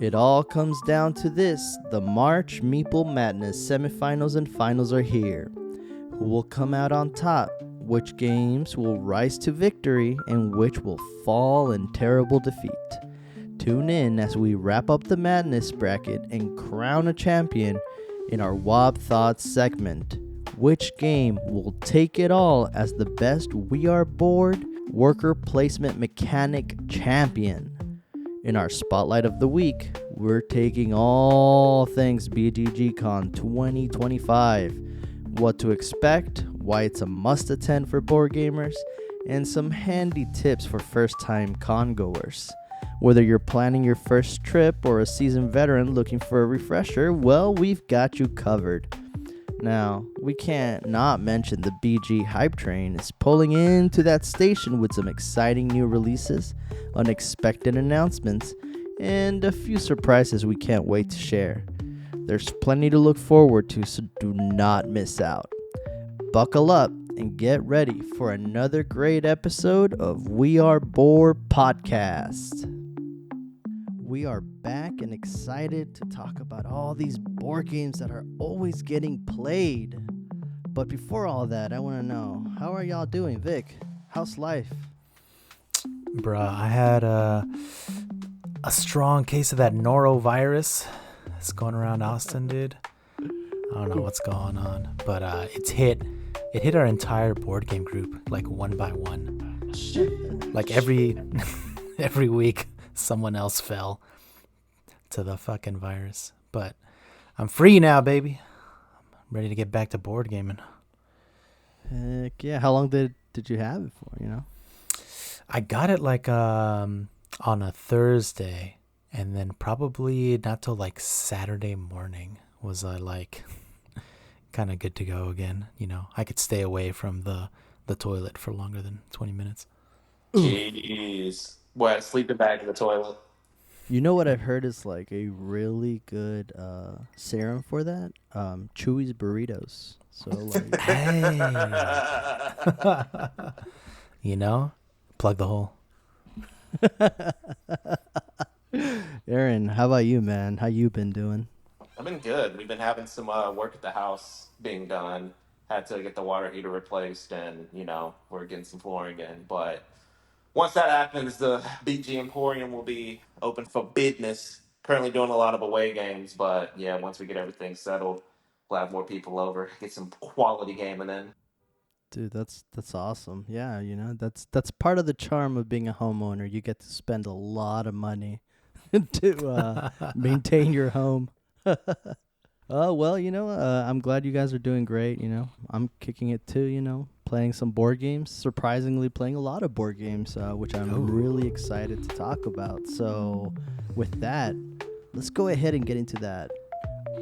It all comes down to this. The March Meeple Madness semifinals and finals are here. Who will come out on top? Which games will rise to victory and which will fall in terrible defeat? Tune in as we wrap up the madness bracket and crown a champion in our WAB Thoughts segment. Which game will take it all as the best We Are Bored worker placement mechanic champion? In our Spotlight of the Week, we're taking all things BGG.CON 2025, what to expect, why it's a must attend for board gamers, and some handy tips for first-time con-goers. Whether you're planning your first trip or a seasoned veteran looking for a refresher, well, we've got you covered. Now, we can't not mention the BG hype train is pulling into that station with some exciting new releases, unexpected announcements, and a few surprises we can't wait to share. There's plenty to look forward to, so do not miss out. Buckle up and get ready for another great episode of We Are Bored Podcast. We are back and excited to talk about all these board games that are always getting played. But before all that, I want to know, how are y'all doing, Vic? How's life? Bruh, I had a strong case of that norovirus. It's going around Austin, dude. I don't know what's going on, but it hit our entire board game group, like one by one. Like every week, someone else fell to the fucking virus. But I'm free now, baby. I'm ready to get back to board gaming. Heck yeah. How long did you have it for, I got it like on a Thursday, and then probably not till like Saturday morning was I like kind of good to go again. I could stay away from the toilet for longer than 20 minutes. Jeez. What, sleeping bag in the toilet? You know what I've heard is like a really good serum for that? Chewy's Burritos. So like, Hey. Plug the hole. Aaron, how about you, man? How you been doing? I've been good. We've been having some work at the house being done. Had to get the water heater replaced, and we're getting some flooring in. But once that happens, the BG Emporium will be open for business. Currently doing a lot of away games, but yeah, once we get everything settled, we'll have more people over, get some quality gaming in. Dude, that's awesome. Yeah, that's part of the charm of being a homeowner. You get to spend a lot of money to maintain your home. Well, I'm glad you guys are doing great. I'm kicking it too. Playing some board games. Surprisingly, playing a lot of board games, which I'm really excited to talk about. So, with that, let's go ahead and get into that.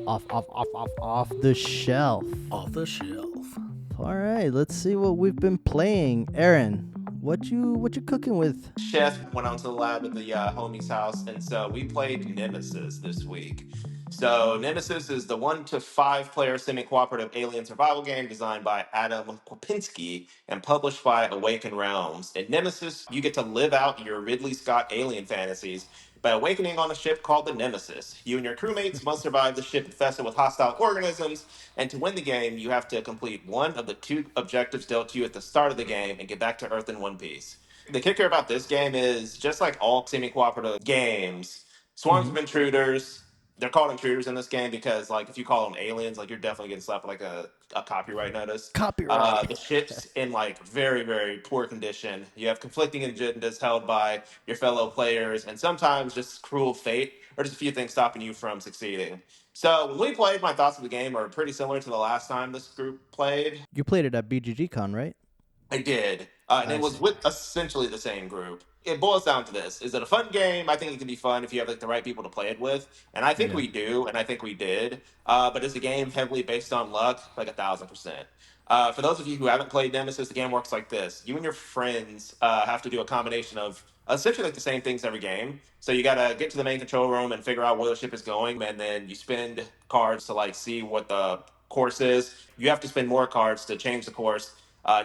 Off the shelf. Off the shelf. All right, let's see what we've been playing. Aaron, what you cooking with? Chef went out to the lab at the homie's house, and so we played Nemesis this week. So Nemesis is the 1 to 5 player semi-cooperative alien survival game designed by Adam Kopinski and published by Awaken Realms. In Nemesis, you get to live out your Ridley Scott alien fantasies by awakening on a ship called the Nemesis. You and your crewmates must survive the ship infested with hostile organisms, and to win the game, you have to complete one of the 2 objectives dealt to you at the start of the game and get back to Earth in one piece. The kicker about this game is, just like all semi-cooperative games, swarms of intruders. They're called intruders in this game because, like, if you call them aliens, like, you're definitely getting slapped with, like, a copyright notice. Copyright. The ship's in, like, very, very poor condition. You have conflicting agendas held by your fellow players, and sometimes just cruel fate or just a few things stopping you from succeeding. So when we played, my thoughts of the game are pretty similar to the last time this group played. You played it at BGG.CON, right? I did. And it was with essentially the same group. It boils down to this. Is it a fun game? I think it can be fun if you have like the right people to play it with. And I think we do, and I think we did. But is the game heavily based on luck? Like 1,000%. For those of you who haven't played Nemesis, the game works like this. You and your friends have to do a combination of essentially like the same things every game. So you got to get to the main control room and figure out where the ship is going. And then you spend cards to like see what the course is. You have to spend more cards to change the course.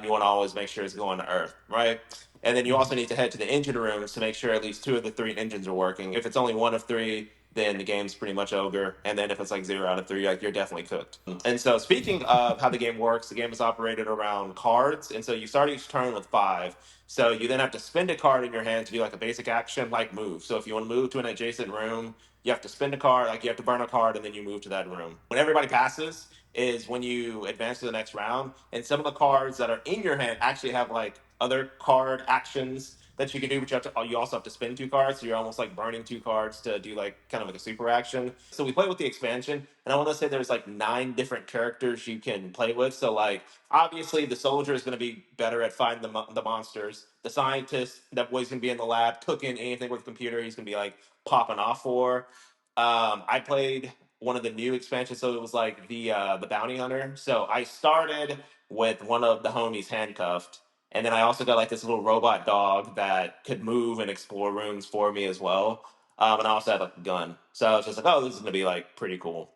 You want to always make sure it's going to Earth, right? And then you also need to head to the engine rooms to make sure at least 2 of the 3 engines are working. If it's only 1 of 3, then the game's pretty much over. And then if it's like 0 out of 3, like you're definitely cooked. And so speaking of how the game works, the game is operated around cards. And so you start each turn with 5. So you then have to spend a card in your hand to do like a basic action like move. So if you want to move to an adjacent room, you have to spend a card, like you have to burn a card, and then you move to that room. When everybody passes is when you advance to the next round. And some of the cards that are in your hand actually have like other card actions that you can do, but you also have to spend 2 cards, so you're almost like burning 2 cards to do like kind of like a super action. So we play with the expansion, and I want to say there's like 9 different characters you can play with. So like obviously the soldier is going to be better at finding the monsters. The scientist, that boy's going to be in the lab cooking anything with the computer. He's going to be like popping off for. I played one of the new expansions, so it was like the bounty hunter. So I started with one of the homies handcuffed, and then I also got like this little robot dog that could move and explore rooms for me as well. And I also had like a gun. So I was just like, oh, this is gonna be like pretty cool.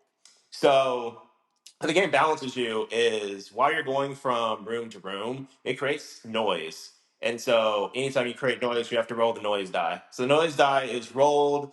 So the game balances you is while you're going from room to room, it creates noise. And so anytime you create noise, you have to roll the noise die. So the noise die is rolled,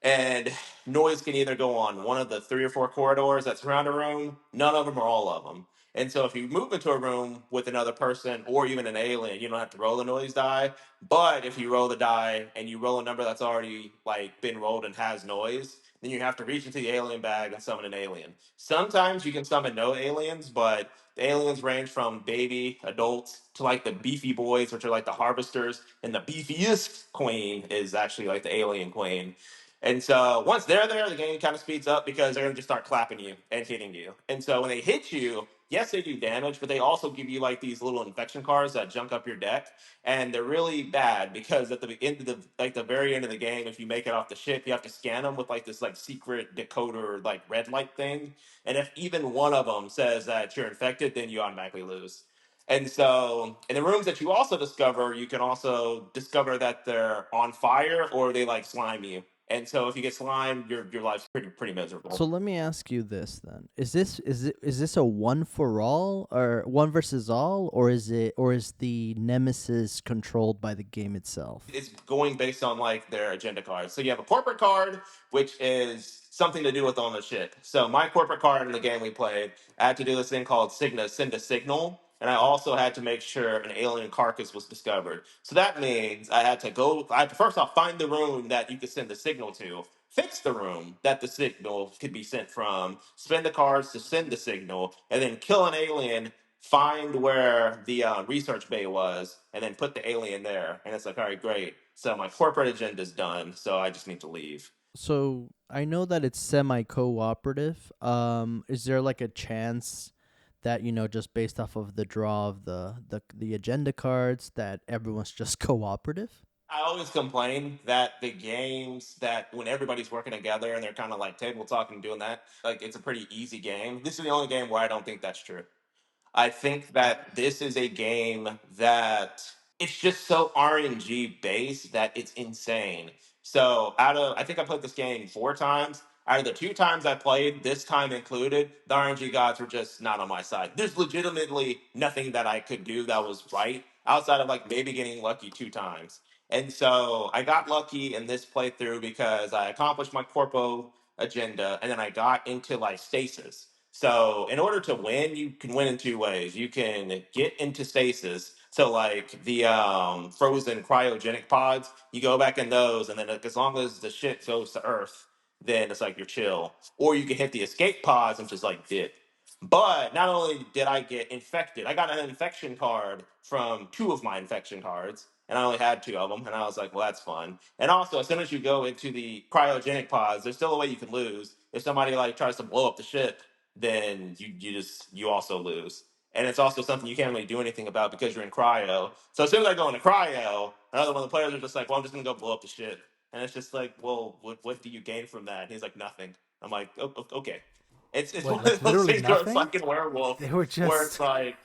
and noise can either go on one of the 3 or 4 corridors that surround a room, none of them or all of them. And so if you move into a room with another person or even an alien, you don't have to roll the noise die. But if you roll the die and you roll a number that's already like been rolled and has noise, then you have to reach into the alien bag and summon an alien. Sometimes you can summon no aliens, but the aliens range from baby adults to like the beefy boys, which are like the harvesters, and the beefiest queen is actually like the alien queen. And so once they're there, the game kind of speeds up because they're going to just start clapping you and hitting you. And so when they hit you, yes, they do damage, but they also give you like these little infection cards that junk up your deck. And they're really bad because at the end of the very end of the game, if you make it off the ship, you have to scan them with like this like secret decoder like red light thing. And if even one of them says that you're infected, then you automatically lose. And so, in the rooms that you also discover, you can also discover that they're on fire or they like slime you. And so, if you get slimed, your life's pretty miserable. So let me ask you this then: is this a one for all or one versus all, or is the nemesis controlled by the game itself? It's going based on like their agenda cards. So you have a corporate card, which is something to do with on the ship. So my corporate card in the game we played, I had to do this thing called send a signal. And I also had to make sure an alien carcass was discovered. So that means I had to first off find the room that you could send the signal to, fix the room that the signal could be sent from, spend the cards to send the signal, and then kill an alien, find where the research bay was, and then put the alien there. And it's like, all right, great. So my corporate agenda's done. So I just need to leave. So I know that it's semi cooperative. Is there like a chance that just based off of the draw of the agenda cards that everyone's just cooperative? I always complain that the games that when everybody's working together and they're kind of like table talking and doing that, like it's a pretty easy game. This is the only game where I don't think that's true. I think that this is a game that it's just so RNG based that it's insane. So I think I played this game 4 times. Out of the 2 times I played, this time included, the RNG gods were just not on my side. There's legitimately nothing that I could do that was right outside of like maybe getting lucky 2 times. And so I got lucky in this playthrough because I accomplished my corpo agenda and then I got into like stasis. So in order to win, you can win in 2 ways. You can get into stasis. So like the frozen cryogenic pods, you go back in those, and then like, as long as the shit goes to Earth, then it's like you're chill. Or you can hit the escape pods and just like dip. But not only did I get infected, I got an infection card from 2 of my infection cards, and I only had 2 of them, and I was like, well, that's fun. And also, as soon as you go into the cryogenic pods, there's still a way you can lose. If somebody like tries to blow up the ship, then you also lose. And it's also something you can't really do anything about because you're in cryo. So as soon as I go into cryo, another one of the players are just like, well, I'm just gonna go blow up the ship. And it's just like, well, what do you gain from that? And he's like, nothing. I'm like, okay. It's Wait, one like of those literally things where it's nothing? like in Werewolf, They were where it's just like,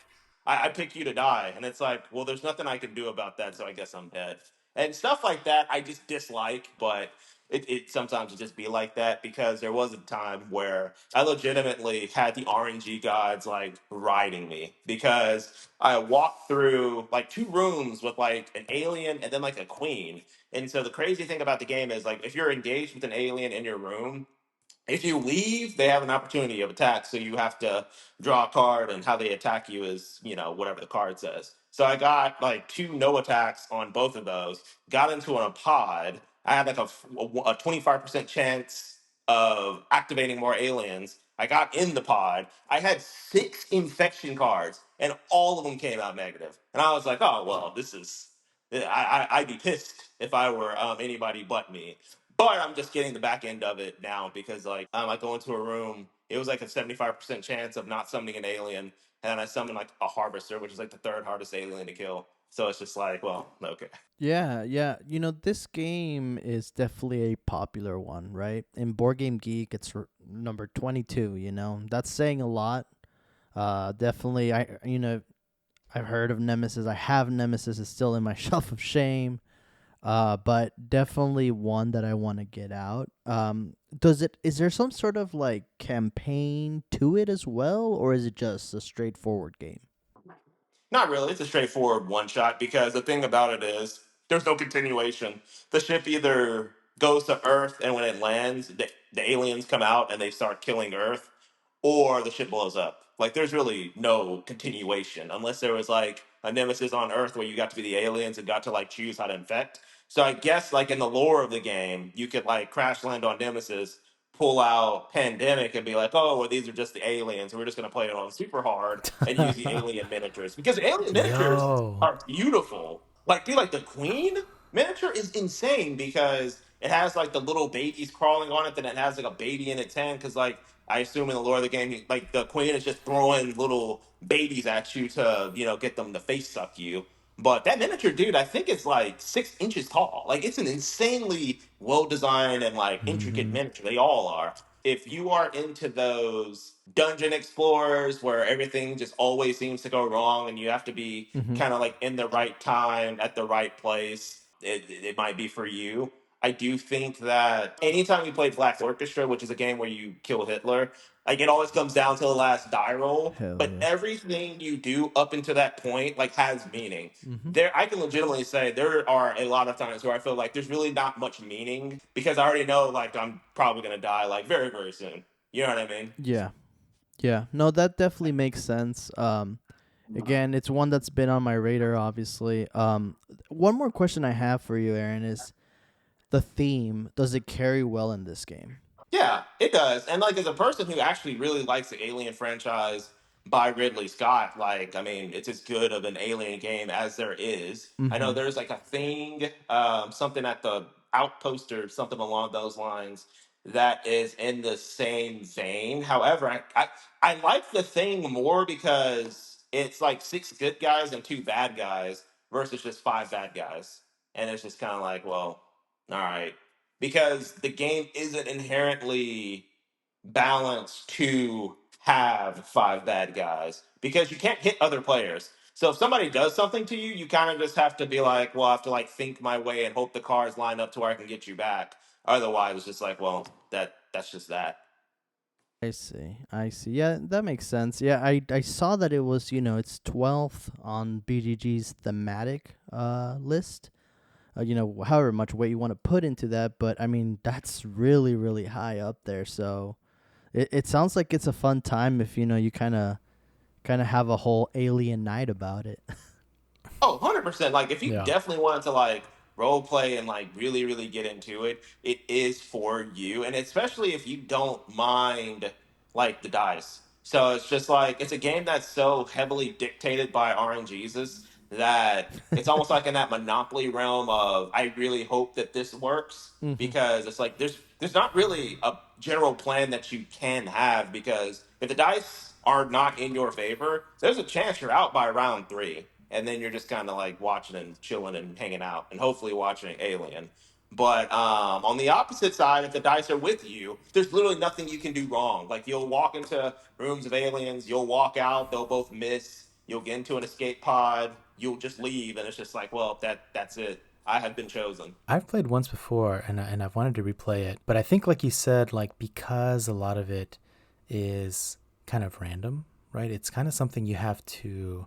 I pick you to die, and it's like, well, there's nothing I can do about that, so I guess I'm dead. And stuff like that I just dislike, but it sometimes it just be like that because there was a time where I legitimately had the RNG gods like riding me because I walked through like two rooms with like an alien and then like a queen. And so the crazy thing about the game is like if you're engaged with an alien in your room, if you leave, they have an opportunity of attack, so you have to draw a card, and how they attack you is, whatever the card says. So I got like two no attacks on both of those. Got into a pod. I had like a 25% chance of activating more aliens. I got in the pod. I had 6 infection cards, and all of them came out negative. And I was like, oh well, this is. I'd be pissed if I were anybody but me. But I'm just getting the back end of it now because like I go into a room, it was like a 75% chance of not summoning an alien, and I summoned like a harvester, which is like the third hardest alien to kill. So it's just like, well, okay. Yeah, yeah. This game is definitely a popular one, right? In Board Game Geek, it's number 22, That's saying a lot. Definitely, I've heard of Nemesis. I have Nemesis. It's still in my shelf of shame. But definitely one that I want to get out. Is there some sort of like campaign to it as well, or is it just a straightforward game? Not really. It's a straightforward one shot because the thing about it is there's no continuation. The ship either goes to Earth and when it lands, the aliens come out and they start killing Earth, or the ship blows up. Like there's really no continuation unless there was like a nemesis on Earth where you got to be the aliens and got to like choose how to infect. So I guess like in the lore of the game, you could like crash land on nemesis, pull out pandemic and be like, oh, well, these are just the aliens. We're just going to play it on super hard and use the alien miniatures because alien miniatures Yo. are beautiful. Like, dude, like the queen miniature is insane because it has like the little babies crawling on it, then it has like a baby in its hand. Because like I assume in the lore of the game, like the queen is just throwing little babies at you to get them to face suck you. But that miniature, dude, I think it's like 6 inches tall. Like it's an insanely well designed and like intricate Mm-hmm. miniature. They all are. If you are into those dungeon explorers where everything just always seems to go wrong and you have to be Mm-hmm. kind of like in the right time at the right place, it might be for you. I do think that anytime you play Black Orchestra, which is a game where you kill Hitler, like it always comes down to the last die roll. Hell But yeah. everything you do up until that point like has meaning. Mm-hmm. There, I can legitimately say there are a lot of times where I feel like there's really not much meaning because I already know like I'm probably gonna die like very very soon. You know what I mean? Yeah. Yeah. No, that definitely makes sense. Again, it's one that's been on my radar, obviously. One more question I have for you, Aaron, is the theme. Does it carry well in this game? Yeah, it does. And like as a person who actually really likes the Alien franchise by Ridley Scott, like I mean, it's as good of an Alien game as there is. I know Mm-hmm. there's like a thing, something at the Outpost or something along those lines that is in the same vein. However, I like the thing more because it's like 6 good guys and 2 bad guys versus just 5 bad guys. And it's just kind of like, well, all right, because the game isn't inherently balanced to have 5 bad guys because you can't hit other players. So if somebody does something to you, you kind of just have to be like, well, I have to like think my way and hope the cards line up to where I can get you back. Otherwise, it's just like, well, that's just that. I see. I see. Yeah, that makes sense. Yeah, I saw that it was, it's 12th on BGG's thematic list. However much weight you want to put into that, but I mean, that's really, really high up there. So it sounds like it's a fun time if, you kind of have a whole alien night about it. Oh, 100%. Like if you Yeah. definitely wanted to like role play and like really really get into it, it is for you. And especially if you don't mind like the dice. So it's just like it's a game that's so heavily dictated by RNGs that it's almost like in that monopoly realm of I really hope that this works Mm-hmm. because it's like there's not really a general plan that you can have because if the dice are not in your favor, there's a chance you're out by round 3 and then you're just kind of like watching and chilling and hanging out and hopefully watching Alien. But on the opposite side, if the dice are with you, there's literally nothing you can do wrong. Like you'll walk into rooms of aliens, you'll walk out, they'll both miss. You'll get into an escape pod, you'll just leave, and it's just like, well, that's it. I have been chosen. I've played once before, and I've wanted to replay it, but I think, like you said, like because a lot of it is kind of random, right? It's kind of something you have to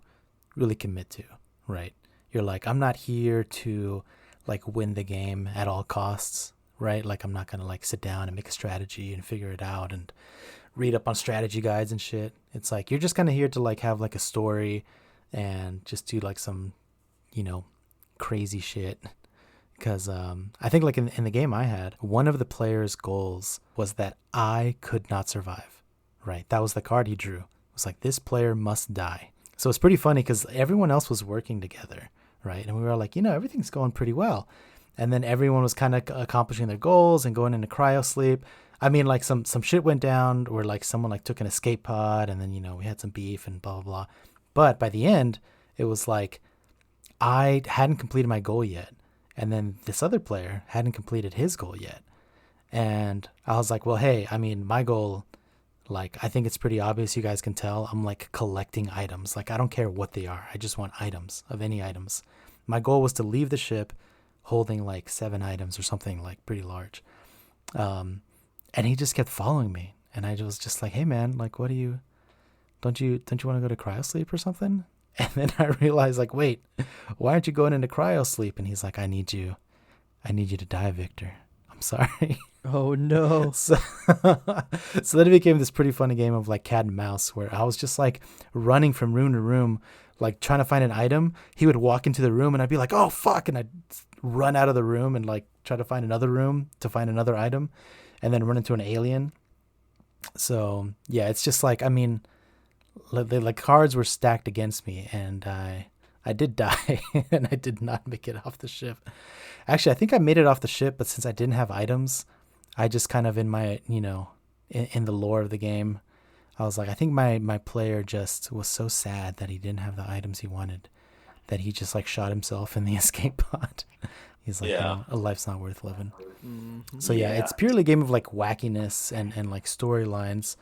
really commit to, right? You're like, I'm not here to like win the game at all costs, right? Like I'm not gonna like sit down and make a strategy and figure it out and read up on strategy guides and shit. It's like you're just kind of here to like have like a story and just do like some, you know, crazy shit. Because I think like in the game I had, one of the player's goals was that I could not survive, right? That was the card he drew. It was like, this player must die. So it's pretty funny because everyone else was working together, right? And we were like, you know, everything's going pretty well. And then everyone was kind of accomplishing their goals and going into cryo sleep. I mean, like some shit went down where like someone like took an escape pod and then, you know, we had some beef and blah, blah, blah. But by the end, it was like I hadn't completed my goal yet. And then this other player hadn't completed his goal yet. And I was like, well, hey, I mean, my goal, like, I think it's pretty obvious. You guys can tell I'm like collecting items. Like, I don't care what they are. I just want items of any items. My goal was to leave the ship holding like 7 items or something like pretty large. And he just kept following me. And I was just like, hey, man, like, what do you, don't you want to go to cryosleep or something? And then I realized, like, wait, why aren't you going into cryo sleep? And he's like, I need you to die, Victor. I'm sorry. Oh no. So then it became this pretty funny game of like cat and mouse where I was just like running from room to room, like trying to find an item. He would walk into the room and I'd be like, oh fuck. And I'd run out of the room and like try to find another room to find another item and then run into an alien. So yeah, it's just like, I mean, the cards were stacked against me and I did die and I did not make it off the ship. Actually, I think I made it off the ship, but since I didn't have items, I just kind of in my, you know, in the lore of the game, I was like, I think my player just was so sad that he didn't have the items he wanted that he just like shot himself in the escape pod. He's like, Yeah. you know, a life's not worth living. Mm-hmm. So yeah, it's purely a game of like wackiness and like storylines.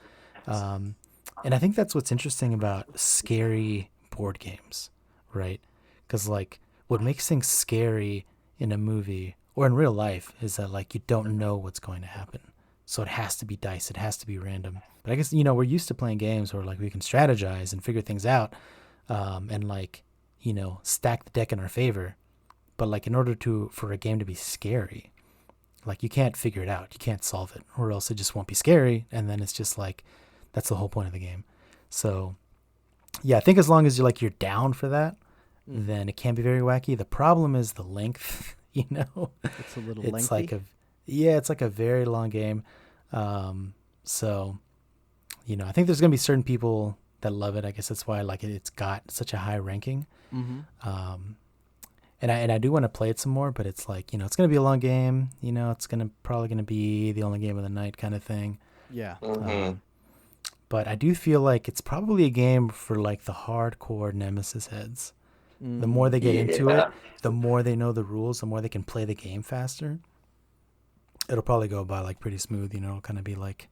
And I think that's what's interesting about scary board games, right? Because like what makes things scary in a movie or in real life is that like you don't know what's going to happen. So it has to be dice. It has to be random. But I guess, you know, we're used to playing games where like we can strategize and figure things out and like, you know, stack the deck in our favor. But like in order for a game to be scary, like you can't figure it out. You can't solve it or else it just won't be scary. And then it's just like, that's the whole point of the game. So, yeah, I think as long as you're down for that, then it can be very wacky. The problem is the length, you know. It's a little it's lengthy. it's like a very long game. So, you know, I think there's going to be certain people that love it. I guess that's why like it's got such a high ranking. Mm-hmm. And I do want to play it some more, but it's like, you know, it's going to be a long game. You know, it's probably going to be the only game of the night kind of thing. Yeah. Mm-hmm. But I do feel like it's probably a game for like the hardcore Nemesis heads. The more they get into it, the more they know the rules, the more they can play the game faster. It'll probably go by like pretty smooth, you know, it'll kind of be like,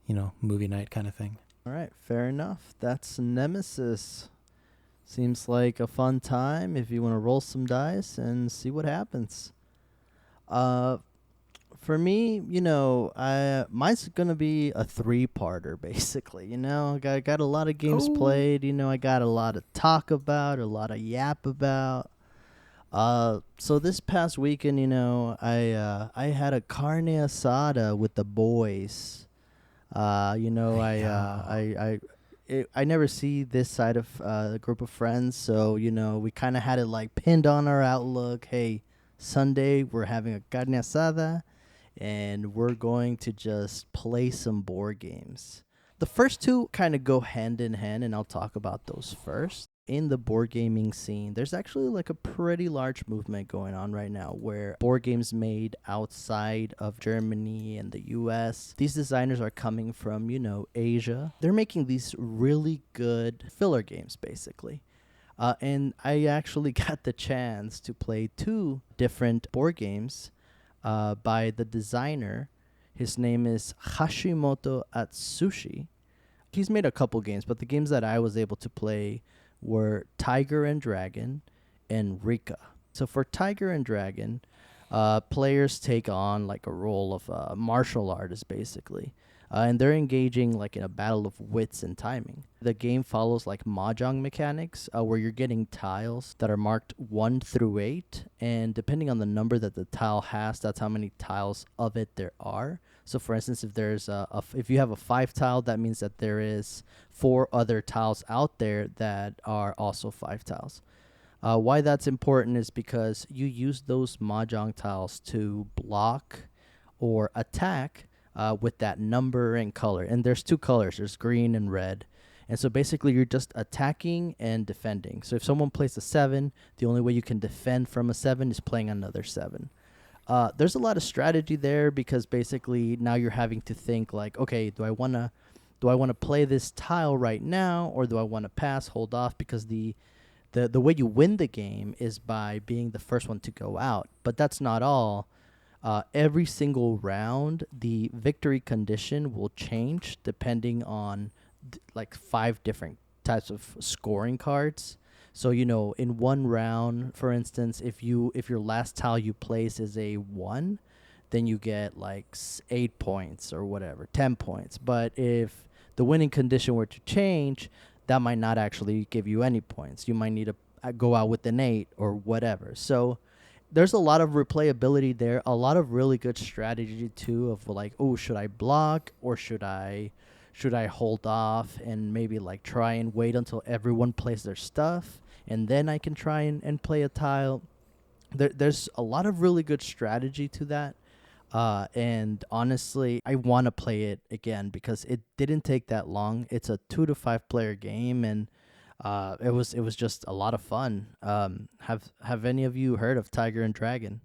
you know, movie night kind of thing. All right, fair enough. That's Nemesis. Seems like a fun time if you want to roll some dice and see what happens. For me, you know, mine's gonna be a 3-parter basically. You know, I got a lot of games played. You know, I got a lot to talk about, a lot of yap about. So this past weekend, you know, I had a carne asada with the boys. You know, I never see this side of the group of friends, so you know, we kind of had it like pinned on our Outlook. Hey, Sunday we're having a carne asada. And we're going to just play some board games. The first two kind of go hand in hand, and I'll talk about those first. In the board gaming scene, there's actually like a pretty large movement going on right now where board games made outside of Germany and the US, these designers are coming from, you know, Asia. They're making these really good filler games, basically. And I actually got the chance to play 2 different board games by the designer. His name is Hashimoto Atsushi. He's made a couple games, but the games that I was able to play were Tiger and Dragon and Rika. So for Tiger and Dragon, players take on like a role of martial artist basically, and they're engaging like in a battle of wits and timing. The game follows like mahjong mechanics, where you're getting tiles that are marked 1 through 8, and depending on the number that the tile has, that's how many tiles of it there are. So, for instance, if there's if you have a 5 tile, that means that there is 4 other tiles out there that are also 5 tiles. Why that's important is because you use those mahjong tiles to block or attack with that number and color. And there's 2 colors, there's green and red. And so basically you're just attacking and defending. So if someone plays a 7, the only way you can defend from a 7 is playing another 7. There's a lot of strategy there because basically now you're having to think like, okay, do I want to play this tile right now, or do I want to pass, hold off? Because the way you win the game is by being the first one to go out. But that's not all. Every single round, the victory condition will change depending on like 5 different types of scoring cards. So, in one round, for instance, if your last tile you place is a 1, then you get like 8 points or whatever, 10 points. But if the winning condition were to change, that might not actually give you any points. You might need to go out with an 8 or whatever. So there's a lot of replayability there, a lot of really good strategy too of like, oh, should I block or should I hold off and maybe like try and wait until everyone plays their stuff and then I can try and play a tile. There's a lot of really good strategy to that. And honestly, I want to play it again because it didn't take that long. It's a 2 to 5 player game, and it was just a lot of fun. Have any of you heard of Tiger and Dragon?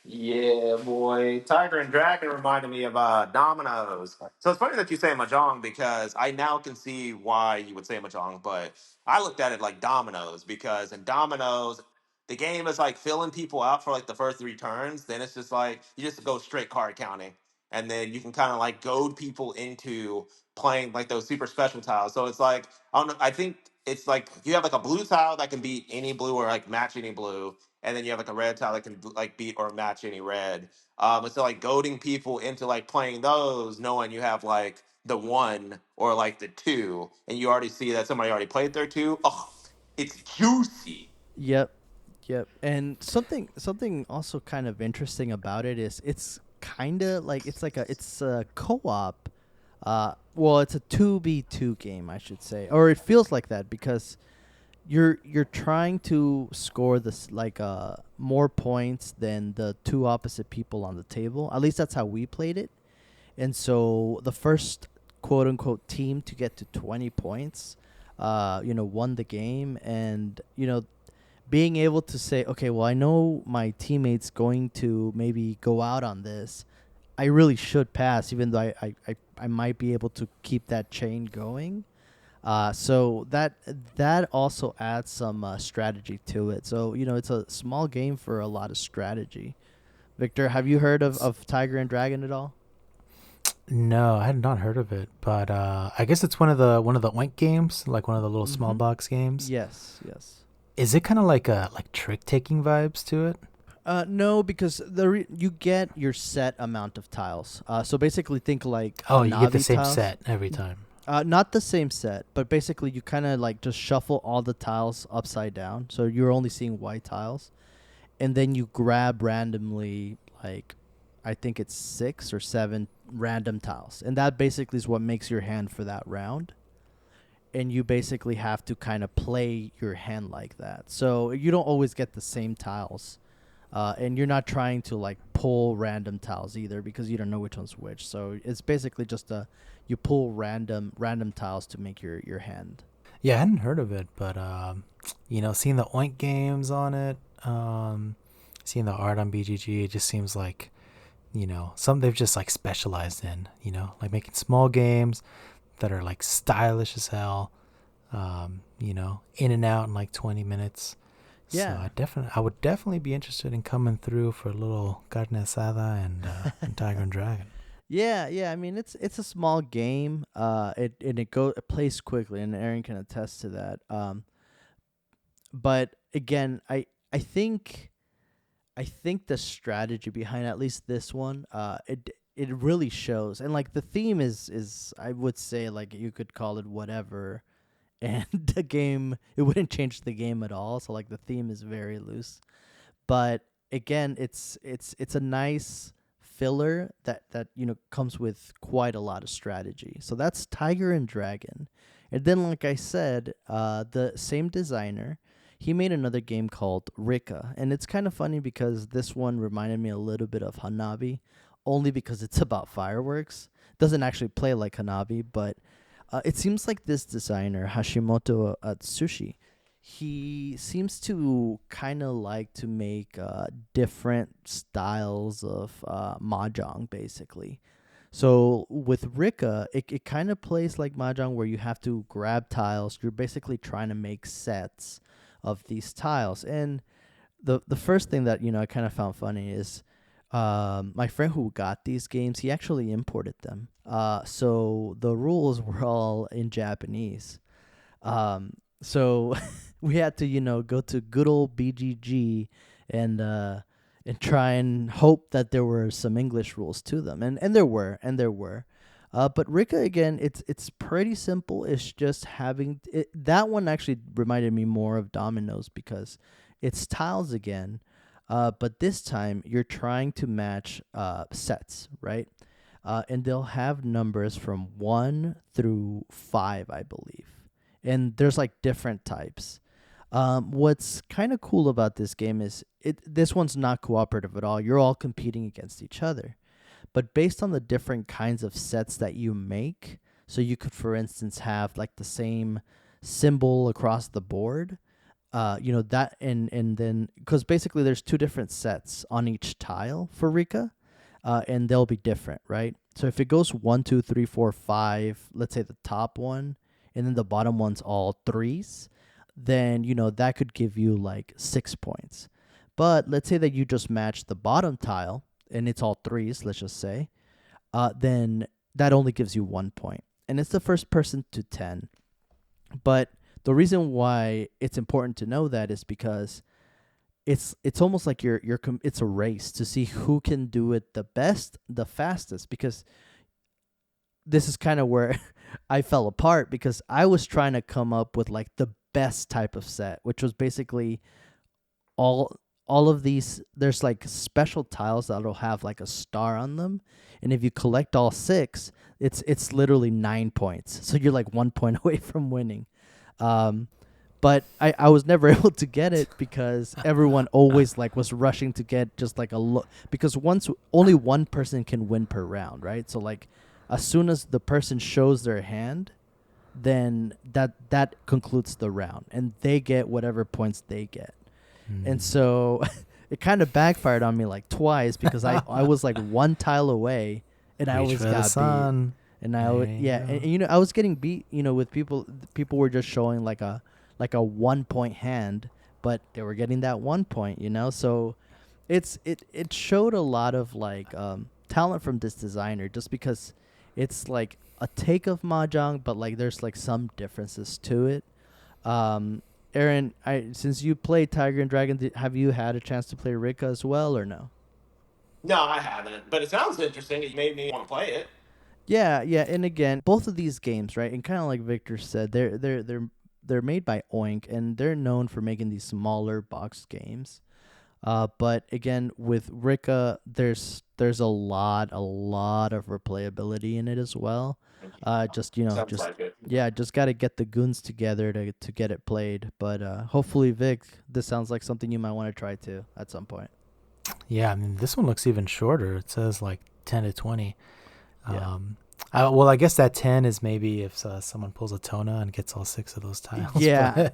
Yeah, boy. Tiger and Dragon reminded me of Dominoes. So it's funny that you say Mahjong because I now can see why you would say Mahjong, but I looked at it like Dominoes because in Dominoes, the game is like filling people out for like the first 3 turns. Then it's just like you just go straight card counting. And then you can kind of like goad people into playing like those super special tiles. So it's like, I don't know, I think it's like you have like a blue tile that can beat any blue or like match any blue, and then you have like a red tile that can like beat or match any red. And so like goading people into like playing those, knowing you have like the 1 or like the 2, and you already see that somebody already played their 2. Oh, it's juicy. Yep, yep. And something also kind of interesting about it is it's kind of like it's a co-op. Well, it's a 2v2 game, I should say, or it feels like that because you're trying to score this like more points than the 2 opposite people on the table. At least that's how we played it. And so the first quote unquote team to get to 20 points, won the game. And being able to say, okay, well, I know my teammate's going to maybe go out on this. I really should pass, even though I might be able to keep that chain going. So that also adds some strategy to it. So it's a small game for a lot of strategy. Victor, have you heard of Tiger and Dragon at all? No, I had not heard of it, but I guess it's one of the Oink games, like one of the little small Mm-hmm. box games. Yes, yes. Is it kind of like trick taking vibes to it? No, because you get your set amount of tiles. So basically, think like Oh, you get the Navi same tiles. set every time. Not the same set, but basically you kind of like just shuffle all the tiles upside down, so you're only seeing white tiles, and then you grab randomly like I think it's 6 or 7 random tiles, and that basically is what makes your hand for that round. And you basically have to kind of play your hand like that, so you don't always get the same tiles, and you're not trying to like pull random tiles either because you don't know which one's which. So it's basically just you pull random tiles to make your hand. Yeah, I hadn't heard of it, but seeing the Oink games on it, seeing the art on BGG, it just seems like some they've just like specialized in, like making small games that are like stylish as hell, in and out in like 20 minutes. Yeah. So I would definitely be interested in coming through for a little carne asada and Tiger and Dragon. Yeah. I mean, it's a small game. It plays quickly, and Aaron can attest to that. But again, I think the strategy behind at least this one, it really shows, and like the theme is I would say like you could call it whatever, and the game it wouldn't change the game at all. So like the theme is very loose, but again, it's a nice filler that comes with quite a lot of strategy. So that's Tiger and Dragon, and then like I said, the same designer. He made another game called Rika, and it's kind of funny because this one reminded me a little bit of Hanabi, only because it's about fireworks. Doesn't actually play like Hanabi, but it seems like this designer, Hashimoto Atsushi, he seems to kind of like to make different styles of mahjong, basically. So with Rika, it kind of plays like mahjong where you have to grab tiles. You're basically trying to make sets of these tiles. And the first thing that I kind of found funny is my friend who got these games, he actually imported them. So the rules were all in Japanese. So we had to go to good old BGG and try and hope that there were some English rules to them, and there were. But Rika, again, it's pretty simple. It's just having it. That one actually reminded me more of dominoes because it's tiles again, but this time you're trying to match sets, right? And they'll have numbers from 1 through 5, I believe, and there's like different types. What's kind of cool about this game is this one's not cooperative at all. You're all competing against each other. But based on the different kinds of sets that you make, so you could, for instance, have like the same symbol across the board, that, and then, because basically there's 2 different sets on each tile for Rika, and they'll be different, right? So if it goes 1, 2, 3, 4, 5, let's say the top one, and then the bottom one's all 3s, then, that could give you like 6 points. But let's say that you just match the bottom tile, and it's all 3s, let's just say, then that only gives you 1 point. And it's the first person to 10. But the reason why it's important to know that is because it's almost like it's a race to see who can do it the best, the fastest, because this is kind of where I fell apart, because I was trying to come up with like the best type of set, which was basically all of these. There's like special tiles that'll have like a star on them, and if you collect all 6, it's literally 9 points. So you're like 1 point away from winning. But I was never able to get it because everyone always like was rushing to get just like a look, because only one person can win per round, right? So like as soon as the person shows their hand, then that concludes the round, and they get whatever points they get. And so it kind of backfired on me like twice, because I was like 1 tile away, and I always got beat. And I I was getting beat, with people were just showing like a 1 point hand, but they were getting that 1 point, So it showed a lot of like talent from this designer, just because it's like a take of mahjong, but like there's like some differences to it. Aaron, since you played Tiger and Dragon, have you had a chance to play Rika as well, or no? No, I haven't, but it sounds interesting. It made me want to play it. Yeah, and again, both of these games, right? And kind of like Victor said, they're made by Oink, and they're known for making these smaller box games. But again, with Rika, there's a lot of replayability in it as well. Sounds like it. Just got to get the goons together to get it played. But hopefully, Vic, this sounds like something you might want to try too at some point. Yeah, I mean, this one looks even shorter. It says like 10 to 20. Yeah. I guess that 10 is maybe if someone pulls a Tona and gets all 6 of those tiles. Yeah,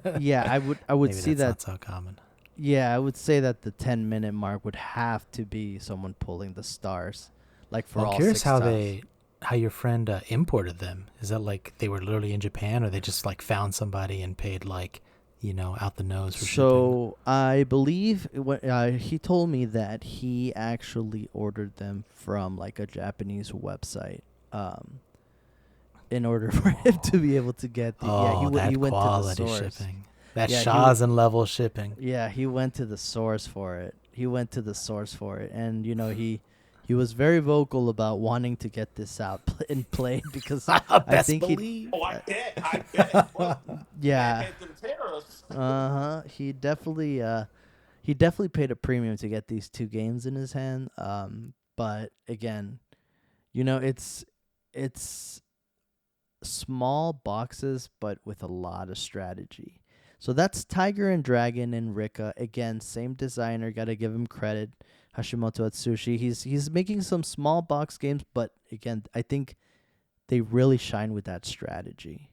I would maybe see that's that. not so common. Yeah, I would say that the 10-minute mark would have to be someone pulling the stars, like for all 6 I'm curious tiles. how your friend imported them. Is that like they were literally in Japan, or they just like found somebody and paid like, out the nose for shipping? So I believe he told me that he actually ordered them from like a Japanese website, in order for him to be able to get the. Oh, He went to the quality source. shipping. That Yeah, Shazen level shipping. yeah, he went to the source for it. And he was very vocal about wanting to get this out and played because I Best think he, believe. Oh, I bet. Well, man yeah, had them tariffs. he definitely paid a premium to get these two games in his hand. But again, it's small boxes, but with a lot of strategy. So that's Tiger and Dragon and Rika. Again, same designer. Got to give him credit. Hashimoto Atsushi. He's making some small box games, but again, I think they really shine with that strategy.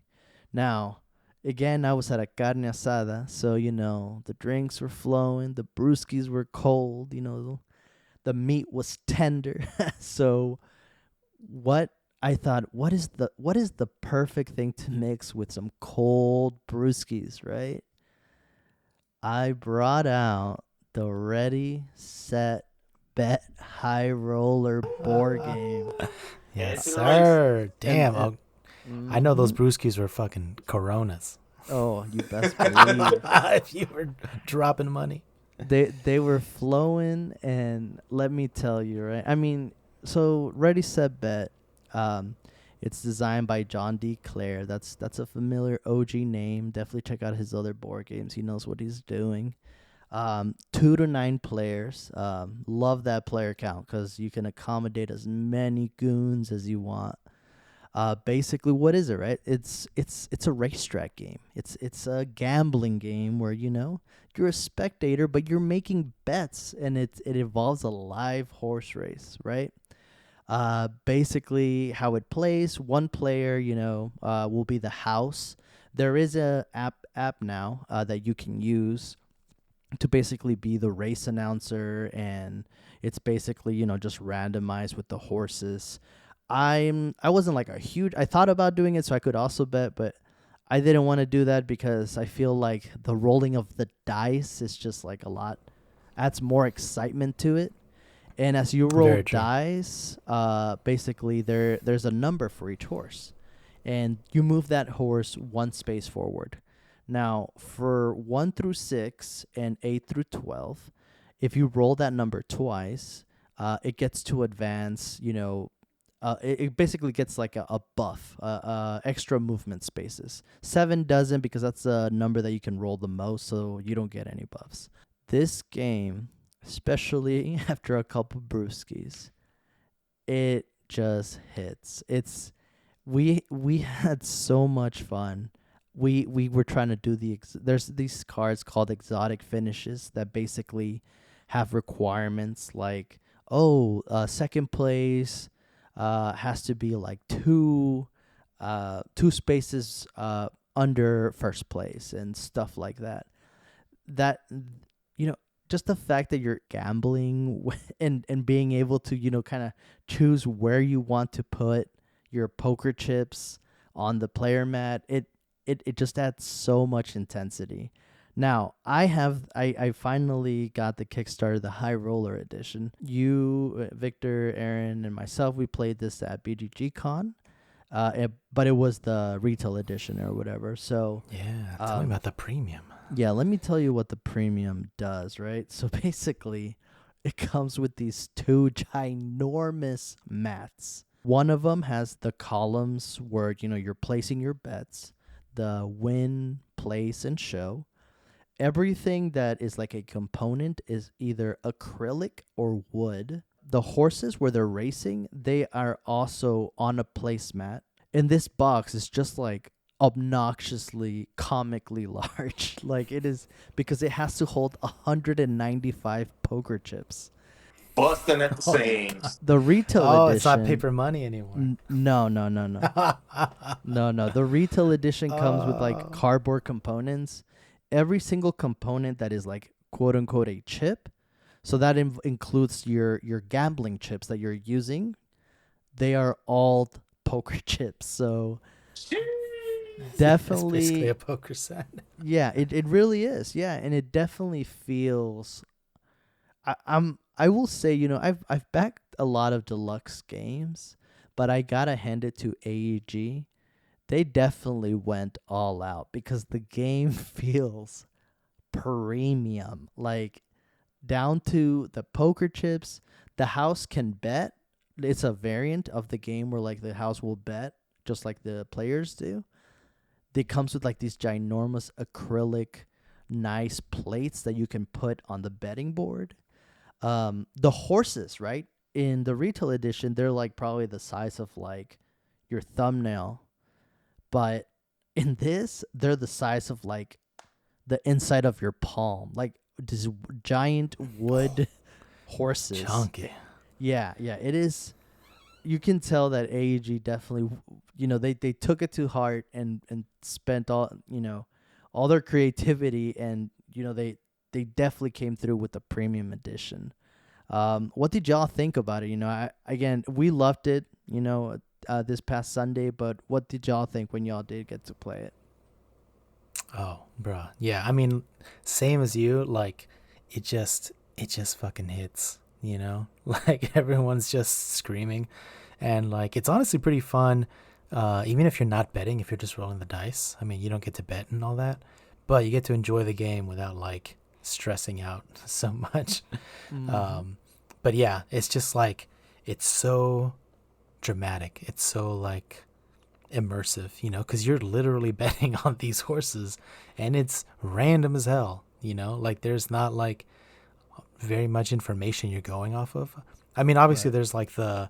Now, again, I was at a carne asada, so the drinks were flowing, the brewskis were cold. The meat was tender. So what I thought, what is the perfect thing to mix with some cold brewskis, right? I brought out the Ready Set Bet High Roller board game. Yes, It's right. sir. Damn. I know those Mhm. brewskis were fucking Coronas. Oh, you best believe If you were dropping money. they were flowing, and let me tell you, right? I mean, so Ready Set Bet, um, it's designed by John D. Clare. That's a familiar OG name. Definitely check out his other board games. He knows what he's doing. 2 to 9 players. Love that player count because you can accommodate as many goons as you want. Basically, what is it, right? It's a racetrack game. It's a gambling game where you're a spectator, but you're making bets, and it involves a live horse race, right? Basically, how it plays, one player, will be the house. There is a app now that you can use to basically be the race announcer, and it's basically just randomized with the horses. I wasn't like a huge, I thought about doing it so I could also bet, but I didn't want to do that because I feel like the rolling of the dice is just like a lot, adds more excitement to it. And as you roll Very true. dice, basically there's a number for each horse, and you move that horse one space forward. Now, for 1 through 6 and 8 through 12, if you roll that number twice, it gets to advance. It basically gets like a buff, extra movement spaces. 7 doesn't because that's a number that you can roll the most, so you don't get any buffs. This game, especially after a couple brewskis, it just hits. We had so much fun. We were trying to do there's these cards called exotic finishes that basically have requirements like, second place has to be like two spaces under first place and stuff like that. That you know just the fact that you're gambling and being able to kind of choose where you want to put your poker chips on the player mat, it just adds so much intensity. Now, I finally got the Kickstarter, the High Roller Edition. You, Victor, Aaron, and myself, we played this at BGG.CON, but it was the retail edition or whatever. So Yeah, tell me about the premium. yeah, let me tell you what the premium does, right? So basically, it comes with these 2 ginormous mats. One of them has the columns where you're placing your bets, the win, place, and show. Everything that is like a component is either acrylic or wood. The horses where they're racing, they are also on a placemat. And this box is just like obnoxiously comically large. Like it is, because it has to hold 195 poker chips. Busting at the seams. The retail Oh, edition, it's not paper money anymore. No. No. The retail edition comes with like cardboard components. Every single component that is like quote unquote a chip, so that includes your gambling chips that you're using. They are all poker chips. So It's definitely, basically a poker set. yeah, it really is. Yeah, and it definitely feels. I will say, I've backed a lot of deluxe games, but I gotta hand it to AEG. they definitely went all out because the game feels premium. Like down to the poker chips, the house can bet. It's a variant of the game where like the house will bet just like the players do. It comes with like these ginormous acrylic nice plates that you can put on the betting board. The horses, right? In the retail edition, they're like probably the size of like your thumbnail, but in this, they're the size of like the inside of your palm, like this giant wood horses. Chunky. Yeah, yeah, it is. You can tell that AEG definitely, they took it to heart and spent all their creativity, and they definitely came through with the premium edition. What did y'all think about it? Again, we loved it. This past Sunday, but what did y'all think when y'all did get to play it? Oh, bruh. Yeah, I mean, same as you. Like, it just fucking hits. Like everyone's just screaming, and like it's honestly pretty fun. Even if you're not betting, if you're just rolling the dice. I mean, you don't get to bet and all that, but you get to enjoy the game without like stressing out so much. Mm-hmm. But yeah, it's just like it's so dramatic. It's so like immersive, because you're literally betting on these horses, and it's random as hell. Like there's not like very much information you're going off of. I mean, obviously Right. there's like the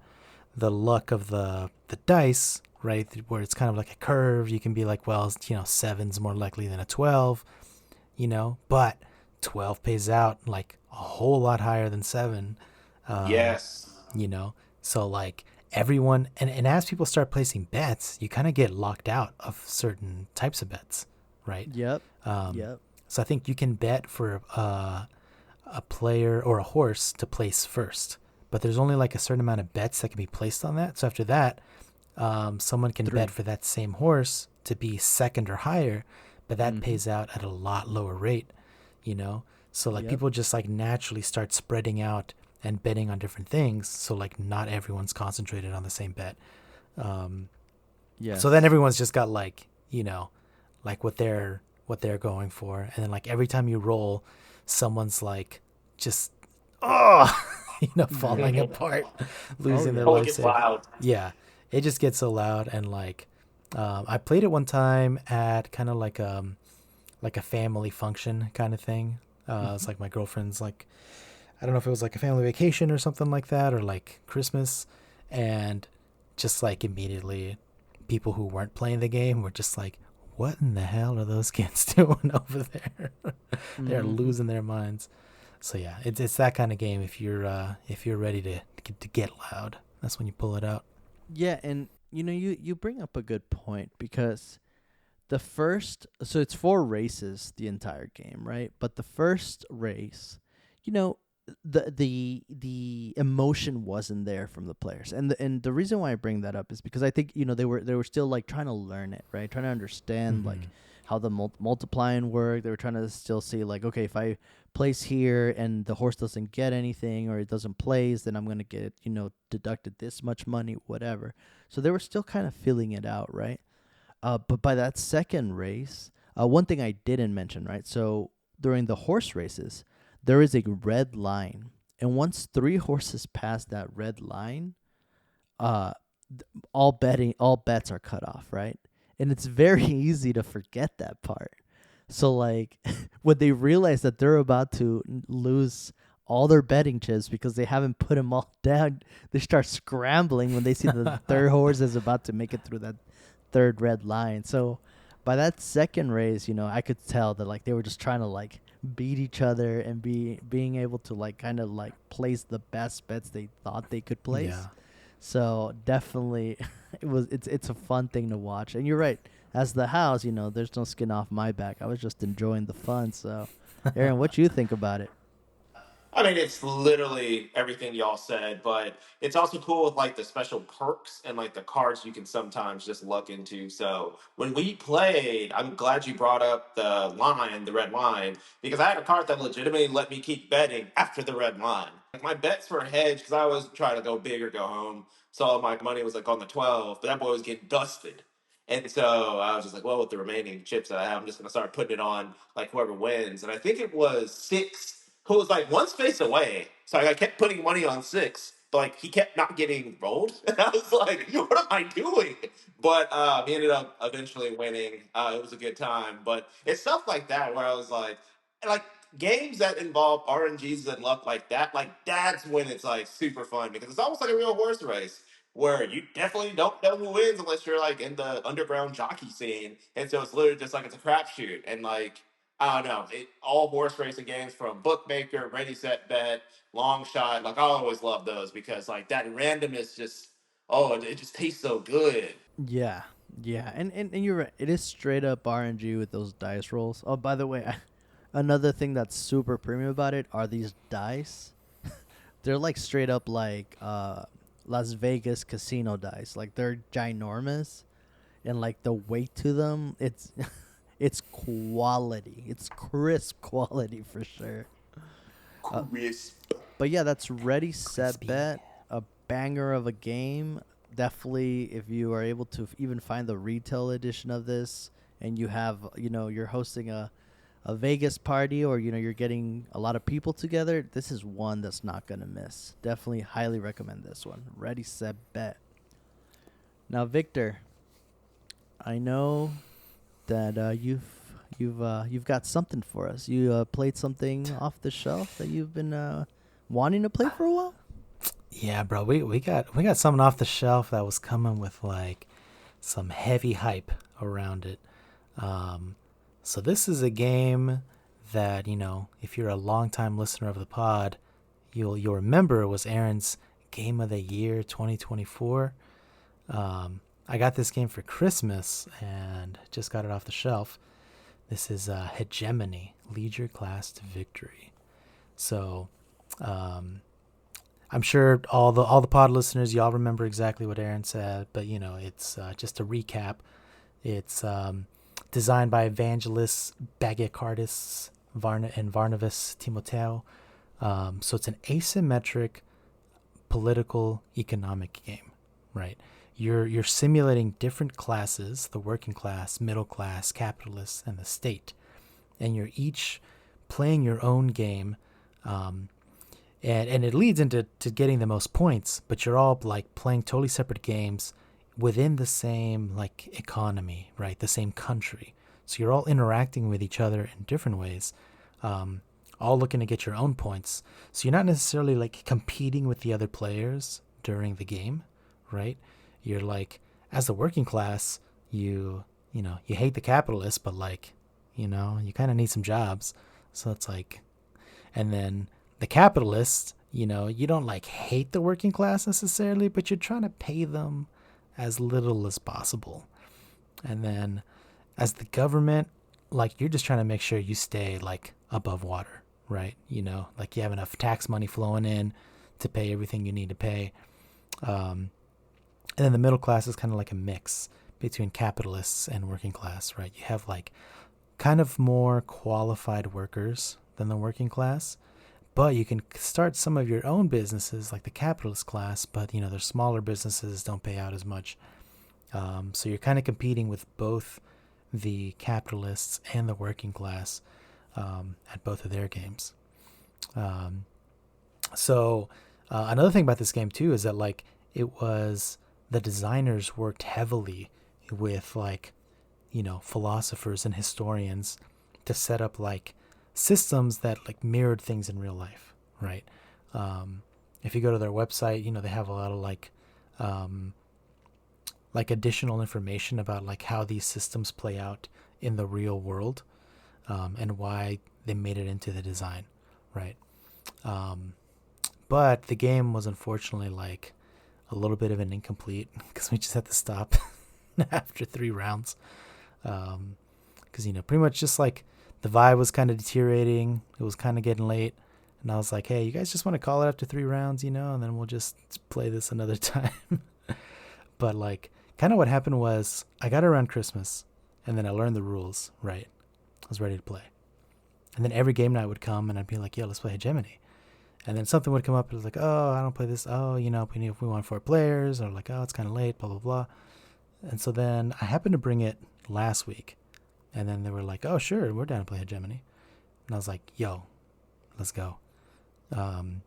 luck of the dice, right? Where it's kind of like a curve. You can be like, well, seven's more likely than a 12, but 12 pays out like a whole lot higher than seven. Um, Yes. you know, so like everyone, and as people start placing bets, you kind of get locked out of certain types of bets, right? Yep. Um, Yep. so I think you can bet for a player or a horse to place first, but there's only like a certain amount of bets that can be placed on that. So after that, someone can bet Three. for that same horse to be second or higher, but that Mm-hmm. pays out at a lot lower rate, you know? So like Yep. people just like naturally start spreading out and betting on different things. So like not everyone's concentrated on the same bet. Um, so then Yes. everyone's just got like, like what they're going for. And then like every time you roll, someone's like just oh falling Yeah. apart, Oh losing their yeah. Oh, it life gets savings. loud. Yeah, it just gets so loud. And like I played it one time at kind of like a family function kind of thing. It's Mm-hmm. like my girlfriend's like, I don't know if it was like a family vacation or something like that, or like Christmas. And just like immediately people who weren't playing the game were just like, what in the hell are those kids doing over there? They're Mm-hmm. losing their minds. So yeah, it's that kind of game. If you're ready to get loud, that's when you pull it out. Yeah, and you bring up a good point because the first, so it's four races the entire game, right? But the first race, you know, the emotion wasn't there from the players, and the reason why I bring that up is because I think they were still like trying to learn it, right? Trying to understand like Hmm. how the multiplying work. They were trying to still see like, okay, if I place here and the horse doesn't get anything or it doesn't place, then I'm gonna get deducted this much money, whatever. So they were still kind of feeling it out, right? But by that second race, one thing I didn't mention, right? So during the horse races, there is a red line, and once three horses pass that red line, uh, all bets are cut off, right? And it's very easy to forget that part. So like, when they realize that they're about to lose all their betting chips because they haven't put them all down, they start scrambling when they see the third horse is about to make it through that third red line. So by that second race, I could tell that like they were just trying to like beat each other and being able to like kind of like place the best bets they thought they could place. Yeah. So definitely it's a fun thing to watch. And you're right. As the house, there's no skin off my back. I was just enjoying the fun. So Aaron, what you think about it? I mean, it's literally everything y'all said, but it's also cool with like the special perks and like the cards you can sometimes just luck into. So when we played, I'm glad you brought up the red line, because I had a card that legitimately let me keep betting after the red line. Like my bets were hedged because I was trying to go big or go home. So all my money was like on the 12, but that boy was getting dusted. And so I was just like, well, with the remaining chips that I have, I'm just gonna start putting it on like whoever wins. And I think it was Six who was like one space away. So I kept putting money on Six, but like he kept not getting rolled. And I was like, what am I doing? But he ended up eventually winning. It was a good time. But it's stuff like that where I was like games that involve RNGs and luck like that's when it's like super fun because it's almost like a real horse race where you definitely don't know who wins unless you're like in the underground jockey scene, and so it's literally just like it's a crapshoot, and like I don't know, all horse racing games from Bookmaker, Ready Set Bet, Long Shot, like I always love those because like that randomness just it just tastes so good. Yeah, yeah, and you're right. It is straight up RNG with those dice rolls. Oh, by the way, another thing that's super premium about it are these dice. They're like straight up like Las Vegas casino dice. Like they're ginormous, and like the weight to them, it's it's quality. It's crisp quality for sure. Crisp. But yeah, that's Ready Set Crispy. Bet, a banger of a game. Definitely, if you are able to even find the retail edition of this, and you have, you're hosting a Vegas party, or you're getting a lot of people together, this is one that's not gonna miss. Definitely, highly recommend this one. Ready Set Bet. Now, Victor, I know that you've got something for us. You played something off the shelf that you've been wanting to play for a while. Yeah, bro, we got something off the shelf that was coming with like some heavy hype around it. So this is a game that, if you're a longtime listener of the pod, you'll remember it was Aaron's Game of the Year 2024. I got this game for Christmas and just got it off the shelf. This is Hegemony, Lead Your Class to Victory. So I'm sure all the pod listeners, y'all remember exactly what Aaron said, but it's just a recap. It's designed by Evangelos Bagakardis and Varnavas Timoteo. So it's an asymmetric political economic game, right? You're simulating different classes: the working class, middle class, capitalists, and the state, and you're each playing your own game. And it leads into getting the most points, but you're all like playing totally separate games within the same like economy, right? The same country. So you're all interacting with each other in different ways, all looking to get your own points. So you're not necessarily like competing with the other players during the game, right? You're like, as the working class, you hate the capitalists, but like, you kind of need some jobs. So it's like, and then the capitalists, you don't like hate the working class necessarily, but you're trying to pay them as little as possible. And then as the government, like you're just trying to make sure you stay like above water, right? Like you have enough tax money flowing in to pay everything you need to pay. And then the middle class is kind of like a mix between capitalists and working class, right? You have like kind of more qualified workers than the working class, but you can start some of your own businesses like the capitalist class, but their smaller businesses don't pay out as much. So you're kind of competing with both the capitalists and the working class at both of their games. So another thing about this game too is that like the designers worked heavily with like, philosophers and historians to set up like systems that like mirrored things in real life, right? If you go to their website, they have a lot of like additional information about like how these systems play out in the real world, and why they made it into the design, right? But the game was unfortunately like a little bit of an incomplete because we just had to stop after 3 rounds. Because, pretty much just like the vibe was kind of deteriorating. It was kind of getting late. And I was like, hey, you guys just want to call it after 3 rounds, and then we'll just play this another time. But like kind of what happened was I got around Christmas and then I learned the rules, right? I was ready to play. And then every game night would come and I'd be like, yo, let's play Hegemony. And then something would come up. It was like, oh, I don't play this. Oh, if we want 4 players, or like, oh, it's kind of late, blah, blah, blah. And so then I happened to bring it last week. And then they were like, oh, sure, we're down to play Hegemony. And I was like, yo, let's go. And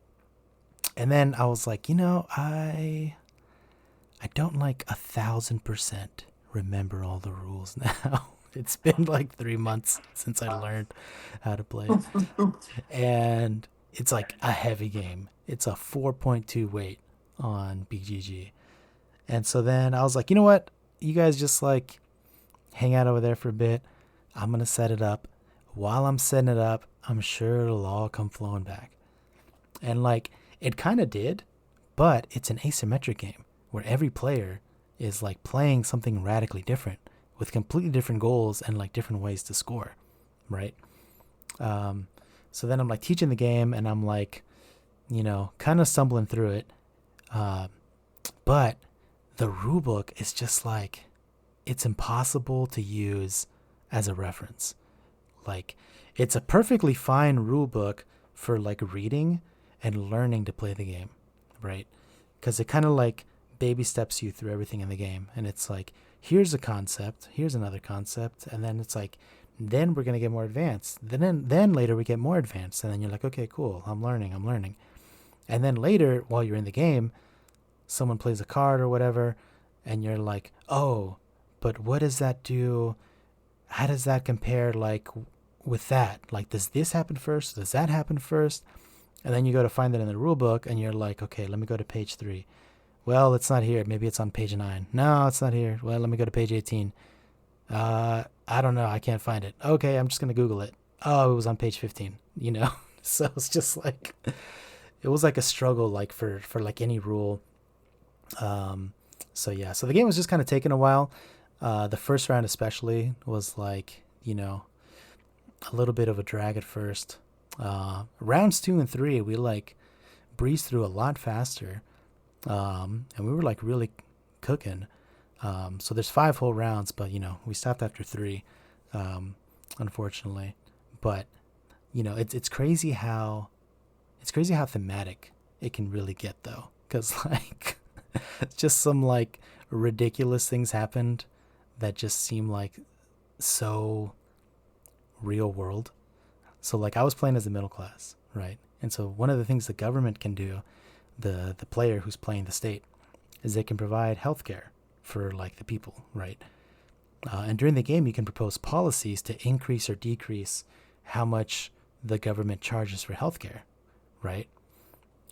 then I was like, I don't like 1,000% remember all the rules now. It's been like 3 months since I learned how to play it. And it's like a heavy game. It's a 4.2 weight on BGG. And so then I was like, you know what? You guys just like hang out over there for a bit. I'm going to set it up. While I'm setting it up, I'm sure it'll all come flowing back. And like it kind of did, but it's an asymmetric game where every player is like playing something radically different with completely different goals and like different ways to score, right? So then I'm like teaching the game and I'm like, kind of stumbling through it. But the rule book is just like, it's impossible to use as a reference. Like, it's a perfectly fine rule book for like reading and learning to play the game, right? Because it kind of like baby steps you through everything in the game. And it's like, here's a concept, here's another concept. And then it's like, then we're going to get more advanced. Then later we get more advanced. And then you're like, okay, cool. I'm learning. And then later, while you're in the game, someone plays a card or whatever. And you're like, oh, but what does that do? How does that compare like with that? Like, does this happen first? Does that happen first? And then you go to find it in the rule book and you're like, okay, let me go to page 3. Well, it's not here. Maybe it's on page 9. No, it's not here. Well, let me go to page 18. I don't know. I can't find it. Okay, I'm just going to Google it. Oh, it was on page 15, So it's just like, it was like a struggle, like for like any rule. So yeah, so the game was just kind of taking a while. The first round especially was like, a little bit of a drag at first. Rounds 2 and 3, we like breezed through a lot faster. And we were like really cooking. So there's 5 whole rounds, but we stopped after 3, unfortunately. But it's crazy how thematic it can really get though, because like just some like ridiculous things happened that just seem like so real world. So like I was playing as the middle class, right? And so one of the things the government can do, the player who's playing the state, is they can provide healthcare for like the people, right? And during the game, you can propose policies to increase or decrease how much the government charges for healthcare, right?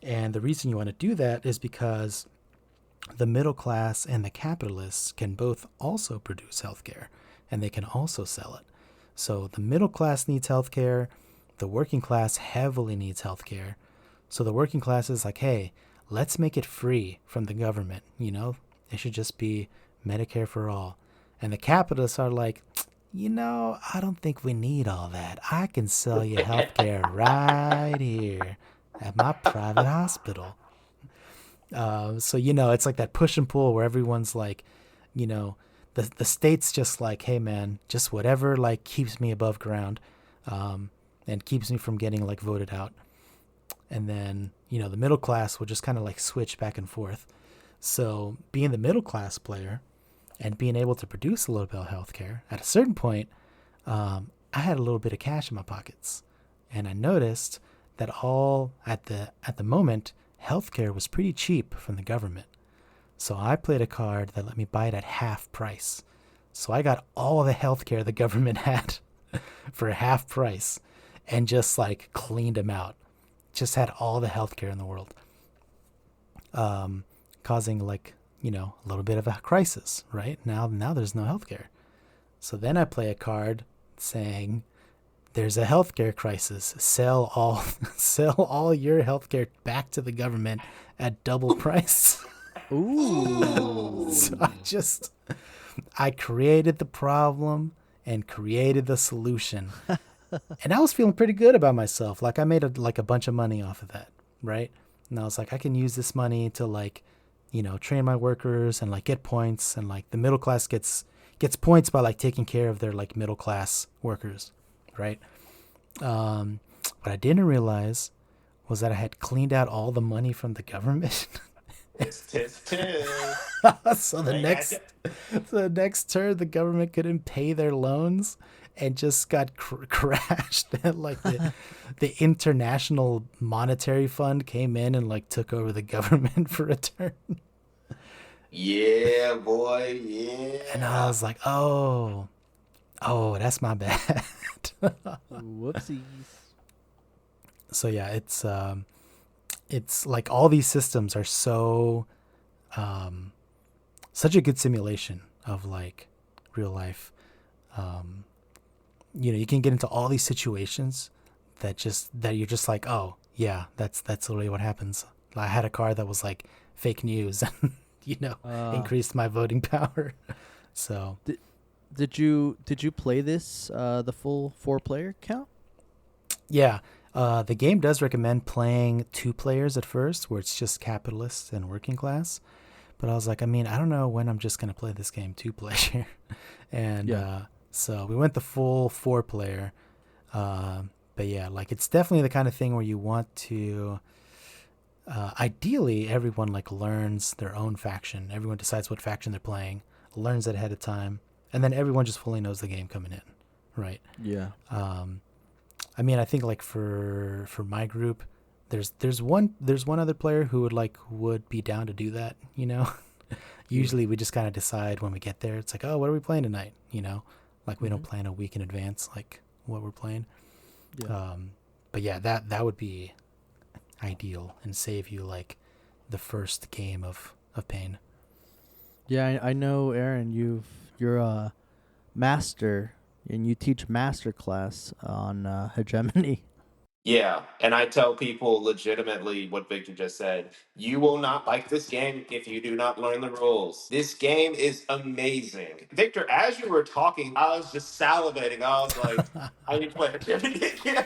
And the reason you want to do that is because the middle class and the capitalists can both also produce healthcare, and they can also sell it. So the middle class needs healthcare, the working class heavily needs healthcare. So the working class is like, hey, let's make it free from the government, It should just be Medicare for all. And the capitalists are like, I don't think we need all that. I can sell you healthcare right here at my private hospital. So, it's like that push and pull where everyone's like, the state's just like, hey, man, just whatever like keeps me above ground and keeps me from getting like voted out. And then, the middle class will just kind of like switch back and forth. So being the middle class player and being able to produce a little bit of healthcare, at a certain point, I had a little bit of cash in my pockets. And I noticed that at the moment, healthcare was pretty cheap from the government. So I played a card that let me buy it at half price. So I got all the healthcare the government had for half price and just like cleaned them out. Just had all the healthcare in the world. Causing like, a little bit of a crisis, right? Now there's no healthcare. So then I play a card saying, there's a healthcare crisis. Sell all your healthcare back to the government at double price. Ooh. So I created the problem and created the solution. And I was feeling pretty good about myself. Like I made a bunch of money off of that, right? And I was like, I can use this money to like, train my workers and like get points, and like the middle class gets points by like taking care of their like middle class workers, right? What I didn't realize was that I had cleaned out all the money from the government Tis tis. So They had to. the next turn, the government couldn't pay their loans and just got crashed. And like the International Monetary Fund came in and like took over the government for a turn. Yeah, boy. And I Yeah. was like, oh, that's my bad. Whoopsies. So yeah, it's like all these systems are such a good simulation of like real life. You can get into all these situations that you're just like, oh yeah, that's literally what happens. I had a car that was like fake news and increased my voting power. So Did you play this the full 4-player count? yeah, the game does recommend playing 2 players at first, where it's just capitalists and working class. But I was like, I mean, I don't know when I'm just gonna play this game 2-player, and so we went the full 4-player. But yeah, like it's definitely the kind of thing where you want to. Ideally, everyone like learns their own faction. Everyone decides what faction they're playing, learns it ahead of time, and then everyone just fully knows the game coming in, right? Yeah. I mean, I think like for my group, there's one other player who would be down to do that. Usually we just kind of decide when we get there. It's like, oh, what are we playing tonight? Like we don't plan a week in advance, like what we're playing. Yeah. But yeah, that would be ideal and save you like the first game of pain. Yeah, I know, Aaron. You're a master, and you teach master class on hegemony. Yeah, and I tell people legitimately what Victor just said. You will not like this game if you do not learn the rules. This game is amazing. Victor, as you were talking, I was just salivating. I was like, I need to play Jimmy again.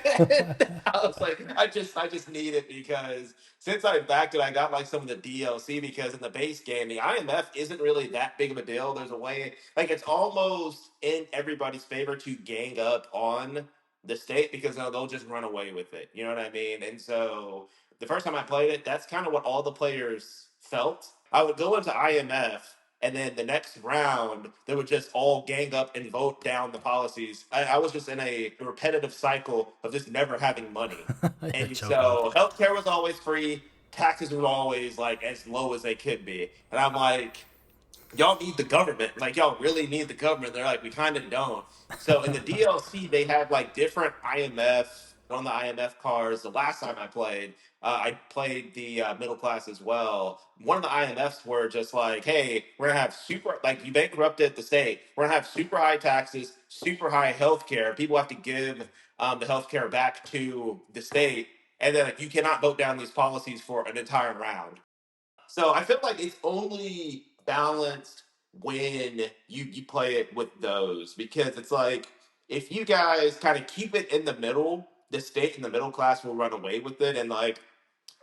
I was like, I just need it because since I backed it, I got like some of the DLC because in the base game, the IMF isn't really that big of a deal. There's a way, like it's almost in everybody's favor to gang up on the state because they'll just run away with it. You know what I mean? And so the first time I played it, that's kind of what all the players felt. I would go into IMF. And then the next round, they would just all gang up and vote down the policies. I was just in a repetitive cycle of just never having money. You're And joking. so healthcare was always free, taxes were always like as low as they could be. And I'm like, y'all need the government. Like y'all really need the government. They're like, we kind of don't. So in the DLC, they had like different IMF on the IMF cards. The last time I played the middle class as well. One of the IMFs were just like, hey, we're gonna have super like you bankrupted the state. We're gonna have super high taxes, super high healthcare. People have to give the healthcare back to the state, and then like, you cannot vote down these policies for an entire round. So I feel like it's only balanced when you play it with those because it's like if you guys kind of keep it in the middle, the state and the middle class will run away with it, and like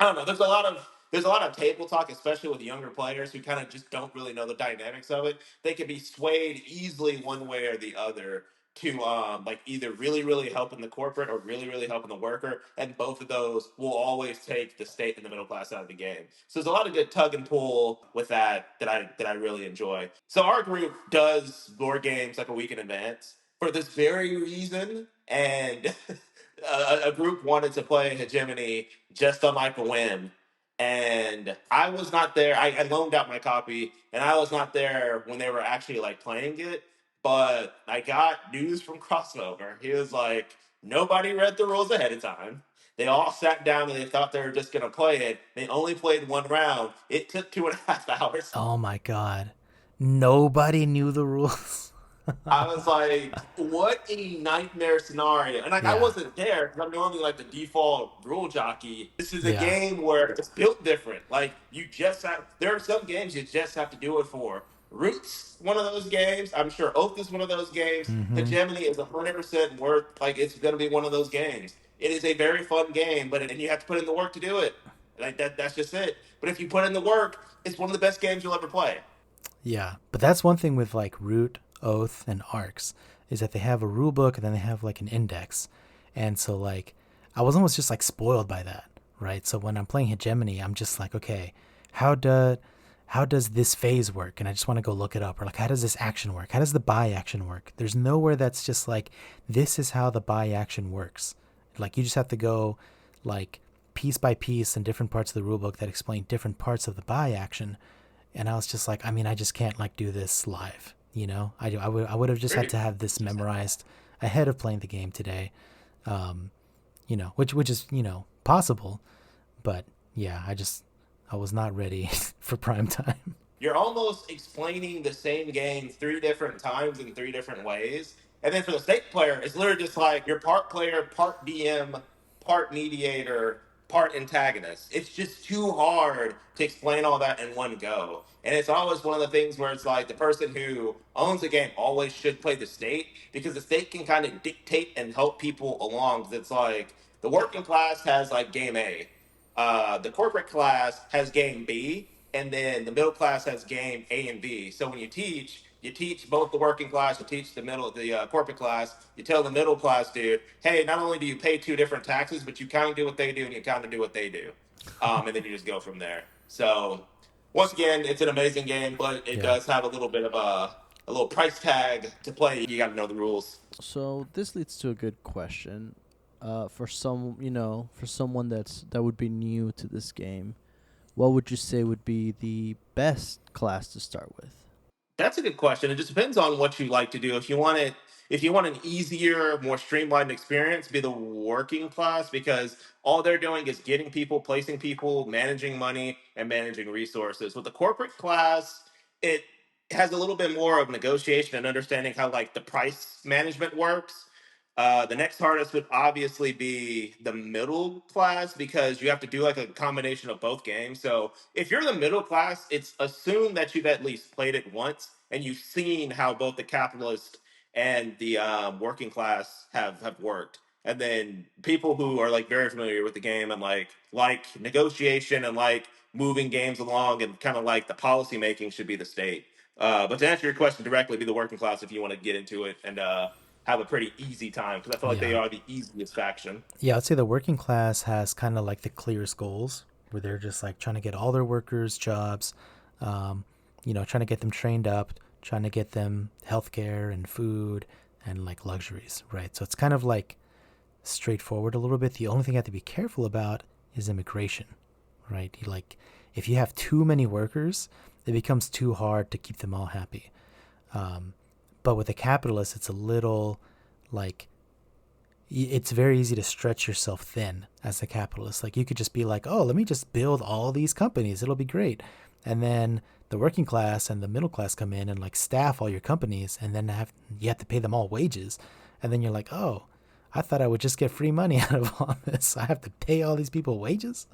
I don't know. There's a lot of table talk, especially with younger players who kind of just don't really know the dynamics of it. They can be swayed easily one way or the other to like either really really helping the corporate or really really helping the worker, and both of those will always take the state and the middle class out of the game. So there's a lot of good tug and pull with that I really enjoy. So our group does board games like a week in advance for this very reason, and a group wanted to play hegemony just on like a whim. And I was not there. I loaned out my copy, and I was not there when they were actually like playing it. But I got news from Crossover. He was like, nobody read the rules ahead of time. They all sat down and they thought they were just gonna play it. They only played one round. It took 2.5 hours. Oh my god, nobody knew the rules. I was like, what a nightmare scenario. And like I Yeah, wasn't there because I'm normally like the default rule jockey. This is a yeah. game where it's built different. Like you just have there are some games you just have to do it for. Roots, one of those games. I'm sure Oath is one of those games. Mm-hmm. Hegemony is 100% worth like it's gonna be one of those games. It is a very fun game, but and you have to put in the work to do it. Like that's just it. But if you put in the work, it's one of the best games you'll ever play. Yeah, but that's one thing with like Root, Oath, and Arcs is that they have a rule book and then they have like an index, and so like I was almost just like spoiled by that, right? So when I'm playing Hegemony, I'm just like, okay, how do how does this phase work? And I just want to go look it up. Or like, how does this action work? How does the buy action work? There's nowhere that's just like, this is how the buy action works. Like, you just have to go like piece by piece in different parts of the rulebook that explain different parts of the buy action. And I was just like, I mean, I just can't like do this live. You know, I would have just had Very to have this memorized ahead of playing the game today. Um, you know, which is, you know, possible, but yeah, I was not ready for prime time. You're almost explaining the same game three different times in three different ways. And then for the stake player, it's literally just like you're part player, part DM, part mediator, part antagonist. It's just too hard to explain all that in one go. And it's always one of the things where it's like the person who owns the game always should play the state because the state can kind of dictate and help people along. 'Cause it's like the working class has like game A, the corporate class has game B, and then the middle class has game A and B. So when you teach both the working class, you teach the corporate class. You tell the middle class dude, hey, not only do you pay two different taxes, but you kind of do what they do, and you kind of do what they do, and then you just go from there. So once again, it's an amazing game, but it Yeah. does have a little bit of a little price tag to play. You got to know the rules. So this leads to a good question. For some, for someone that would be new to this game, what would you say would be the best class to start with? That's a good question. It just depends on what you like to do. If you want an easier, more streamlined experience, be the working class because all they're doing is getting people, placing people, managing money, and managing resources. With the corporate class, it has a little bit more of negotiation and understanding how like the price management works. The next hardest would obviously be the middle class because you have to do like a combination of both games. So if you're the middle class, it's assumed that you've at least played it once and you've seen how both the capitalist and the working class have worked. And then people who are like very familiar with the game and like negotiation and like moving games along and kind of like the policy making should be the state. But to answer your question directly, be the working class if you want to get into it and have a pretty easy time because I feel like they Yeah. are the easiest faction. Yeah, I'd say the working class has kind of like the clearest goals where they're just like trying to get all their workers jobs, um, trying to get them trained up, trying to get them healthcare and food and like luxuries, right? So it's kind of like straightforward a little bit. The only thing you have to be careful about is immigration, right? Like if you have too many workers, it becomes too hard to keep them all happy. Um, but with the capitalists, it's a little like it's very easy to stretch yourself thin as a capitalist. Like you could just be like, oh, let me just build all these companies. It'll be great. And then the working class and the middle class come in and like staff all your companies and then you have to pay them all wages. And then you're like, oh, I thought I would just get free money out of all this. I have to pay all these people wages.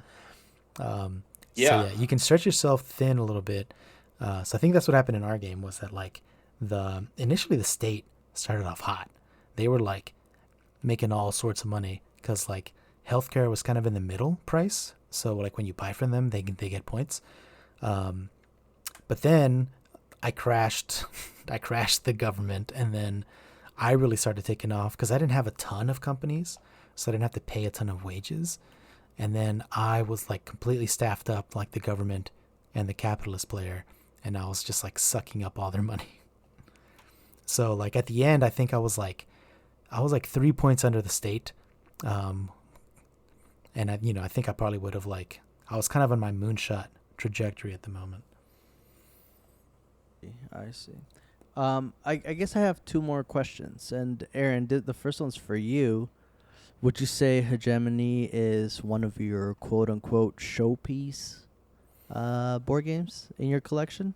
So Yeah. yeah, you can stretch yourself thin a little bit. So I think that's what happened in our game was that like initially the state started off hot. They were like making all sorts of money because like healthcare was kind of in the middle price. So like when you buy from them, they get points. Um, but then I crashed, I crashed the government, and then I really started taking off because I didn't have a ton of companies, so I didn't have to pay a ton of wages. And then I was like completely staffed up like the government and the capitalist player, and I was just like sucking up all their money. So like at the end, I think I was like 3 points under the state, um, and I think I probably would have like I was kind of on my moonshot trajectory at the moment. I see. I guess I have two more questions. And Aaron, the first one's for you. Would you say hegemony is one of your quote unquote showpiece board games in your collection?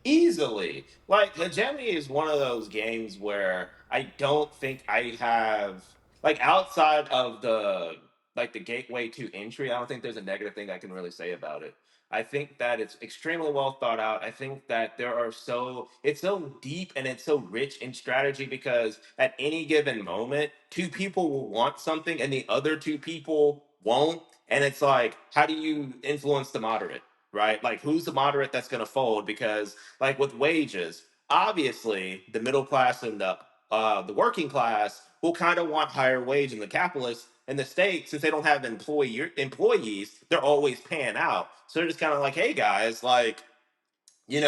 Easily. Like Hegemony is one of those games where I don't think I have like outside of the gateway to entry, I don't think there's a negative thing I can really say about it. I think that it's extremely well thought out. I think that it's so deep and it's so rich in strategy because at any given moment, two people will want something and the other two people won't. And it's like, how do you influence the moderate? Right? Like who's the moderate that's gonna fold? Because like with wages, obviously the middle class and the working class will kind of want higher wage than the capitalists, In the States, since they don't have employees, they're always paying out. So they're just kind of like, hey guys, like, we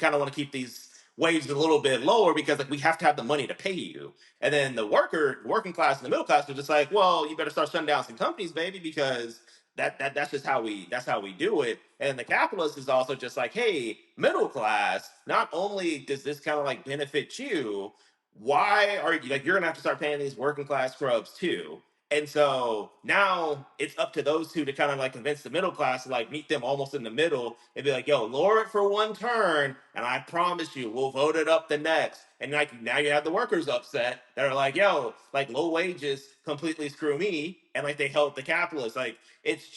kind of want to keep these wages a little bit lower because like we have to have the money to pay you. And then the working class and the middle class are just like, well, you better start shutting down some companies, baby, because that's just how we do it. And the capitalist is also just like, hey, middle class, not only does this kind of like benefit you, why are you like you're gonna have to start paying these working class scrubs too? And so now it's up to those two to kind of like convince the middle class to like meet them almost in the middle and be like, yo, lower it for one turn, and I promise you, we'll vote it up the next. And like now you have the workers upset that are like, yo, like low wages completely screw me, and like they help the capitalists. Like it's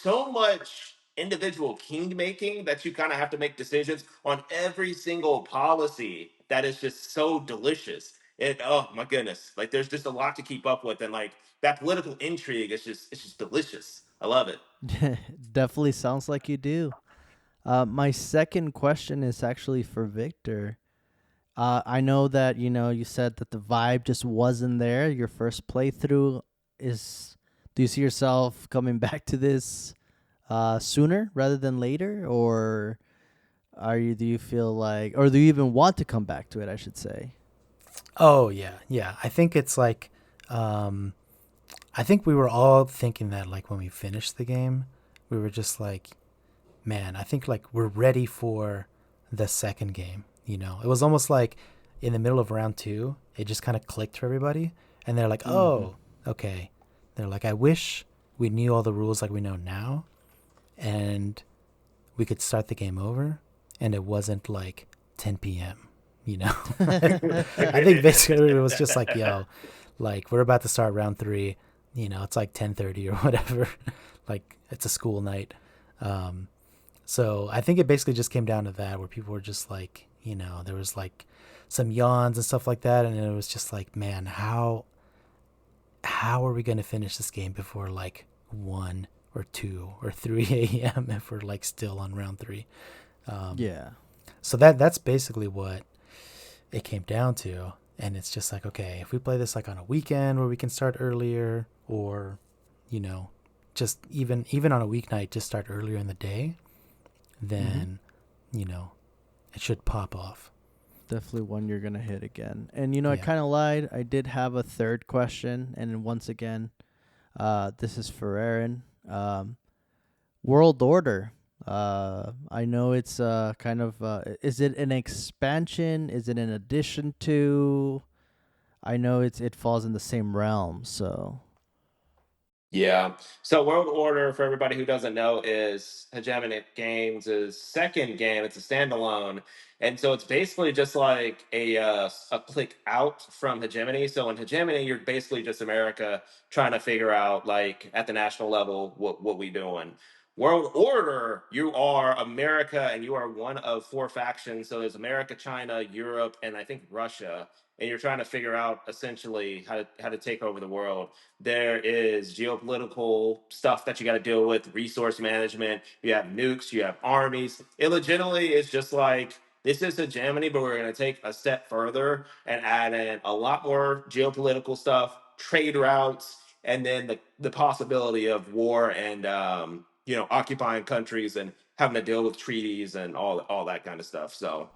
so much individual king making that you kind of have to make decisions on every single policy that is just so delicious. Oh my goodness, like there's just a lot to keep up with, and like that political intrigue is just it's just delicious. I love it. Definitely sounds like you do. My second question is actually for Victor. I know that you said that the vibe just wasn't there. Your first playthrough is. Do you see yourself coming back to this sooner rather than later, or Do you feel like, or do you even want to come back to it? I should say. Oh yeah, yeah. I think it's like, I think we were all thinking that like when we finished the game, we were just like, man, I think like we're ready for the second game. It was almost like in the middle of round two, it just kind of clicked for everybody, and they're like, Mm-hmm. oh, okay. They're like, I wish we knew all the rules like we know now, and we could start the game over, and it wasn't like 10 p.m. I think basically it was just like, yo, like we're about to start round three. It's like 10:30 or whatever. Like it's a school night. So I think it basically just came down to that, where people were just like, there was like some yawns and stuff like that, and it was just like, man, how are we gonna finish this game before like 1 or 2 or 3 a.m. if we're like still on round three? Yeah. So that's basically what it came down to. And it's just like, okay, if we play this like on a weekend where we can start earlier, or just even on a weeknight, just start earlier in the day, then it should pop off. Definitely one you're gonna hit again. And I Yeah. kind of lied. I did have a third question, and once again, this is for Aaron. World Order. I know it's kind of. Is it an expansion? Is it an addition to? I know it falls in the same realm. So. Yeah. So World Order, for everybody who doesn't know, is Hegemonic Games' second game. It's a standalone, and so it's basically just like a click out from Hegemony. So in Hegemony, you're basically just America trying to figure out like at the national level what we doing. World Order, you are America, and you are one of four factions. So there's America, China, Europe, and I think Russia, and you're trying to figure out essentially how to take over the world. There is geopolitical stuff that you got to deal with, resource management. You have nukes, you have armies. It legitimately is just like this is hegemony, but we're going to take a step further and add in a lot more geopolitical stuff, trade routes, and then the possibility of war and occupying countries and having to deal with treaties and all that kind of stuff. So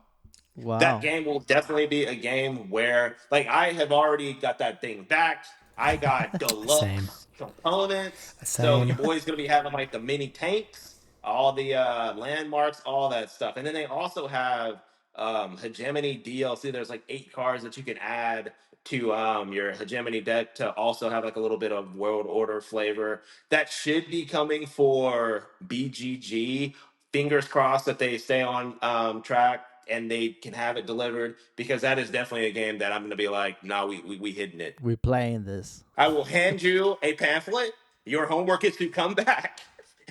that Wow. game will definitely be a game where like I have already got that thing back. I got Same. deluxe components. So your Same. boy's gonna be having like the mini tanks, all the landmarks, all that stuff. And then they also have hegemony DLC. There's like 8 cards that you can add to your hegemony deck to also have like a little bit of world order flavor. That should be coming for BGG. Fingers crossed that they stay on track and they can have it delivered, because that is definitely a game that I'm going to be like, no, we hidden it. We playing this. I will hand you a pamphlet. Your homework is to come back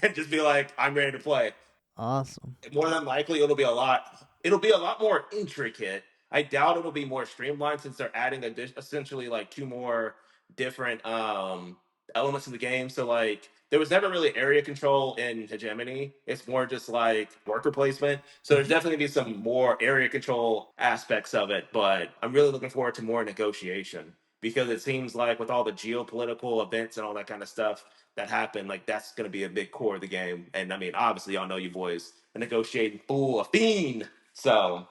and just be like, I'm ready to play. Awesome. More than likely, it'll be a lot more intricate. I doubt it'll be more streamlined, since they're adding essentially like two more different elements of the game. So like there was never really area control in Hegemony. It's more just like worker placement. So there's Mhm. definitely be some more area control aspects of it, but I'm really looking forward to more negotiation, because it seems like with all the geopolitical events and all that kind of stuff that happen, like that's going to be a big core of the game. And I mean, obviously, y'all know you boys a negotiating fool, a fiend. So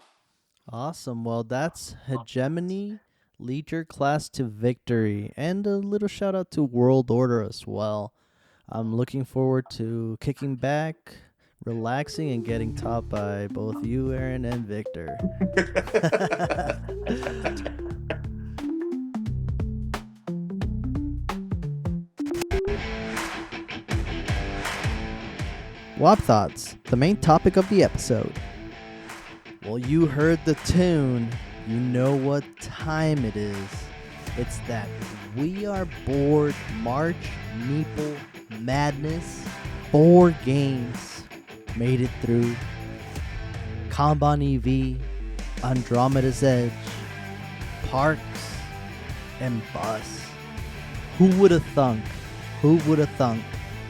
Awesome. Well, that's Hegemony. Lead your class to victory. And a little shout out to World Order as well. I'm looking forward to kicking back, relaxing, and getting taught by both you, Aaron, and Victor. WAB Thoughts, the main topic of the episode. Well, you heard the tune. You know what time it is. It's that We Are Bored March Meeple Madness. 4 games made it through. Kanban EV, Andromeda's Edge, Parks, and Bus. Who would have thunk? Who would have thunk?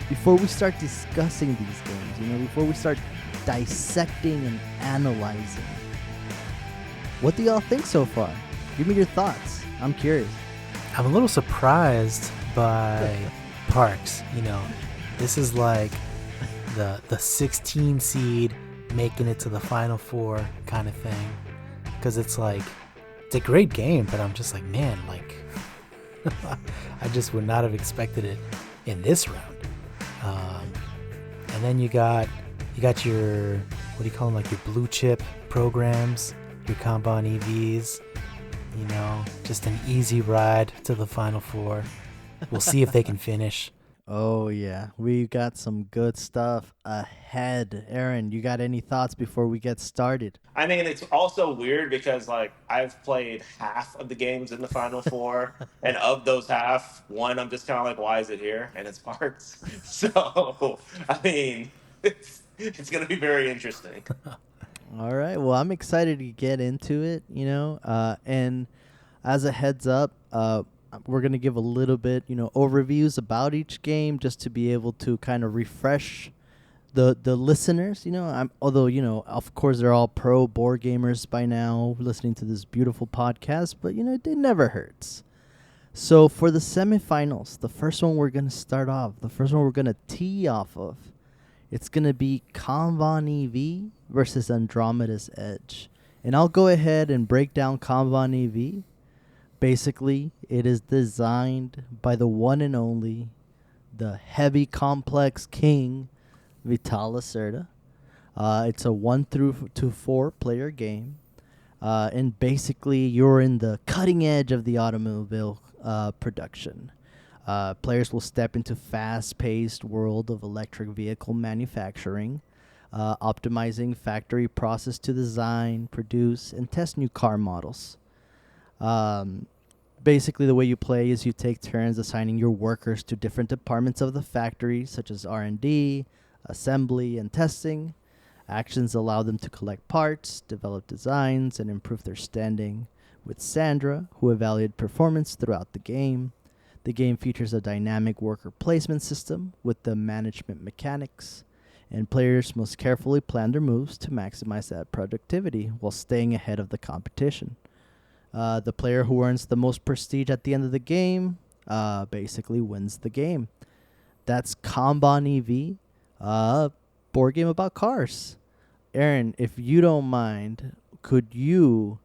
Before we start discussing these games, before we start dissecting and analyzing, what do y'all think so far? Give me your thoughts. I'm curious. I'm a little surprised by Parks. This is like the 16 seed making it to the Final Four kind of thing. Because it's a great game, but I'm just like, man, I just would not have expected it in this round. And then you got your, what do you call them, your blue chip programs, your Kanban EVs, just an easy ride to the Final Four. We'll see if they can finish. Oh, yeah. We got some good stuff ahead. Aaron, you got any thoughts before we get started? I mean, it's also weird because I've played half of the games in the Final Four, and of those half, one I'm just kind of like, why is it here? And it's Parks. So I mean, it's gonna be very interesting. All right. Well, I'm excited to get into it, and as a heads up, we're going to give a little bit, overviews about each game just to be able to kind of refresh the listeners, although, of course, they're all pro board gamers by now listening to this beautiful podcast, but, it never hurts. So for the semifinals, the first one we're going to start off, the first one we're going to tee off of, it's going to be Kanban EV versus Andromeda's Edge. And I'll go ahead and break down Kanban EV. Basically, it is designed by the one and only, the heavy complex king, Vital Lacerda. It's a 1-4 player game. And basically, you're in the cutting edge of the automobile production. Players will step into fast-paced world of electric vehicle manufacturing, optimizing factory process to design, produce, and test new car models. Basically, the way you play is you take turns assigning your workers to different departments of the factory, such as R&D, assembly, and testing. Actions allow them to collect parts, develop designs, and improve their standing. With Sandra, who evaluated performance throughout the game. The game features a dynamic worker placement system with the management mechanics, and players must carefully plan their moves to maximize that productivity while staying ahead of the competition. The player who earns the most prestige at the end of the game basically wins the game. That's Kanban EV, board game about cars. Aaron, if you don't mind, could you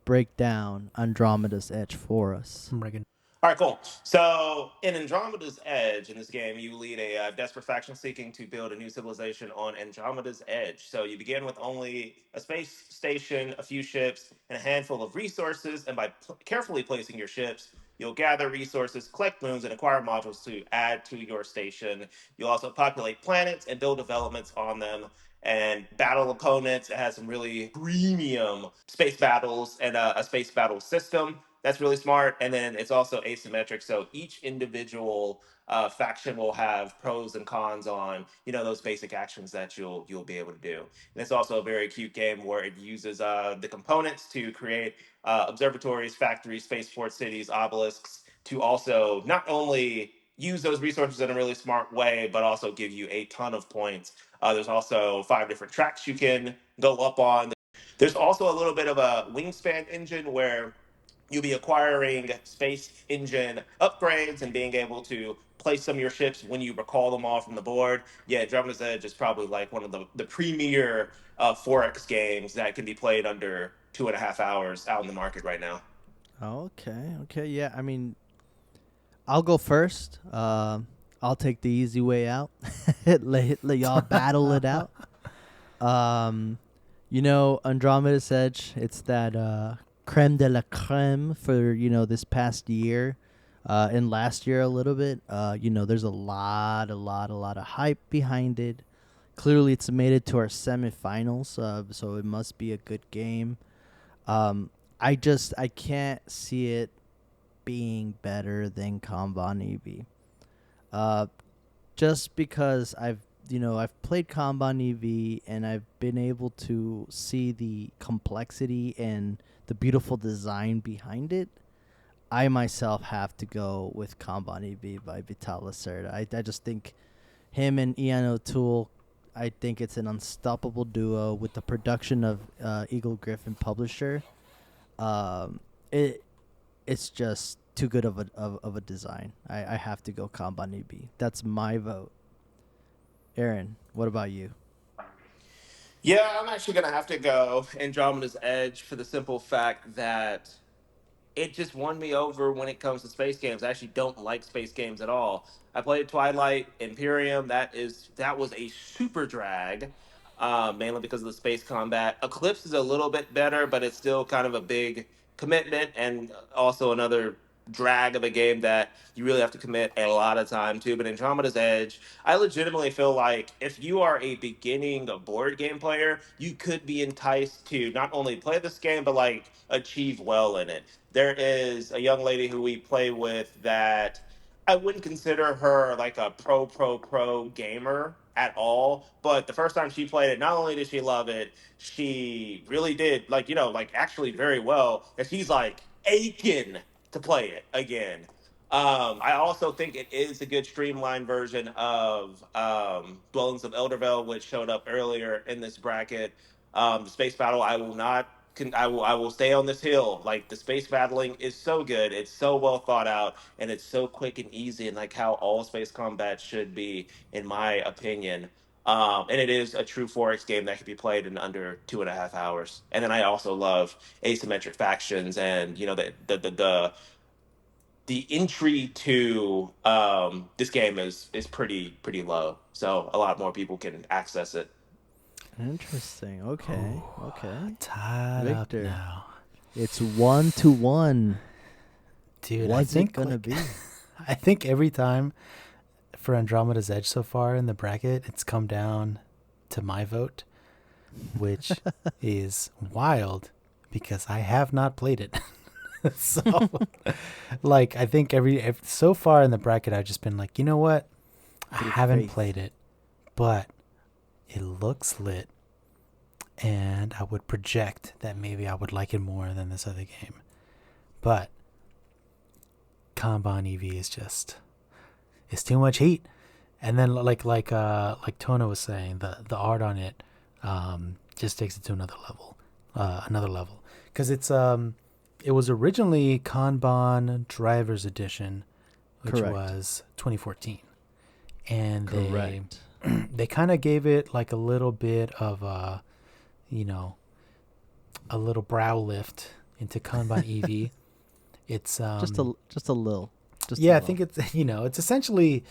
break down Andromeda's Edge for us? I'm reckon. All right, cool. So, in Andromeda's Edge, in this game, you lead a desperate faction seeking to build a new civilization on Andromeda's Edge. So, you begin with only a space station, a few ships, and a handful of resources. And by carefully placing your ships, you'll gather resources, collect moons, and acquire modules to add to your station. You'll also populate planets and build developments on them and battle opponents. It has some really premium space battles and a space battle system. That's really smart. And then it's also asymmetric. So each individual faction will have pros and cons on, those basic actions that you'll be able to do. And it's also a very cute game where it uses the components to create observatories, factories, spaceport cities, obelisks to also not only use those resources in a really smart way, but also give you a ton of points. There's also 5 different tracks you can go up on. There's also a little bit of a wingspan engine where you'll be acquiring space engine upgrades and being able to place some of your ships when you recall them all from the board. Yeah, Drummer's Edge is probably like one of the premier 4X games that can be played under 2.5 hours out in the market right now. Okay. Okay. Yeah. I mean, I'll go first. I'll take the easy way out. let y'all battle it out. Andromeda's Edge. It's that creme de la creme for this past year, and last year a little bit. There's a lot of hype behind it. Clearly, it's made it to our semifinals, so it must be a good game. I can't see it being better than Kanban EV. Just because I've played Kanban EV and I've been able to see the complexity and the beautiful design behind it. I myself have to go with Kanban EV by Vital Lacerda. I just think him and Ian O'Toole, I think it's an unstoppable duo with the production of Eagle Griffin Publisher. It's just too good of a design. I have to go Kanban EV. That's my vote. Aaron, what about you? Yeah, I'm actually gonna have to go Andromeda's Edge for the simple fact that it just won me over when it comes to space games. I actually don't like space games at all. I played Twilight Imperium. That was a super drag, mainly because of the space combat. Eclipse is a little bit better, but it's still kind of a big commitment and also another drag of a game that you really have to commit a lot of time to. But Andromeda's Edge, I legitimately feel like if you are a beginning board game player, you could be enticed to not only play this game but like achieve well in it. There is a young lady who we play with that I wouldn't consider her like a pro gamer at all. But the first time she played it, not only did she love it, she really did like actually very well. And she's like aching to play it again. I also think it is a good streamlined version of Dwellings of Eldervale, which showed up earlier in this bracket. The space battle, I will not. I will stay on this hill. Like the space battling is so good. It's so well thought out, and it's so quick and easy, and like how all space combat should be, in my opinion. And it is a true 4X game that can be played in under 2.5 hours. And then I also love asymmetric factions, and the entry to this game is pretty low, so a lot more people can access it. Interesting. Okay. Okay. Tied up Victor. now. It's 1-1. Dude, What's I think it gonna be? I think every time for Andromeda's Edge so far in the bracket, it's come down to my vote, which is wild because I have not played it. So, like, I think so far in the bracket, I've just been like, you know what? I Good haven't faith. played it, but it looks lit, and I would project that maybe I would like it more than this other game. But Kanban EV is it's too much heat. And then like Tona was saying, the art on it just takes it to another level. Because it was originally Kanban Drivers Edition, which Correct. was 2014, and Correct. they kind of gave it like a little bit of a little brow lift into Kanban EV. It's just a little. Just yeah, a I think it's it's essentially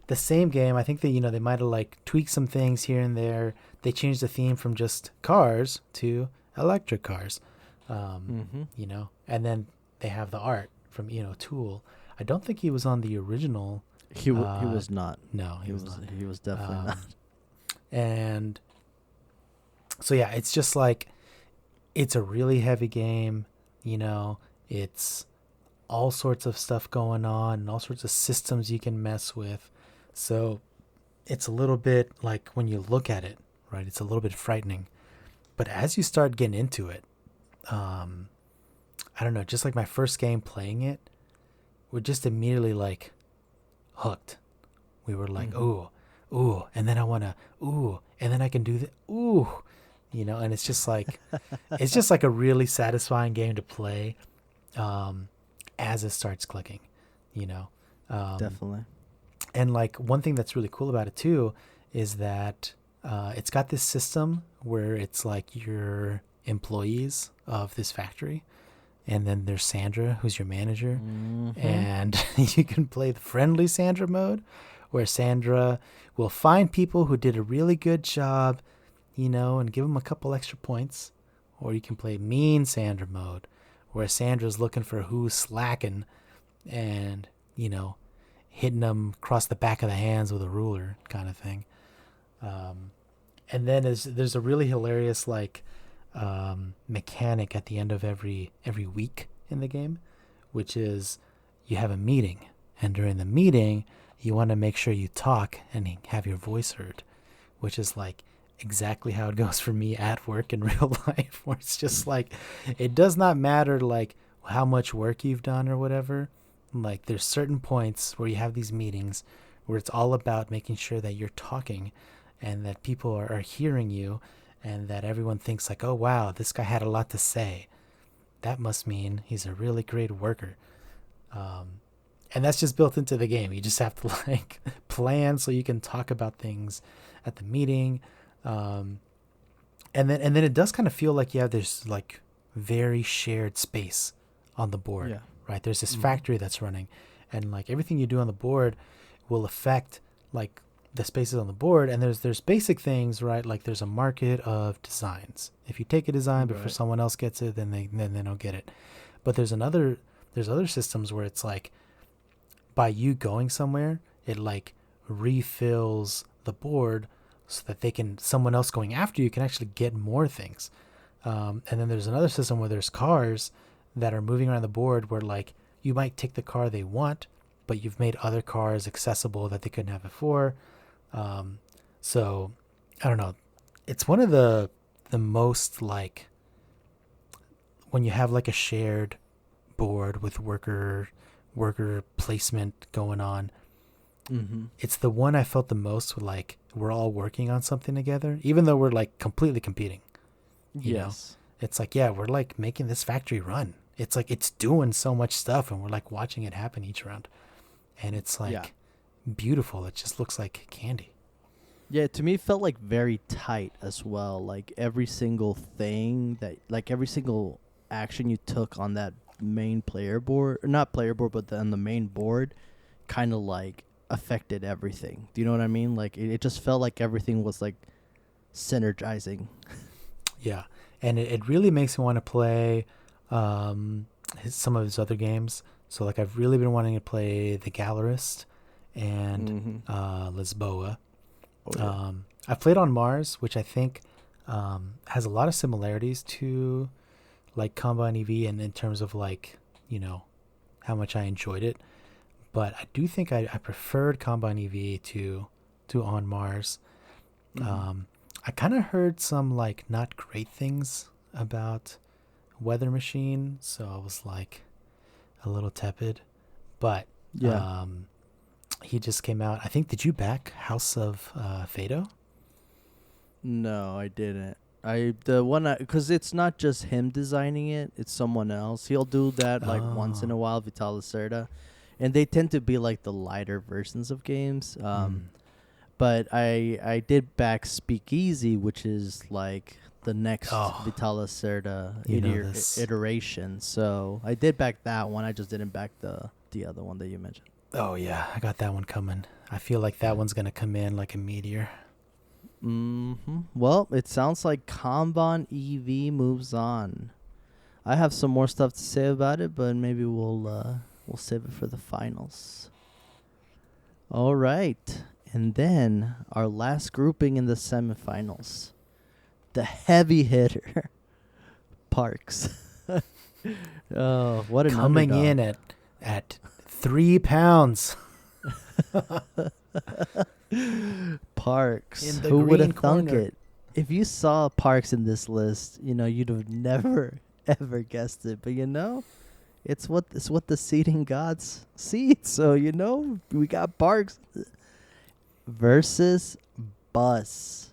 the same game. I think that they might have like tweaked some things here and there. They changed the theme from just cars to electric cars. And then they have the art from Tool. I don't think he was on the original. He was not. No, he was not. He was definitely not. And so yeah, it's just like it's a really heavy game. It's all sorts of stuff going on and all sorts of systems you can mess with. So it's a little bit like when you look at it, right? It's a little bit frightening. But as you start getting into it, I don't know, just like my first game playing it, we're just immediately like hooked. We were like, ooh, and then I want to, ooh, and then I can do the, ooh, and it's just like a really satisfying game to play. as it starts clicking, you know. Definitely. And like one thing that's really cool about it too is that it's got this system where it's like your employees of this factory, and then there's Sandra, who's your manager, and you can play the friendly Sandra mode, where Sandra will find people who did a really good job, you know, and give them a couple extra points. Or you can play mean Sandra mode, where Sandra's looking for who's slacking and, you know, hitting them across the back of the hands with a ruler kind of thing. And then there's a really hilarious like mechanic at the end of every week in the game, which is you have a meeting, and during the meeting you want to make sure you talk and have your voice heard, which is like exactly how it goes for me at work in real life, where it's just like it does not matter like how much work you've done or whatever. Like there's certain points where you have these meetings where it's all about making sure that you're talking and that people are hearing you, and that everyone thinks like, oh wow, this guy had a lot to say, that must mean he's a really great worker. And that's just built into the game. You just have to like plan so you can talk about things at the meeting. And then it does kind of feel like there's like very shared space on the board, right? There's this factory that's running, and like everything you do on the board will affect like the spaces on the board. And there's basic things, right? Like there's a market of designs. If you take a design before someone else gets it, then they don't get it. But there's other systems where it's like by you going somewhere, it like refills the board so that someone else going after you can actually get more things. And then there's another system where there's cars that are moving around the board where like you might take the car they want, but you've made other cars accessible that they couldn't have before. So I don't know. It's one of the most like when you have like a shared board with worker placement going on. It's the one I felt the most with like we're all working on something together, even though we're like completely competing. You know? It's like, we're like making this factory run. It's like it's doing so much stuff, and we're like watching it happen each round, and it's like beautiful. It just looks like candy. Yeah, to me it felt like very tight as well. Like every single thing that, like every single action you took on that main player board, or not player board, but on the main board, kind of like affected everything. Do you know what I mean? Like it just felt like everything was like synergizing. Yeah, and it really makes me want to play some of his other games. So like I've really been wanting to play The Gallerist and Lisboa. I've played on Mars, which I think has a lot of similarities to like Kanban EV, and in terms of like, you know, how much I enjoyed it. But I do think I preferred Kanban EV to On Mars. I kind of heard some like not great things about Weather Machine, so I was like a little tepid. But he just came out. I think, did you back House of Fado? No, I didn't. Because it's not just him designing it; it's someone else. He'll do that like once in a while, Vital Lacerda, and they tend to be like the lighter versions of games. But I did back Speakeasy, which is like the next Vital Lacerda iteration. So I did back that one. I just didn't back the other one that you mentioned. Oh yeah, I got that one coming. I feel like that one's gonna come in like a meteor. Well, it sounds like Kanban EV moves on. I have some more stuff to say about it, but maybe we'll save it for the finals. All right. And then our last grouping in the semifinals, the heavy hitter, Parks. Oh, what an coming underdog. in at 3 pounds. Parks. In the Who would have green thunk corner. it? If you saw Parks in this list, you know, you'd have never ever guessed it. But you know, it's what the seeding gods seed. So you know, we got Parks versus Bus.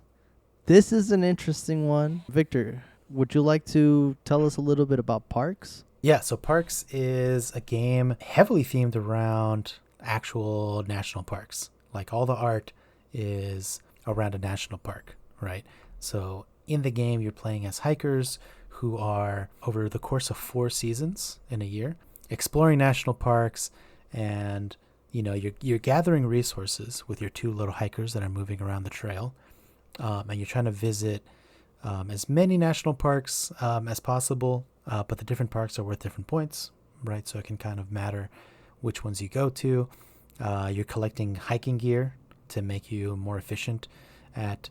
This is an interesting one. Victor, would you like to tell us a little bit about Parks? Yeah, so Parks is a game heavily themed around actual national parks. Like all the art is around a national park, right? So in the game, you're playing as hikers who are, over the course of 4 seasons in a year, exploring national parks, and you're gathering resources with your two little hikers that are moving around the trail, and you're trying to visit as many national parks as possible, but the different parks are worth different points, right? So it can kind of matter which ones you go to. You're collecting hiking gear to make you more efficient at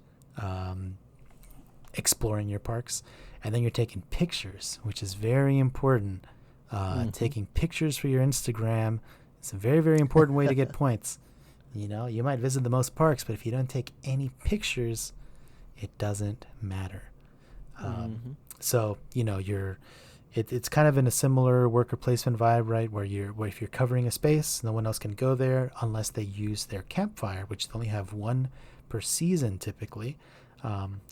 exploring your parks. And then you're taking pictures, which is very important. Taking pictures for your Instagram is a very, very important way to get points. You might visit the most parks, but if you don't take any pictures, it doesn't matter. So it's kind of in a similar worker placement vibe, right? Where if you're covering a space, no one else can go there unless they use their campfire, which they only have one per season typically.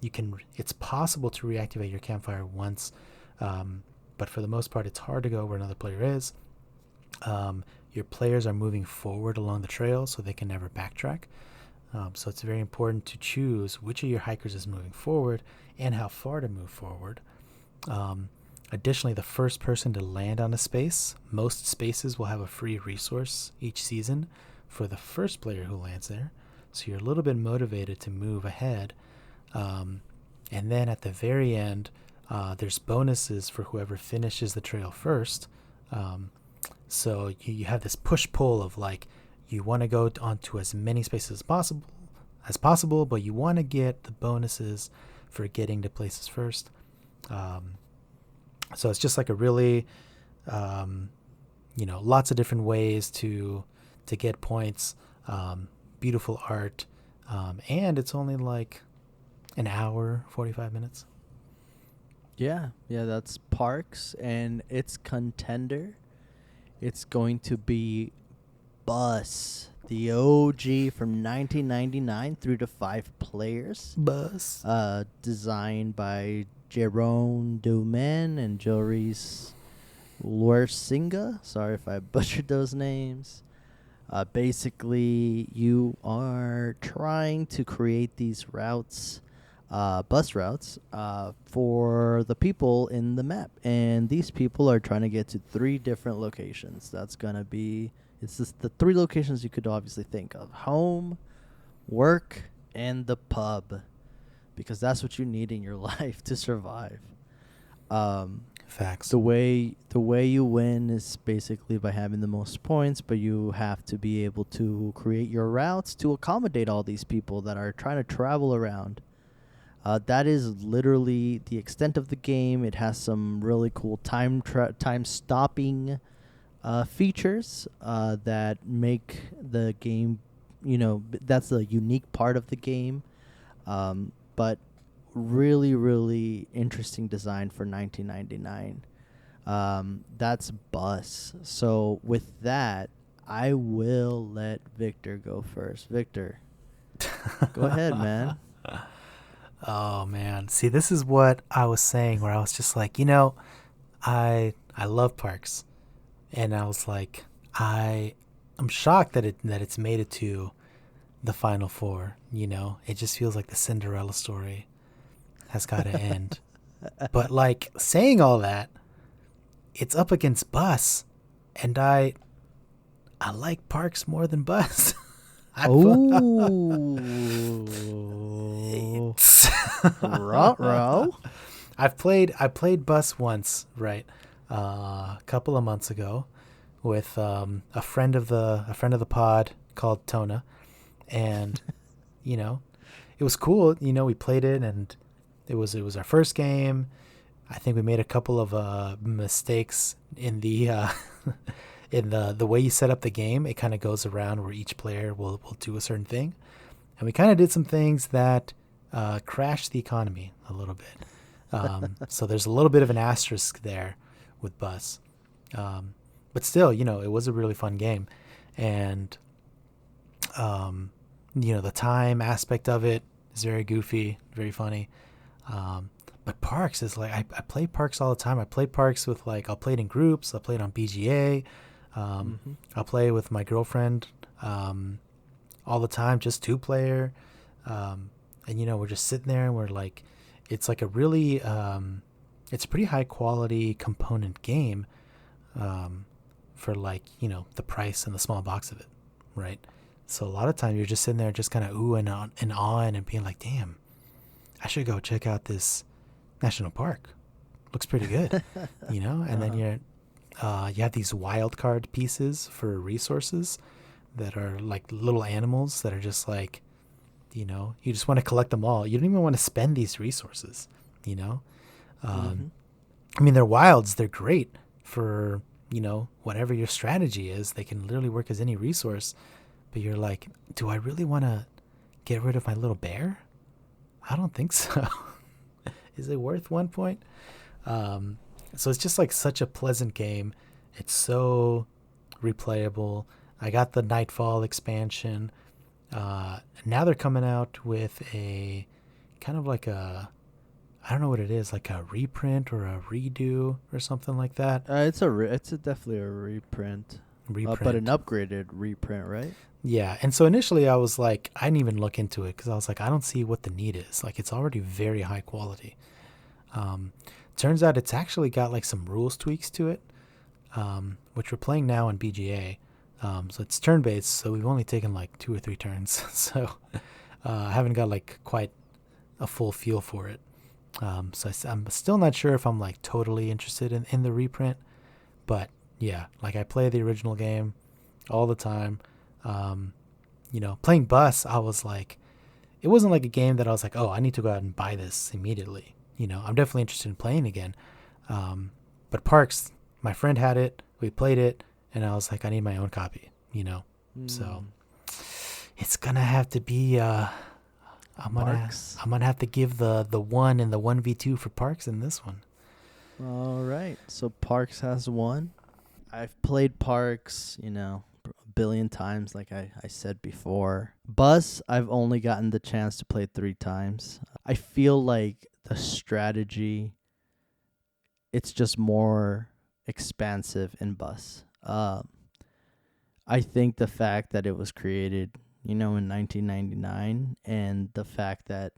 It's possible to reactivate your campfire once, but for the most part, it's hard to go where another player is. Your players are moving forward along the trail, so they can never backtrack. So it's very important to choose which of your hikers is moving forward and how far to move forward. Additionally, the first person to land on a space, most spaces will have a free resource each season for the first player who lands there. So you're a little bit motivated to move ahead. And then at the very end, there's bonuses for whoever finishes the trail first. So you have this push-pull of like, you want to go onto as many spaces as possible, but you want to get the bonuses for getting to places first. So it's just like a really, lots of different ways to get points. Beautiful art, and it's only like an hour, 45 minutes. Yeah, that's Parks, and its contender. It's going to be Bus, the OG from 1999 through to 5 players. Bus. Designed by Jerome Dumaine and Joris Luersinga. Sorry if I butchered those names. Basically, you are trying to create these routes, bus routes, for the people in the map. And these people are trying to get to 3 different locations. That's going to be... It's just the 3 locations you could obviously think of: home, work, and the pub, because that's what you need in your life to survive. Facts. The way you win is basically by having the most points, but you have to be able to create your routes to accommodate all these people that are trying to travel around. That is literally the extent of the game. It has some really cool time stopping features that make the game, that's a unique part of the game. But really, really interesting design for 1999. That's Bus. So with that, I will let Victor go first. Victor, go ahead, man. Oh man, see, this is what I was saying, where I was just like, I love Parks. And I was like, I'm shocked that it's made it to the final 4. It just feels like the Cinderella story has got to end. But like, saying all that, it's up against Bus, and I like Parks more than Bus. Oh, ruh-roh. I played Bus once, right? A couple of months ago with a friend of the pod called Tona, and it was cool. We played it, and it was our first game. I think we made a couple of mistakes in the in the way you set up the game. It kind of goes around where each player will do a certain thing, and we kind of did some things that crashed the economy a little bit. So there's a little bit of an asterisk there with Bus, but still, it was a really fun game, and the time aspect of it is very goofy, very funny, But Parks is like I play Parks all the time. I play Parks with like I'll play it in groups. I'll play it on BGA. Mm-hmm. I'll play with my girlfriend um, all the time, just two player. And we're just sitting there and we're like, it's like a really, it's a pretty high quality component game for like the price and the small box of it, right? So a lot of times you're just sitting there just kind of ooh and on and on and being like, damn, I should go check out this national park. Looks pretty good, And then you have these wild card pieces for resources that are like little animals that are just like, you just want to collect them all. You don't even want to spend these resources, you know. Mm-hmm. I mean, they're wilds. They're great for whatever your strategy is. They can literally work as any resource. But you're like, do I really want to get rid of my little bear? I don't think so. Is it worth 1 point? So it's just like such a pleasant game. It's so replayable. I got the Nightfall expansion. Now they're coming out with a kind of like I don't know what it is, like a reprint or a redo or something like that. It's definitely a reprint, but an upgraded reprint, right? Yeah, and so initially I was like, I didn't even look into it because I was like, I don't see what the need is. Like, it's already very high quality. Turns out it's actually got like some rules tweaks to it, which we're playing now on BGA. So it's turn-based, so we've only taken like 2 or 3 turns. So I haven't got like quite a full feel for it. So I'm still not sure if I'm like totally interested in the reprint. But yeah, like I play the original game all the time. Playing Bus, I was like, it wasn't like a game that I was like, oh, I need to go out and buy this immediately. I'm definitely interested in playing again. But Parks, my friend had it, we played it, and I was like, I need my own copy, So it's gonna have to be I'm gonna have to give the 1 and the 1v2 for Parks in this one. All right. So Parks has one. I've played Parks, a billion times, like I said before. Bus, I've only gotten the chance to play 3 times. I feel like the strategy, it's just more expansive in Bus. I think the fact that it was created, in 1999, and the fact that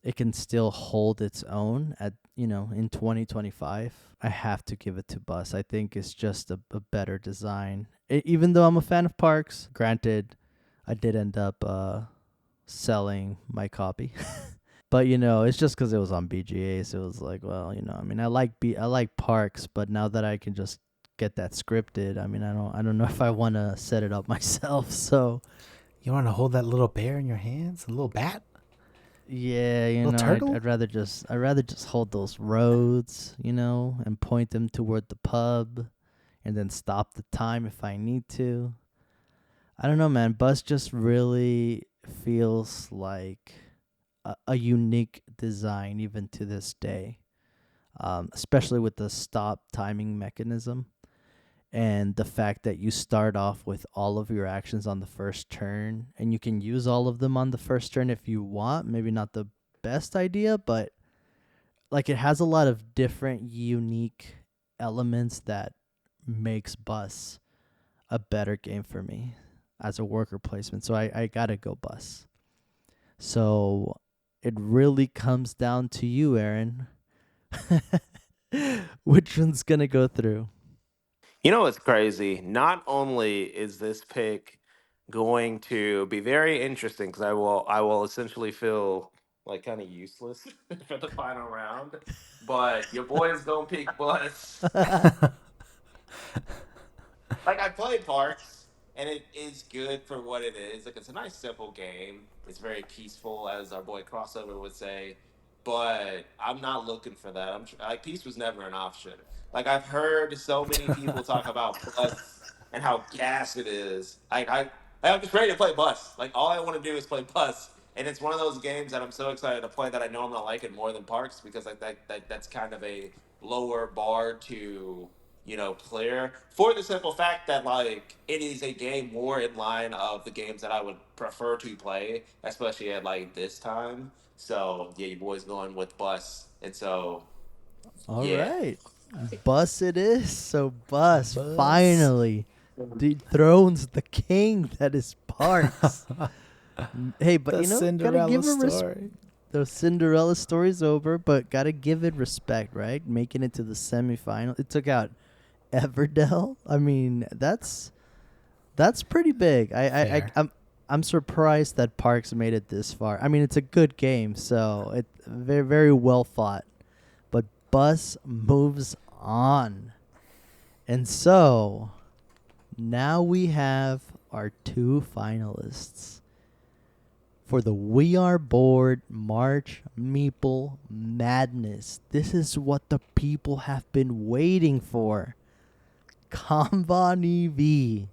it can still hold its own at, in 2025, I have to give it to Bus. I think it's just a better design. Even though I'm a fan of Parks, granted, I did end up selling my copy. But it's just because it was on BGA, so it was like, well, I like Parks, but now that I can just get that scripted, I don't know if I want to set it up myself. So you want to hold that little bear in your hands, a little bat? Yeah, I'd rather just hold those roads, and point them toward the pub, and then stop the time if I need to. I don't know, man. Bus just really feels like a unique design even to this day, especially with the stop timing mechanism and the fact that you start off with all of your actions on the first turn, and you can use all of them on the first turn if you want. Maybe not the best idea, but like it has a lot of different unique elements that makes Bus a better game for me as a worker placement. So I gotta go Bus. So it really comes down to you, Aaron. Which one's gonna go through? You know what's crazy? Not only is this pick going to be very interesting because I will essentially feel like kind of useless for the final round, but your boys don't pick Bus. Like I played Parks, and it is good for what it is. Like it's a nice simple game. It's very peaceful, as our boy Crossover would say. But I'm not looking for that. Like peace was never an option. Like I've heard so many people talk about Bus and how gas it is. I'm just ready to play Bus. Like all I want to do is play Bus. And it's one of those games that I'm so excited to play that I know I'm gonna like it more than Parks because like that's kind of a lower bar to player for the simple fact that like it is a game more in line of the games that I would prefer to play, especially at like this time. So yeah, your boy's going with Bus, and so All yeah. right. Bus it is. So Bus Bus. finally dethrones the king that is Parks. Hey, but The gotta Cinderella give him story. the Cinderella story's over, but gotta give it respect, right? Making it to the semifinal. It took out Everdell. I mean, that's pretty big. Fair. I'm surprised that Parks made it this far. I mean, it's a good game, so it very very well fought. But Bus moves on, and so now we have our two finalists for the We Are Bored March Meeple Madness. This is what the people have been waiting for. Kanban EV,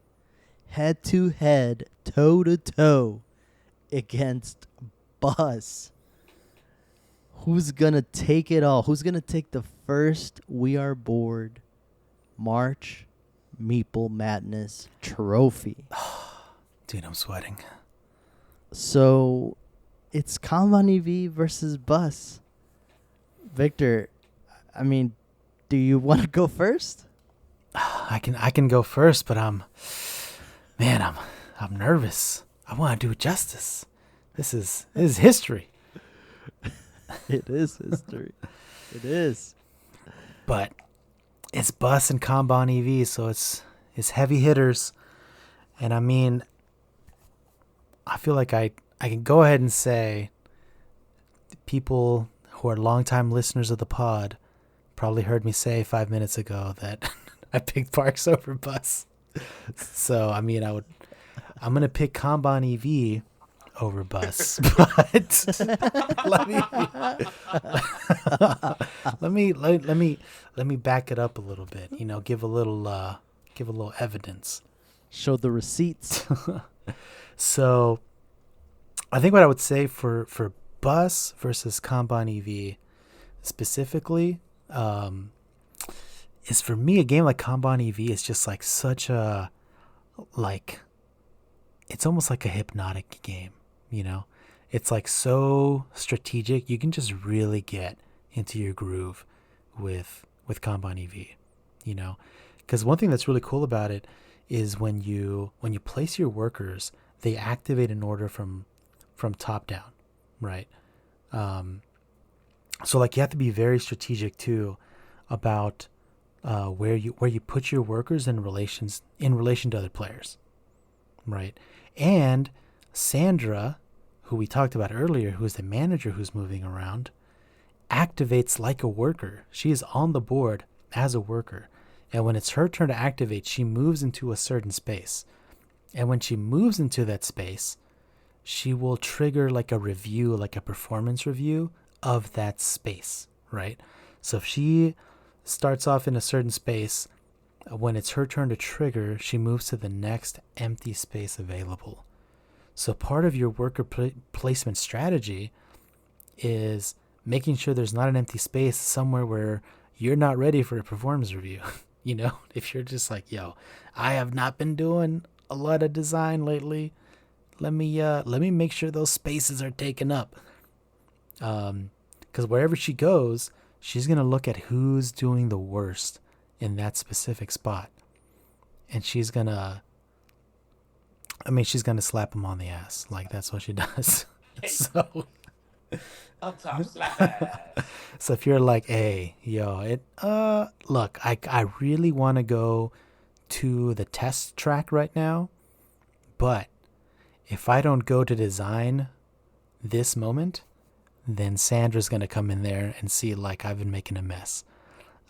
head to head, toe to toe against Bus. Who's gonna take it all? Who's gonna take the first We Are Bored March Meeple Madness trophy? Dude, I'm sweating. So it's Kanban EV versus Bus. Victor, I mean, do you want to go first? I can go first, but I'm nervous. I want to do it justice. This is history. It is history. It is. But it's Bus and Kanban EV, so it's heavy hitters. And I mean, I feel like I can go ahead and say people who are longtime listeners of the pod probably heard me say 5 minutes ago that I picked Parks over Bus. So I mean, I'm gonna pick Kanban EV over Bus, but let me back it up a little bit. Give a little evidence. Show the receipts. So I think what I would say for Bus versus Kanban EV specifically is, for me, a game like Kanban EV is just like such a, like, it's almost like a hypnotic game, It's like so strategic. You can just really get into your groove with Kanban EV, Because one thing that's really cool about it is when you place your workers, they activate in order from top down, right? So like you have to be very strategic too about where you put your workers in relation to other players, right? And Sandra, who we talked about earlier, who is the manager who's moving around, activates like a worker. She is on the board as a worker. And when it's her turn to activate, she moves into a certain space. And when she moves into that space, she will trigger like a review, like a performance review of that space, right? So if she starts off in a certain space, when it's her turn to trigger, she moves to the next empty space available. So part of your worker placement strategy is making sure there's not an empty space somewhere where you're not ready for a performance review. If you're just like, yo, I have not been doing a lot of design lately, let me make sure those spaces are taken up. Because wherever she goes, she's going to look at who's doing the worst in that specific spot. And she's going to slap him on the ass. Like, that's what she does. So Up top slap. So if you're like, hey, yo, look, I really want to go to the test track right now, but if I don't go to design this moment, then Sandra's going to come in there and see like I've been making a mess.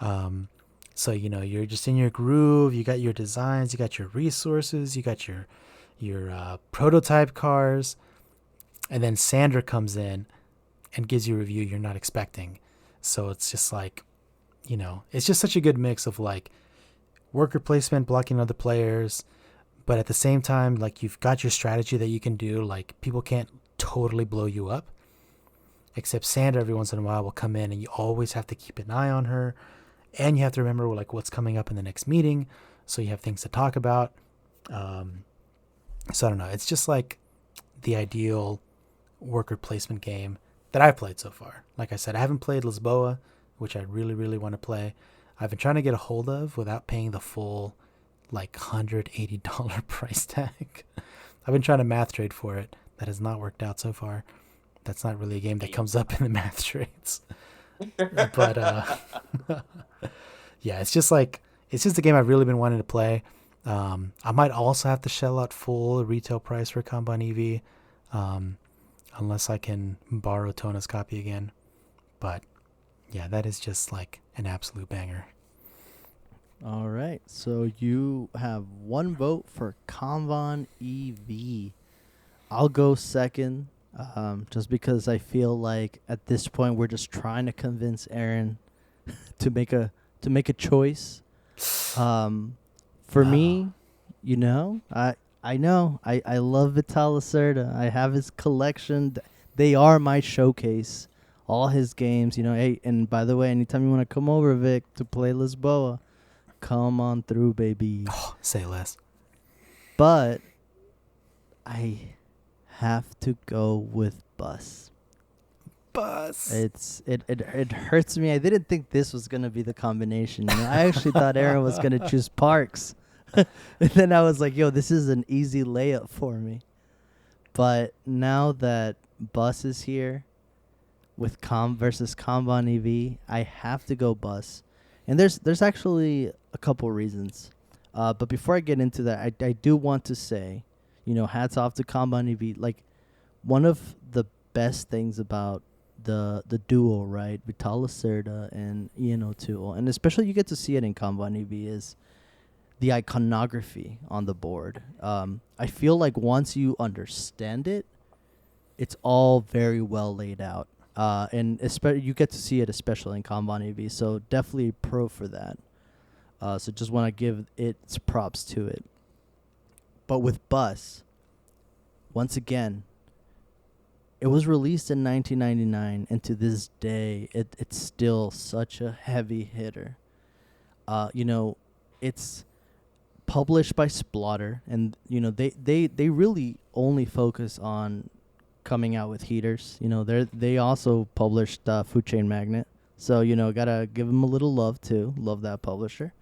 So, you're just in your groove. You got your designs, you got your resources, you got your prototype cars. And then Sandra comes in and gives you a review you're not expecting. So it's just like, it's just such a good mix of like worker placement, blocking other players, but at the same time, like you've got your strategy that you can do. Like people can't totally blow you up, except Sandra every once in a while will come in and you always have to keep an eye on her. and you have to remember like what's coming up in the next meeting, so you have things to talk about. So I don't know. It's just like the ideal worker placement game that I've played so far. Like I said, I haven't played Lisboa, which I really, really want to play. I've been trying to get a hold of without paying the full like $180 price tag. I've been trying to math trade for it. That has not worked out so far. That's not really a game that comes up in the math trades. But yeah, it's just a game I've really been wanting to play. I might also have to shell out full retail price for Kanban EV, unless I can borrow Tona's copy again. But yeah, that is just like an absolute banger. All right, so you have one vote for Kanban EV. I'll go second, just because I feel like at this point we're just trying to convince Aaron to make a choice. For me, you know, I know I love Vital Lacerda. I have his collection. They are my showcase. All his games, you know. Hey, and by the way, anytime you want to come over, Vic, to play Lisboa, come on through, baby. Oh, say less. But I have to go with Bus. It hurts me. I didn't think this was gonna be the combination. You know? I actually thought Aaron was gonna choose Parks. And then I was like, yo, this is an easy layup for me. But now that Bus is here with versus Kanban EV, I have to go Bus. And there's actually a couple reasons. But before I get into that, I do want to say, you know, hats off to Kanban EV. Like, one of the best things about the duo, right, Vital Lacerda and Ian O'Toole, and especially you get to see it in Kanban EV, is the iconography on the board. I feel like once you understand it, it's all very well laid out. And you get to see it especially in Kanban EV, so definitely pro for that. So just want to give its props to it. But with Bus, once again, it was released in 1999, and to this day, it's still such a heavy hitter. You know, it's published by Splotter, and you know they really only focus on coming out with heaters. You know, they also published Food Chain Magnet, so you know, gotta give them a little love too. Love that publisher.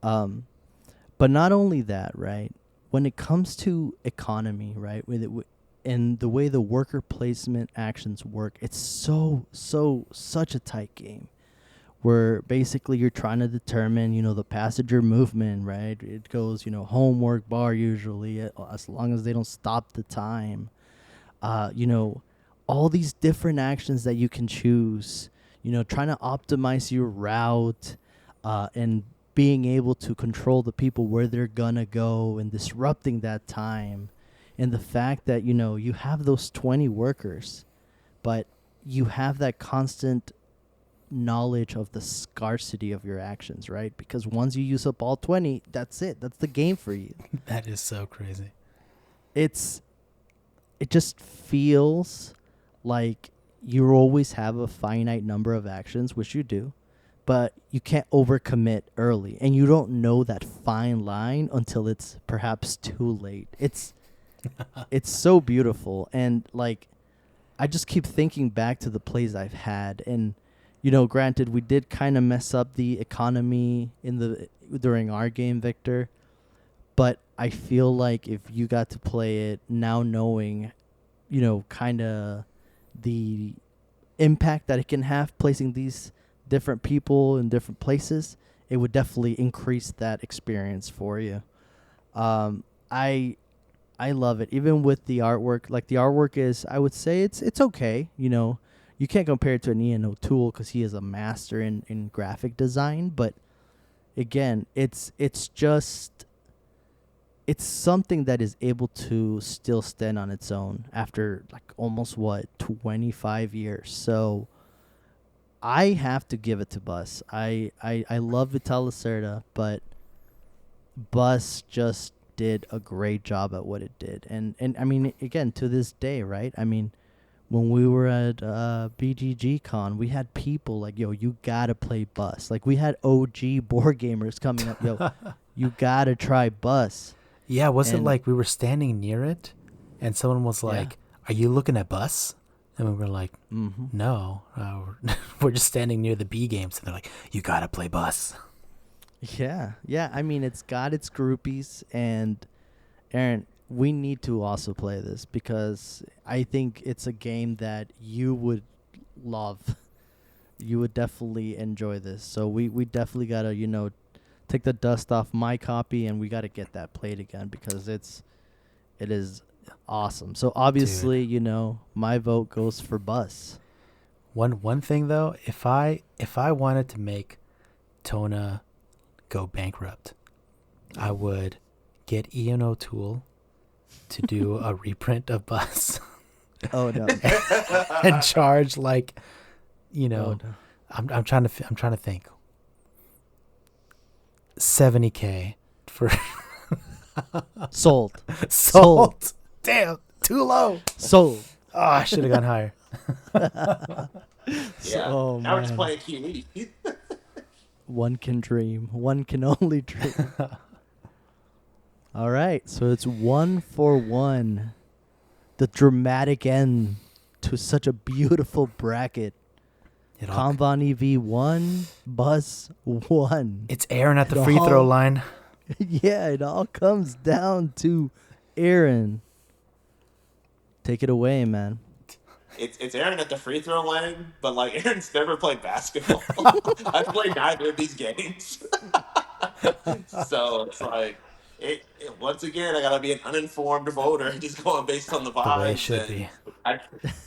But not only that, right? When it comes to economy, right, and the way the worker placement actions work, it's such a tight game, where basically you're trying to determine, you know, the passenger movement, right? It goes, you know, homework bar usually, as long as they don't stop the time. You know, all these different actions that you can choose, you know, trying to optimize your route, and being able to control the people where they're gonna go and disrupting that time. And the fact that, you know, you have those 20 workers, but you have that constant knowledge of the scarcity of your actions, right? Because once you use up all 20, that's it. That's the game for you. That is so crazy. It just feels like you always have a finite number of actions, which you do, but you can't overcommit early. And you don't know that fine line until it's perhaps too late. It's so beautiful. And like, I just keep thinking back to the plays I've had, and you know, granted, we did kind of mess up the economy during our game, Victor, but I feel like if you got to play it now, knowing, you know, kind of the impact that it can have, placing these different people in different places, it would definitely increase that experience for you. I love it, even with the artwork. Like, the artwork is, I would say it's okay. You know, you can't compare it to an Ian O'Toole because he is a master in graphic design. But again, it's something that is able to still stand on its own after like almost 25 years. So I have to give it to Bus. I love Vital Lacerda, but Bus just did a great job at what it did. And I mean, again, to this day, right? I mean, when we were at BGG.CON, we had people like, yo, you gotta play Bus. Like, we had OG board gamers coming up, yo, you gotta try Bus. Yeah, was it And- like we were standing near it and someone was Yeah. like, are you looking at Bus? And we were like, Mhm. no, we're just standing near the B games. And they're like, you got to play Bus. Yeah, yeah. I mean, it's got its groupies, and Aaron, we need to also play this because I think it's a game that you would love. You would definitely enjoy this. So we definitely gotta take the dust off my copy, and we gotta get that played again because it is awesome. So obviously, my vote goes for Bus. One thing though, if I wanted to make Tona go bankrupt, I would get Ian O'Toole to do a reprint of Bus Oh no. and charge like, Oh, no. I'm trying to think. 70K for Sold. sold. Damn, too low. Sold. Oh, I should have gone higher. Yeah. Oh, Now we're just man. playing Kiwi. One can dream. One can only dream. All right. So it's 1-1. The dramatic end to such a beautiful bracket. It all- Kanban EV 1, Bus 1. It's Aaron at the It free all- throw line. Yeah, it all comes down to Aaron. Take it away, man. It's Aaron at the free throw line, but like Aaron's never played basketball. I've played neither of these games. So it's like once again I gotta be an uninformed voter, just going based on the The way it vibes. should And be. I,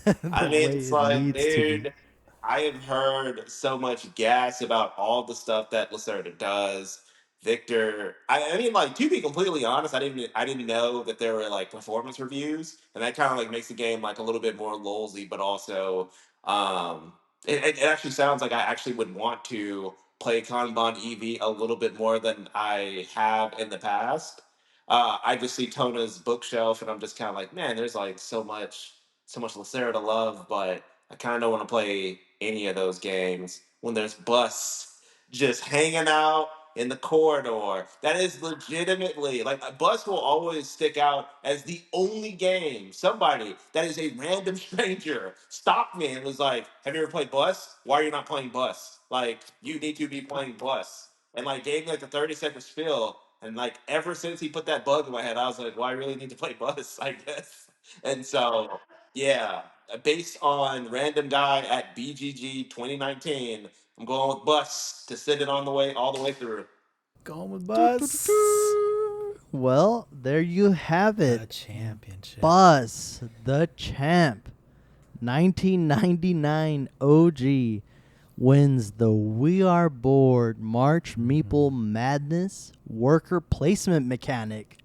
The I mean, way it's it like, needs to be. dude, I have heard so much gas about all the stuff that Lacerda does. Victor, I mean, like to be completely honest, I didn't know that there were like performance reviews, and that kind of like makes the game like a little bit more lolsy, but also, um, it actually sounds like I actually would want to play Kanban EV a little bit more than I have in the past. I just see Tona's bookshelf, and I'm just kind of like, man, there's like so much Lacerda to love, but I kind of don't want to play any of those games when there's Bus just hanging out in the corridor. That is legitimately like a Bus will always stick out as the only game somebody that is a random stranger stopped me and was like, "Have you ever played Bus? Why are you not playing Bus? Like you need to be playing Bus." And like gave me like a 30-second spiel. And like ever since he put that bug in my head, I was like, "Well, I really need to play Bus, I guess." And so yeah, based on random guy at BGG 2019, I'm going with Bus to send it on the way all the way through. Going with Bus. Well, there you have The it. championship. Bus, the champ, 1999 OG, wins the We Are Bored March Meeple Madness worker placement mechanic.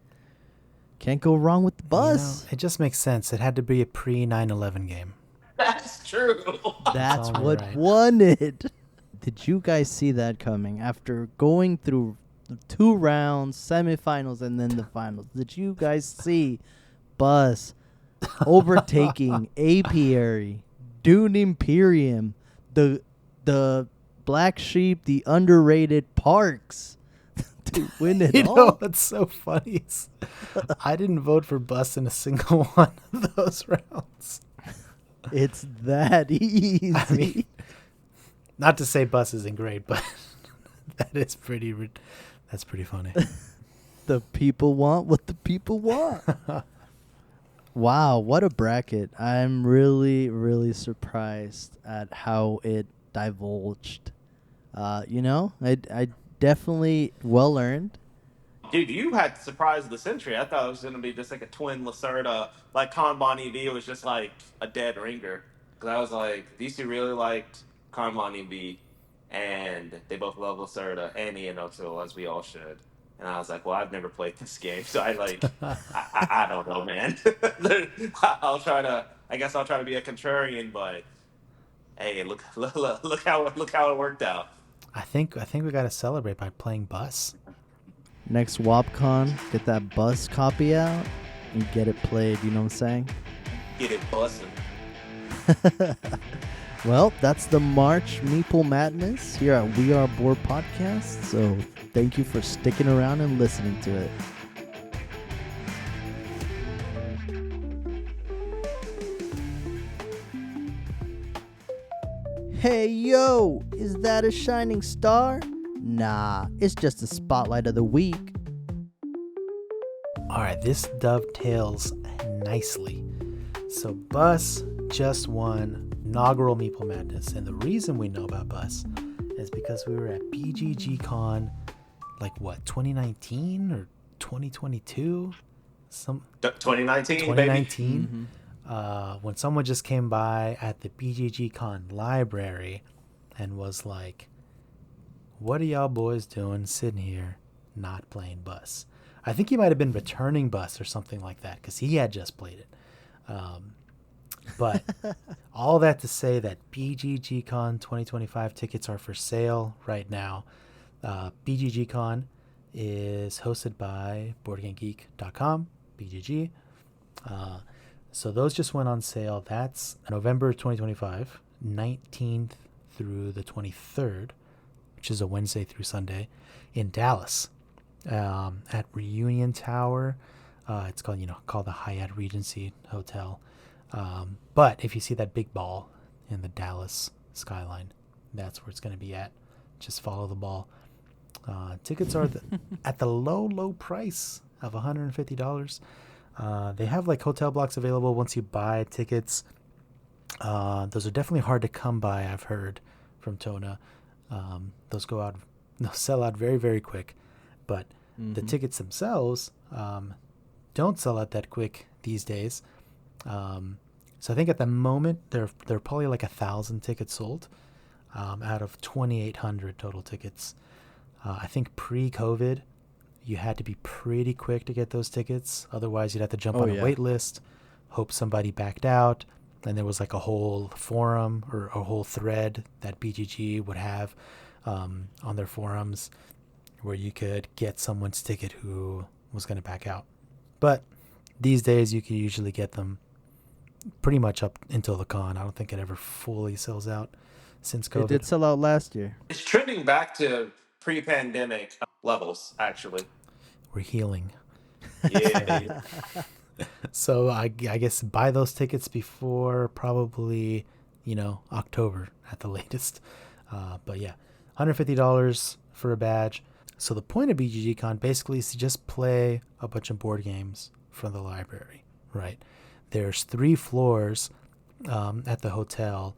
Can't go wrong with the Bus. It just makes sense. It had to be a pre 9/11 game. That's true. That's only what right. won it. Did you guys see that coming after going through the 2 rounds, semifinals, and then the finals? Did you guys see Bus overtaking Apiary, Dune Imperium, the Black Sheep, the underrated Parks to win it You all? know what's so funny is I didn't vote for Bus in a single one of those rounds. It's that easy. I mean, not to say Bus isn't great, but that's pretty funny. The people want what the people want. Wow, what a bracket. I'm really, really surprised at how it divulged. I definitely well earned. Dude, you had surprise of the century. I thought it was going to be just like a twin Lacerda, like Kanban EV was just like a dead ringer. Because I was like, these two really liked Kanban EV, and they both love Lacerda and Ian O'Toole, as we all should. And I was like, well, I've never played this game, so I don't know, man. I guess I'll try to be a contrarian, but hey, look how it worked out. I think we got to celebrate by playing Bus. Next WABCon, get that Bus copy out and get it played. You know what I'm saying? Get it busting. Well, that's the March Meeple Madness here at We Are Bored Podcast. So thank you for sticking around and listening to it. Hey, yo, is that a shining star? Nah, it's just the spotlight of the week. All right, this dovetails nicely. So Bus just won inaugural Meeple Madness, and the reason we know about Bus is because we were at BGG.CON, 2019 or 2022? 2019, 2019. When someone just came by at the BGG.CON library and was like, what are y'all boys doing sitting here not playing Bus? I think he might have been returning Bus or something like that because he had just played it. But all that to say that BGG.CON 2025 tickets are for sale right now. BGG.CON is hosted by BoardGameGeek.com, BGG. So those just went on sale. That's November 2025, 19th through the 23rd, which is a Wednesday through Sunday, in Dallas, at Reunion Tower. It's called the Hyatt Regency Hotel. But if you see that big ball in the Dallas skyline, that's where it's going to be at. Just follow the ball. Tickets are at the low price of $150. They have hotel blocks available once you buy tickets. Those are definitely hard to come by, I've heard from Tona. Those they'll sell out very, very quick. But the tickets themselves don't sell out that quick these days. So I think at the moment they're probably 1,000 tickets sold out of 2,800 total tickets. I think pre-COVID, you had to be pretty quick to get those tickets. Otherwise, you'd have to jump on a wait list, hope somebody backed out, and there was a whole forum or a whole thread that BGG would have on their forums where you could get someone's ticket who was going to back out. But these days, you can usually get them pretty much up until the con. I don't think it ever fully sells out since COVID. It did sell out last year. It's trending back to pre-pandemic levels, actually. We're healing. Yeah. So I guess buy those tickets before probably, October at the latest. But yeah, $150 for a badge. So the point of BGG.CON basically is to just play a bunch of board games from the library, right? There's 3 floors at the hotel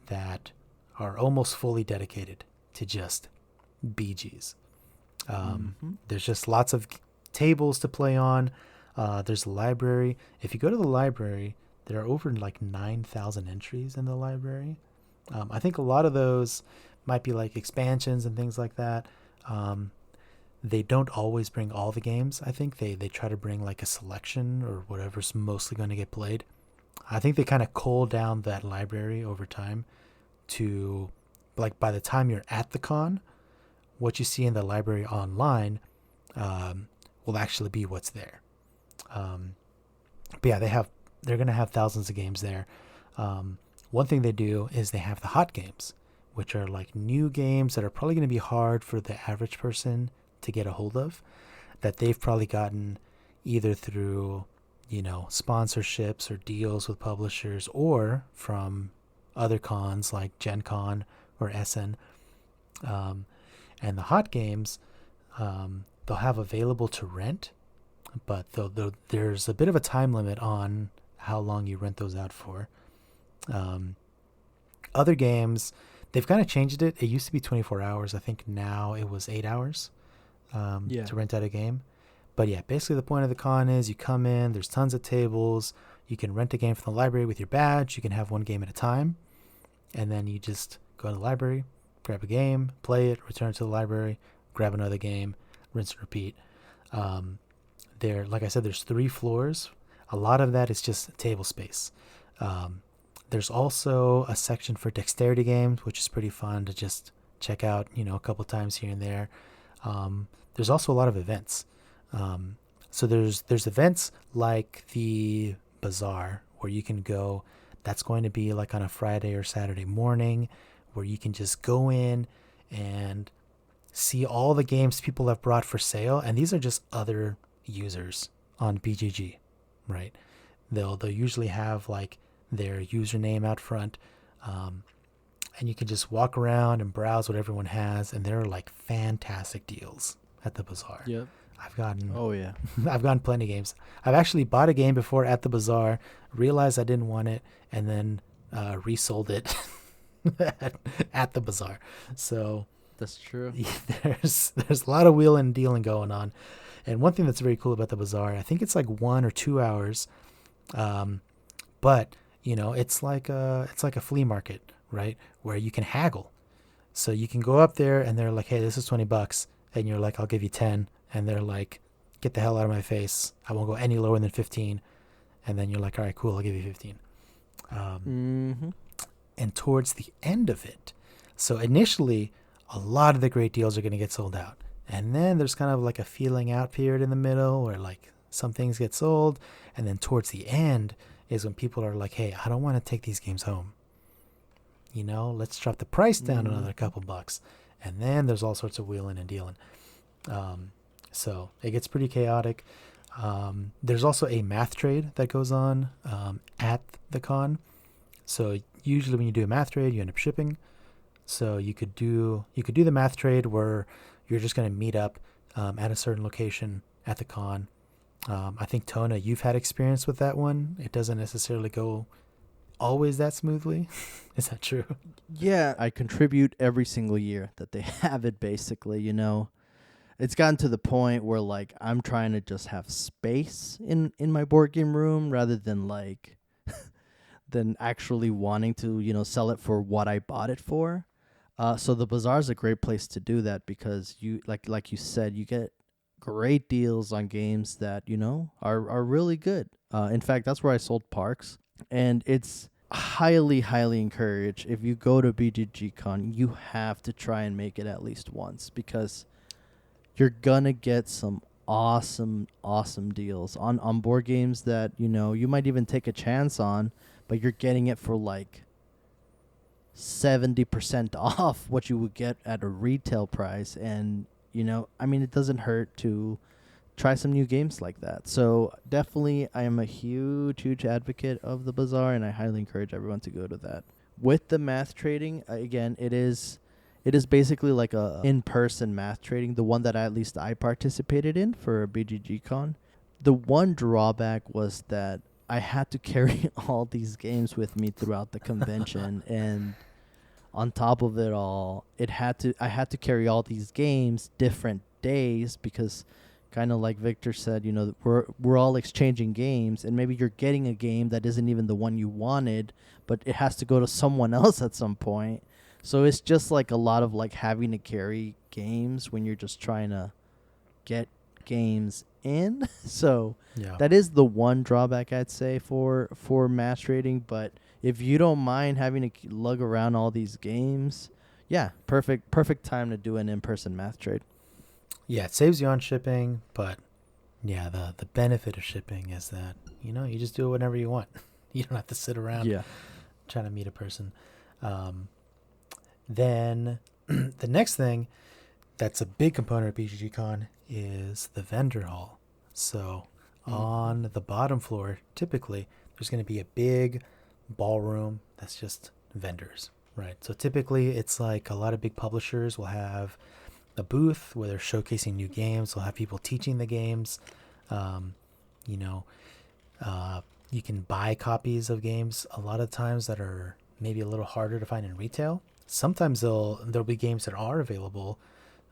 that are almost fully dedicated to just BGs. There's just lots of tables to play on. There's a library. If you go to the library, there are over 9,000 entries in the library. I think a lot of those might be expansions and things like that. They don't always bring all the games. I think they try to bring a selection or whatever's mostly going to get played. I think they kind of cull down that library over time to by the time you're at the con, what you see in the library online will actually be what's there. But yeah, they're going to have thousands of games there. One thing they do is they have the hot games, which are new games that are probably going to be hard for the average person to get a hold of, that they've probably gotten either through, sponsorships or deals with publishers or from other cons like Gen-Con or Essen. And the hot games, they'll have available to rent, but there's a bit of a time limit on how long you rent those out for. Other games, they've kind of changed it. It used to be 24 hours. I think now it was 8 hours to rent out a game. But yeah, basically the point of the con is you come in, there's tons of tables. You can rent a game from the library with your badge. You can have one game at a time. And then you just go to the library, grab a game, play it, return to the library, grab another game, rinse and repeat. Like I said, there's 3 floors. A lot of that is just table space. There's also a section for dexterity games, which is pretty fun to just check out, a couple times here and there. There's also a lot of events. So there's events like the bazaar where you can go. That's going to be like on a Friday or Saturday morning, where you can just go in and see all the games people have brought for sale. And these are just other users on BGG, right? They'll usually have like their username out front, and you can just walk around and browse what everyone has, and there are like fantastic deals at the bazaar. Yep. I've gotten Oh yeah. I've gotten plenty of games. I've actually bought a game before at the bazaar, realized I didn't want it, and then resold it at the bazaar. So That's true. there's a lot of wheeling and dealing going on. And one thing that's very cool about the bazaar, I think it's like 1 or 2 hours, but you know, it's like a flea market, right? Where you can haggle. So you can go up there and they're like, hey, this is $20, and you're like, I'll give you 10, and they're like, get the hell out of my face, I won't go any lower than 15. And then you're like, all right, cool, I'll give you 15. And towards the end of it, so initially a lot of the great deals are going to get sold out, and then there's kind of like a feeling out period in the middle where like some things get sold, and then towards the end is when people are like, hey, I don't want to take these games home, you know, let's drop the price down another couple bucks. And then there's all sorts of wheeling and dealing. So it gets pretty chaotic. There's also a math trade that goes on at the con. So usually when you do a math trade, you end up shipping. So you could do the math trade where you're just going to meet up at a certain location at the con. I think, Tona, you've had experience with that one. It doesn't necessarily go always that smoothly. Is that true? Yeah, I contribute every single year that they have it, basically, you know. It's gotten to the point where like I'm trying to just have space in my board game room rather than like than actually wanting to, you know, sell it for what I bought it for. So the bazaar is a great place to do that because you like you said, you get great deals on games that, you know, are really good. In fact, that's where I sold Parks, and it's highly encouraged. If you go to BGG.CON, you have to try and make it at least once because you're gonna get some awesome deals on board games that, you know, you might even take a chance on, but you're getting it for like 70% off what you would get at a retail price. And, you know, I mean, it doesn't hurt to try some new games like that. So definitely I am a huge advocate of the bazaar, and I highly encourage everyone to go to that. With the math trading, again, it is basically like a in-person math trading, the one that at least I participated in for BGG.CON. The one drawback was that I had to carry all these games with me throughout the convention, and on top of it all, I had to carry all these games different days because, kind of like Victor said, you know, we're all exchanging games, and maybe you're getting a game that isn't even the one you wanted, but it has to go to someone else at some point. So it's just like a lot of like having to carry games when you're just trying to get games in. So Yeah. that is the one drawback I'd say for match trading. But if you don't mind having to lug around all these games, yeah, perfect time to do an in-person math trade. Yeah, it saves you on shipping, but yeah, the benefit of shipping is that, you know, you just do it whenever you want. You don't have to sit around trying to meet a person. Then the next thing that's a big component of BGG.CON is the vendor hall. So on the bottom floor, typically, there's going to be a big ballroom that's just vendors, right? So typically, it's like a lot of big publishers will have a booth where they're showcasing new games. They'll have people teaching the games. You know, you can buy copies of games a lot of times that are maybe a little harder to find in retail. Sometimes there'll be games that are available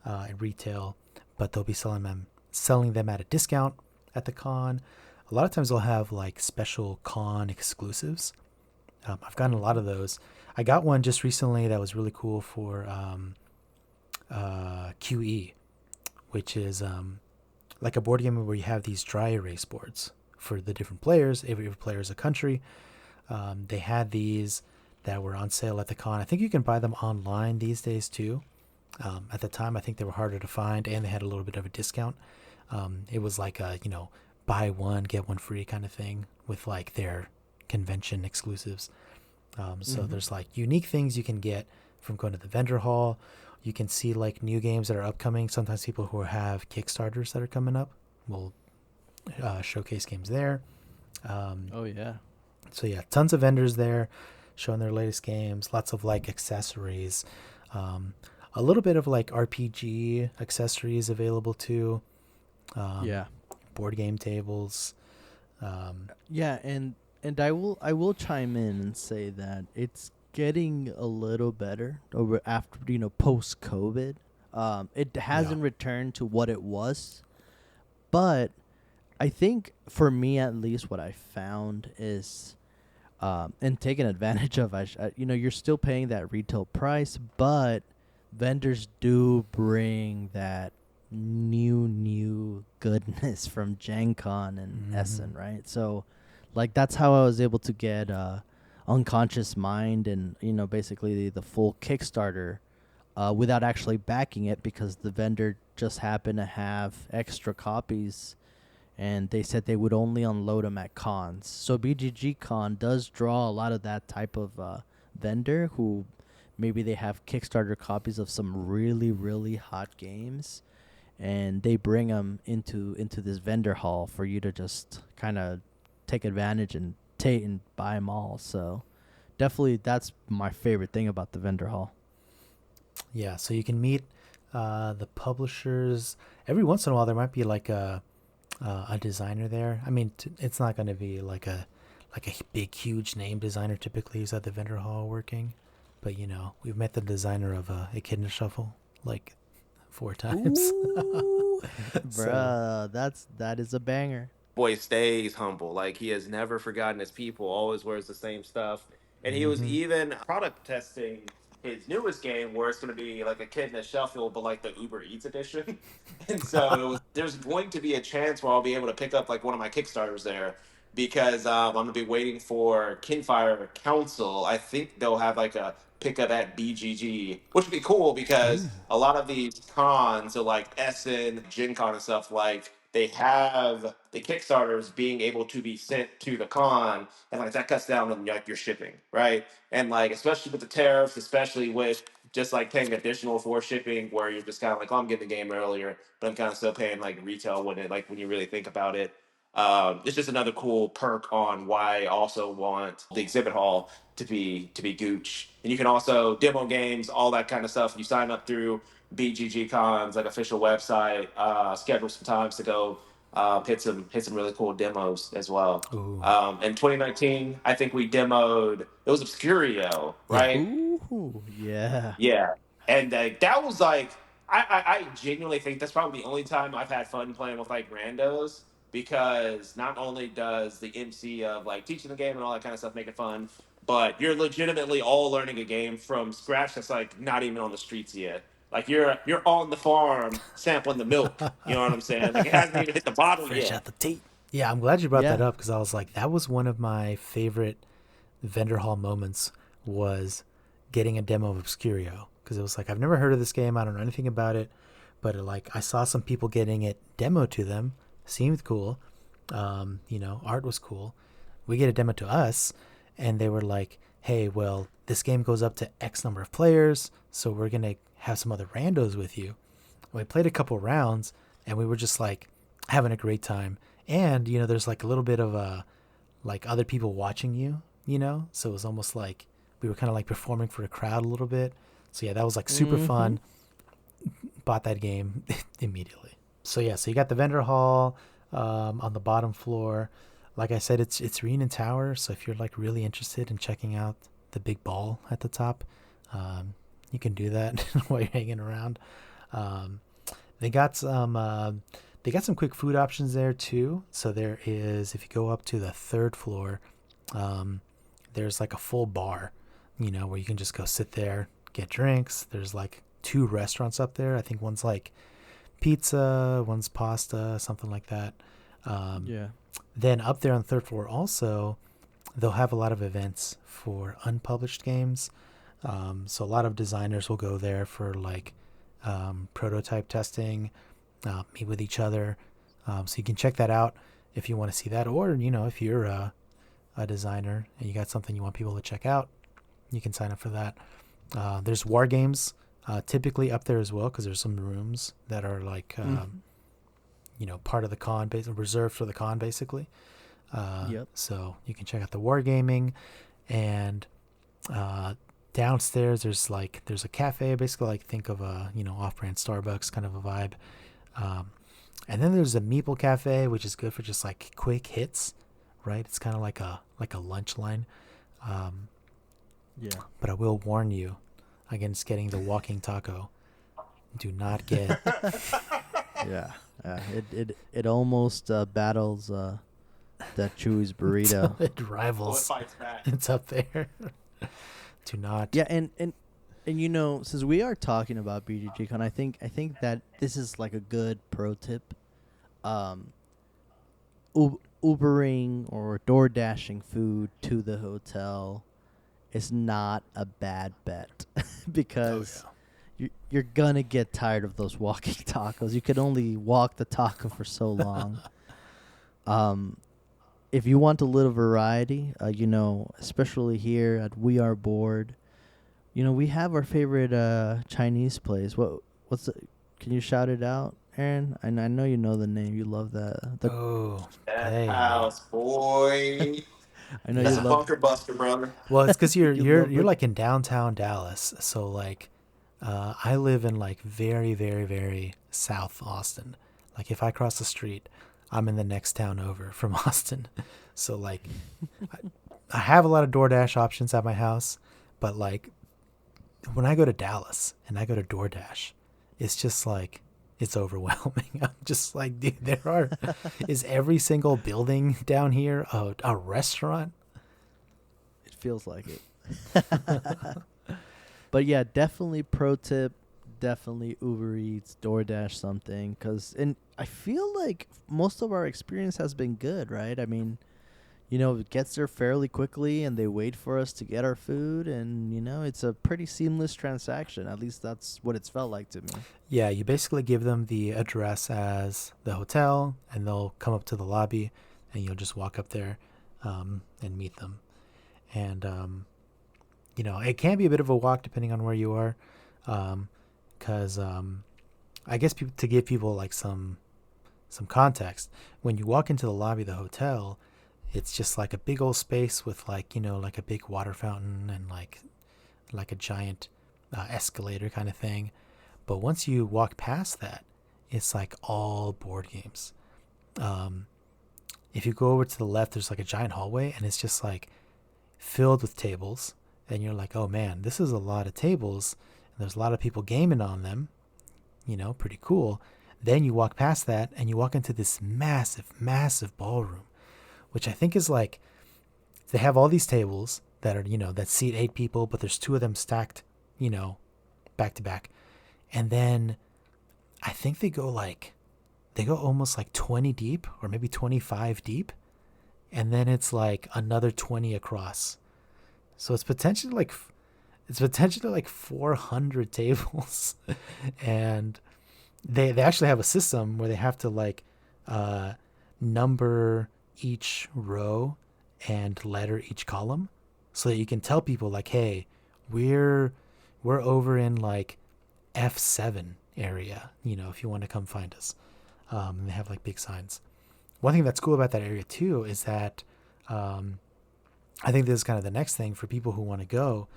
in retail, but they'll be selling them at a discount at the con. A lot of times they'll have like special con exclusives. I've gotten a lot of those. I got one just recently that was really cool for QE, which is like a board game where you have these dry erase boards for the different players. Every player is a country. They had these that were on sale at the con. I think you can buy them online these days too. At the time, I think they were harder to find, and they had a little bit of a discount. It was like a, you know, buy one get one free kind of thing with like their convention exclusives. So there's like unique things you can get from going to the vendor hall. You can see like new games that are upcoming. Sometimes people who have Kickstarters that are coming up will showcase games there. Oh yeah. So yeah, tons of vendors there showing their latest games. Lots of like accessories. A little bit of like RPG accessories available too. Yeah. Board game tables. Yeah, and I will chime in and say that it's getting a little better over after post COVID. It hasn't returned to what it was, but I think for me at least, what I found is, and taking advantage of, you're still paying that retail price, but vendors do bring that new goodness from Gen-Con and Essen, right? So, like, that's how I was able to get Unconscious Mind and basically the full Kickstarter without actually backing it, because the vendor just happened to have extra copies, and they said they would only unload them at cons. So BGG.CON does draw a lot of that type of vendor who maybe they have Kickstarter copies of some really, really hot games, and they bring them into this vendor hall for you to just kind of take advantage and buy them all. So definitely that's my favorite thing about the vendor hall. Yeah, so you can meet the publishers. Every once in a while there might be like a designer there. I mean, it's not going to be like a big huge name designer typically who's at the vendor hall working, but we've met the designer of Echidna Shuffle like 4 times. Bruh, that is a banger. Boy stays humble. Like, he has never forgotten his people, always wears the same stuff. And he was even product testing his newest game, where it's going to be like a kid in a shuffle, but like the Uber Eats edition. And so there's going to be a chance where I'll be able to pick up like one of my Kickstarters there, because I'm going to be waiting for Kinfire Council. I think they'll have like a pickup at BGG, which would be cool, because a lot of these cons, so like Essen, Gen Con and stuff, like they have the Kickstarters being able to be sent to the con, and like that cuts down on like your shipping, right? And like, especially with the tariffs, especially with just like paying additional for shipping, where you're just kind of like, oh, I'm getting the game earlier, but I'm kind of still paying like retail when you really think about it. It's just another cool perk on why I also want the exhibit hall to be gooch. And you can also demo games, all that kind of stuff. You sign up through BGG.CON's like official website, schedule some times to go hit some really cool demos as well. In 2019, I think we demoed, it was Obscurio, right? Ooh, yeah. Yeah. And that was like, I genuinely think that's probably the only time I've had fun playing with like randos, because not only does the MC of like teaching the game and all that kind of stuff make it fun, but you're legitimately all learning a game from scratch that's like not even on the streets yet. Like, you're on the farm sampling the milk. You know what I'm saying? Like, it hasn't even hit the bottle Fresh yet. out the tape. Yeah, I'm glad you brought that Yeah. up, because I was like, that was one of my favorite vendor hall moments, was getting a demo of Obscurio, because it was like, I've never heard of this game, I don't know anything about it, but I saw some people getting it demoed to them, seemed cool, art was cool. We get a demo to us, and they were like, hey, well, this game goes up to X number of players, so we're gonna have some other randos with you. We played a couple rounds, and we were just like having a great time. And there's like a little bit of like other people watching you, so it was almost like we were kind of like performing for the crowd a little bit. So yeah, that was like super fun. Bought that game immediately. So yeah, so you got the vendor hall on the bottom floor. Like I said, it's Reunion Tower, so if you're like really interested in checking out the big ball at the top, you can do that while you're hanging around. They got some quick food options there too. So there is, if you go up to the 3rd floor, there's like a full bar, where you can just go sit there, get drinks. There's like 2 restaurants up there. I think one's like pizza, one's pasta, something like that. Yeah. Then up there on the 3rd floor also, they'll have a lot of events for unpublished games. So a lot of designers will go there for like prototype testing, meet with each other. So you can check that out if you want to see that, or if you're a designer and you got something you want people to check out, you can sign up for that. There's war games typically up there as well, because there's some rooms that are like part of the con, reserved for the con basically. So you can check out the wargaming, and downstairs there's a cafe, basically like think of a off-brand Starbucks kind of a vibe. And then there's a Meeple cafe, which is good for just like quick hits, right? It's kind of like a lunch line. But I will warn you against getting the walking taco. Do not get. It almost battles that Chewy's burrito. It rivals. It's up there. Do not. Yeah, and since we are talking about BGG.CON, I think that this is like a good pro tip. Ubering or door dashing food to the hotel is not a bad bet because you're gonna get tired of those walking tacos. You can only walk the taco for so long. If you want a little variety, especially here at We Are Bored, we have our favorite Chinese place. What's it? Can you shout it out, Aaron? I know you know the name. You love that. That house, boy. I know That's you a love bunker buster, brother. Well, it's because you're like in downtown Dallas, so like I live in like very, very, very South Austin. Like if I cross the street, I'm in the next town over from Austin. So like I have a lot of DoorDash options at my house, but like when I go to Dallas and I go to DoorDash, it's just like it's overwhelming. I'm just like, dude, is every single building down here a restaurant? It feels like it. But yeah, definitely pro tip, definitely Uber Eats, DoorDash something, and I feel like most of our experience has been good, right? I mean, it gets there fairly quickly and they wait for us to get our food, and it's a pretty seamless transaction. At least that's what it's felt like to me. Yeah, you basically give them the address as the hotel and they'll come up to the lobby and you'll just walk up there and meet them. And it can be a bit of a walk depending on where you are, because I guess to give people like some context, when you walk into the lobby of the hotel, it's just like a big old space with like a big water fountain and like a giant escalator kind of thing. But once you walk past that, it's like all board games. If you go over to the left, there's like a giant hallway and it's just like filled with tables. And you're like, oh man, this is a lot of tables. And there's a lot of people gaming on them. Pretty cool. Then you walk past that and you walk into this massive, massive ballroom, which I think is like, they have all these tables that are, that seat 8 people, but there's 2 of them stacked, back to back. And then I think they go almost like 20 deep or maybe 25 deep. And then it's like another 20 across. So it's potentially like 400 tables. And they actually have a system where they have to like number each row and letter each column, so that you can tell people like, hey, we're over in like F7 area, if you want to come find us. And they have like big signs. One thing that's cool about that area too is that I think this is kind of the next thing for people who want to go.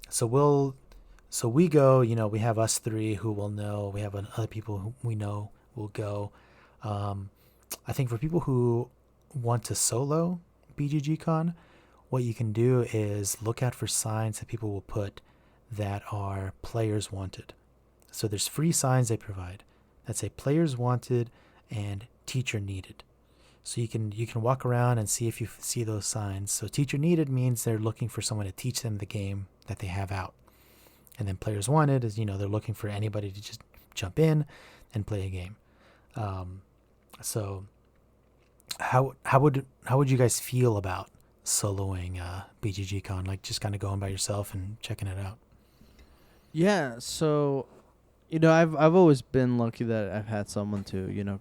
So we go, we have us 3 who will know, we have other people who we know will go. I think for people who want to solo BGG.CON, what you can do is look out for signs that people will put that are players wanted. So there's free signs they provide that say players wanted and teacher needed. So you can walk around and see if you see those signs. So teacher needed means they're looking for someone to teach them the game that they have out. And then players wanted is, they're looking for anybody to just jump in and play a game. So how would you guys feel about soloing BGG.CON, like just kind of going by yourself and checking it out? Yeah, so I've always been lucky that I've had someone to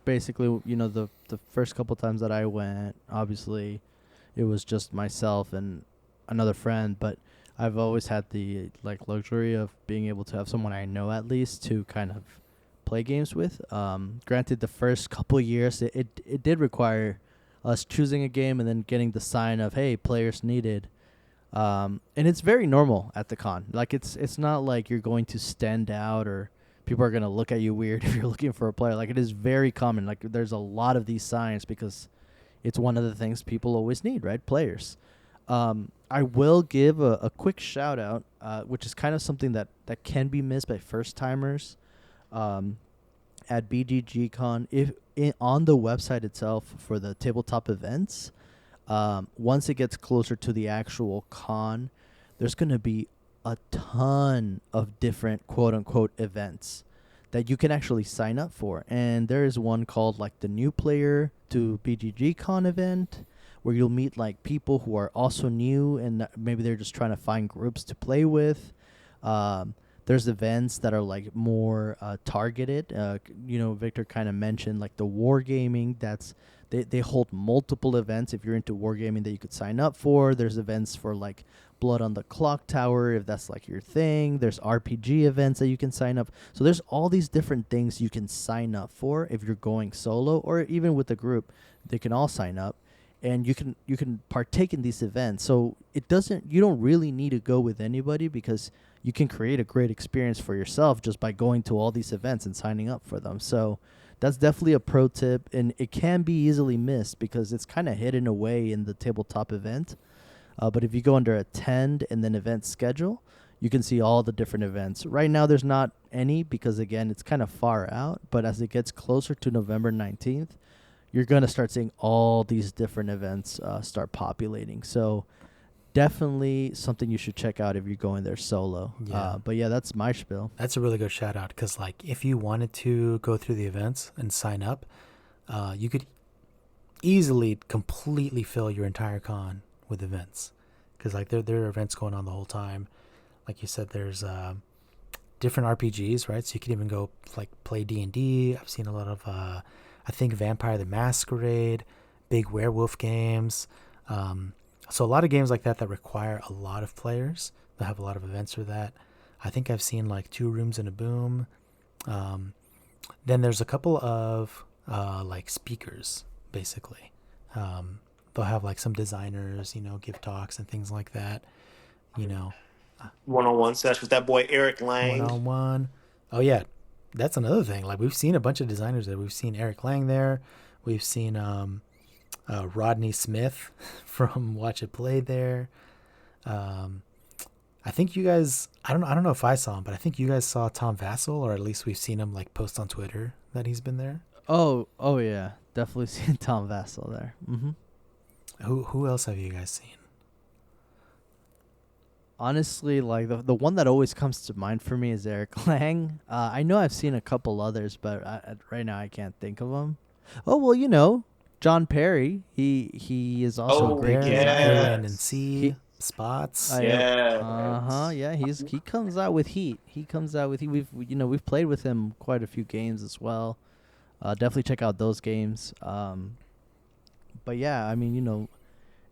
basically, the first couple times that I went, obviously, it was just myself and another friend, but I've always had the luxury of being able to have someone I know at least to kind of play games with. Granted, the first couple years, it did require us choosing a game and then getting the sign of, hey, players needed. And it's very normal at the con. It's not like you're going to stand out or people are going to look at you weird if you're looking for a player. It is very common. There's a lot of these signs because it's one of the things people always need, right? Players. I will give a quick shout out, which is kind of something that can be missed by first timers. At BGG.CON, on the website itself for the tabletop events, once it gets closer to the actual con, there's going to be a ton of different quote-unquote events that you can actually sign up for. And there is one called the new player to BGG.CON event, where you'll meet people who are also new and maybe they're just trying to find groups to play with. There's events that are more targeted. Victor kind of mentioned the wargaming. They hold multiple events if you're into wargaming that you could sign up for. There's events for Blood on the Clock Tower if that's your thing. There's RPG events that you can sign up. So there's all these different things you can sign up for if you're going solo or even with a group. They can all sign up. And you can partake in these events. So you don't really need to go with anybody because you can create a great experience for yourself just by going to all these events and signing up for them. So that's definitely a pro tip, and it can be easily missed because it's kind of hidden away in the tabletop event. But if you go under attend and then event schedule, you can see all the different events. Right now there's not any because, again, it's kind of far out. But as it gets closer to November 19th, you're going to start seeing all these different events start populating. So definitely something you should check out if you're going there solo. Yeah. But yeah, that's my spiel. That's a really good shout out because if you wanted to go through the events and sign up, you could easily completely fill your entire con with events because there are events going on the whole time. Like you said, there's different RPGs, right? So you can even go play D&D. I've seen a lot of I think Vampire the Masquerade, big werewolf games. So a lot of games like that require a lot of players. They have a lot of events for that. I think I've seen 2 Rooms and a Boom. Then there's a couple of speakers, basically. They'll have some designers, give talks and things like that. One-on-one session with that boy Eric Lang. One-on-one. Oh yeah. That's another thing. We've seen a bunch of designers there. We've seen Eric Lang there. We've seen Rodney Smith from Watch It Play there. I think you guys, I don't know if I saw him, but I think you guys saw Tom Vassell, or at least we've seen him post on Twitter that he's been there. Oh yeah, definitely seen Tom Vassell there. Mm-hmm. Who else have you guys seen? Honestly, the one that always comes to mind for me is Eric Lang. I know I've seen a couple others, but right now I can't think of them. Oh well, John Perry. He is also a great designer. And C spots. Yeah. He comes out with heat. We've played with him quite a few games as well. Definitely check out those games. But yeah,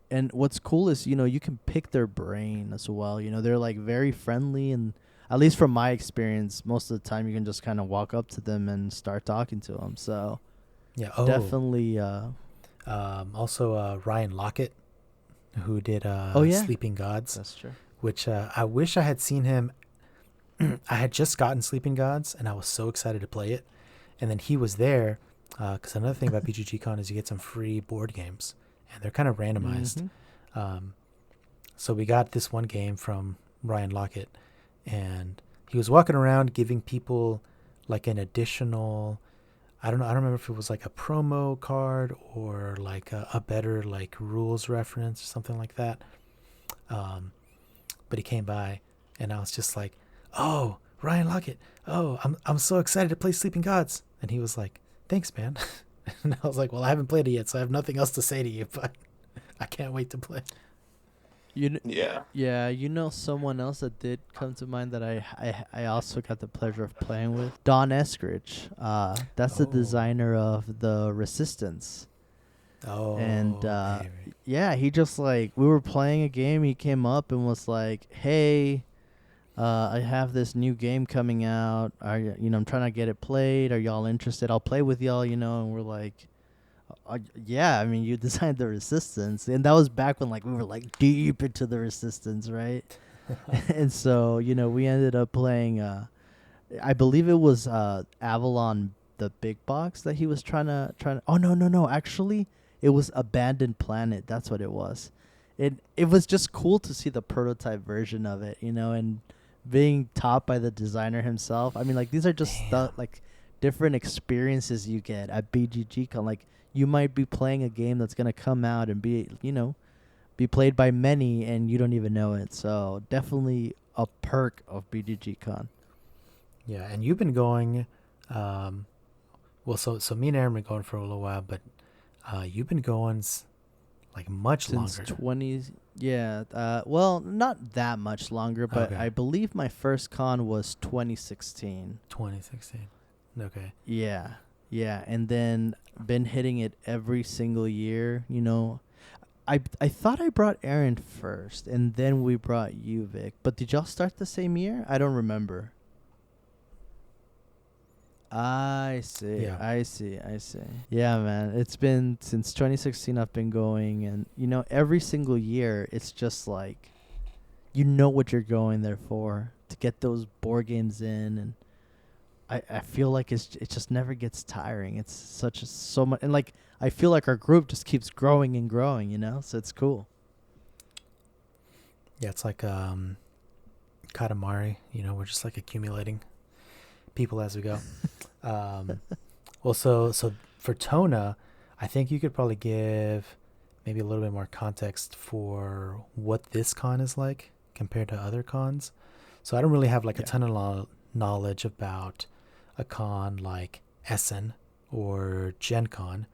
and what's cool is, you can pick their brain as well. They're very friendly, and at least from my experience, most of the time you can just kind of walk up to them and start talking to them. So yeah, definitely. Also Ryan Lockett, who did Sleeping Gods. That's true. Which I wish I had seen him. I had just gotten Sleeping Gods, and I was so excited to play it. And then he was there, because another thing about BGG.CON is you get some free board games. And they're kind of randomized. Mm-hmm. So we got this one game from Ryan Lockett, and he was walking around giving people an additional, I don't remember if it was a promo card or a better rules reference or something like that. But he came by, and I was just oh, Ryan Lockett, oh, I'm so excited to play Sleeping Gods. And he was thanks, man. And I was well, I haven't played it yet, so I have nothing else to say to you, but I can't wait to play. You kn- Yeah. yeah, someone else that did come to mind that I also got the pleasure of playing with? Don Eskridge. That's the Oh. designer of the Resistance. And Oh, okay. yeah, he just like we were playing a game, he came up and was like, "Hey, I have this new game coming out. I'm trying to get it played. Are y'all interested? I'll play with y'all, And we're like, yeah, I mean, you designed the Resistance, and that was back when like we were like deep into the Resistance, right? And so we ended up playing. I believe it was Avalon, the big box that he was trying to. Oh no! Actually, it was Abandoned Planet. That's what it was. It was just cool to see the prototype version of it, and being taught by the designer himself. I mean, like these are just Damn. like different experiences you get at BGG.CON. Like you might be playing a game that's gonna come out and be played by many, and you don't even know it. So definitely a perk of BGG.CON. Yeah, and you've been going, well, so me and Aaron been going for a little while, but you've been going like much Since longer. 20, yeah, well, not that much longer, but Okay, I believe my first con was 2016. 2016. Okay. Yeah, yeah, and then been hitting it every single year. I thought I brought Aaron first, and then we brought you, Vic. But did y'all start the same year? I don't remember. I see. Yeah. I see. I see. Yeah, man. It's been since 2016 I've been going, and every single year it's just like you know what you're going there for, to get those board games in. And I feel like it just never gets tiring. It's so much, and like I feel like our group just keeps growing and growing, so it's cool. Yeah, it's like Katamari, we're just like accumulating people as we go. Um, well, so for Tona, I think you could probably give maybe a little bit more context for what this con is like compared to other cons. So I don't really have like a Yeah. ton of knowledge about a con like Essen or Gen Con.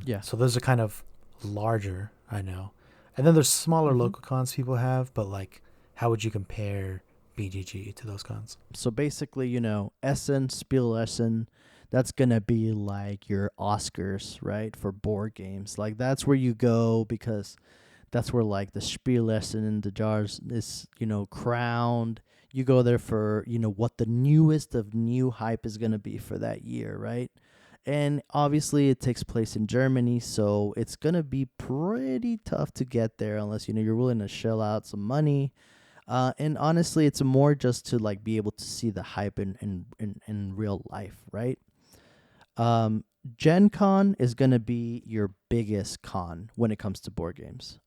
Yeah. So those are kind of larger, I know. And then there's smaller Mm-hmm. local cons people have, but like, how would you compare BGG to those cons? So basically, Essen, Spiel Essen, that's going to be like your Oscars, right? For board games. Like that's where you go because that's where like the Spiel Essen and the jars is, crowned. You go there for, what the newest of new hype is going to be for that year, right? And obviously it takes place in Germany, so it's going to be pretty tough to get there unless, you're willing to shell out some money. And honestly, it's more just to like be able to see the hype in real life, right? Um, Gen Con is gonna be your biggest con when it comes to board games.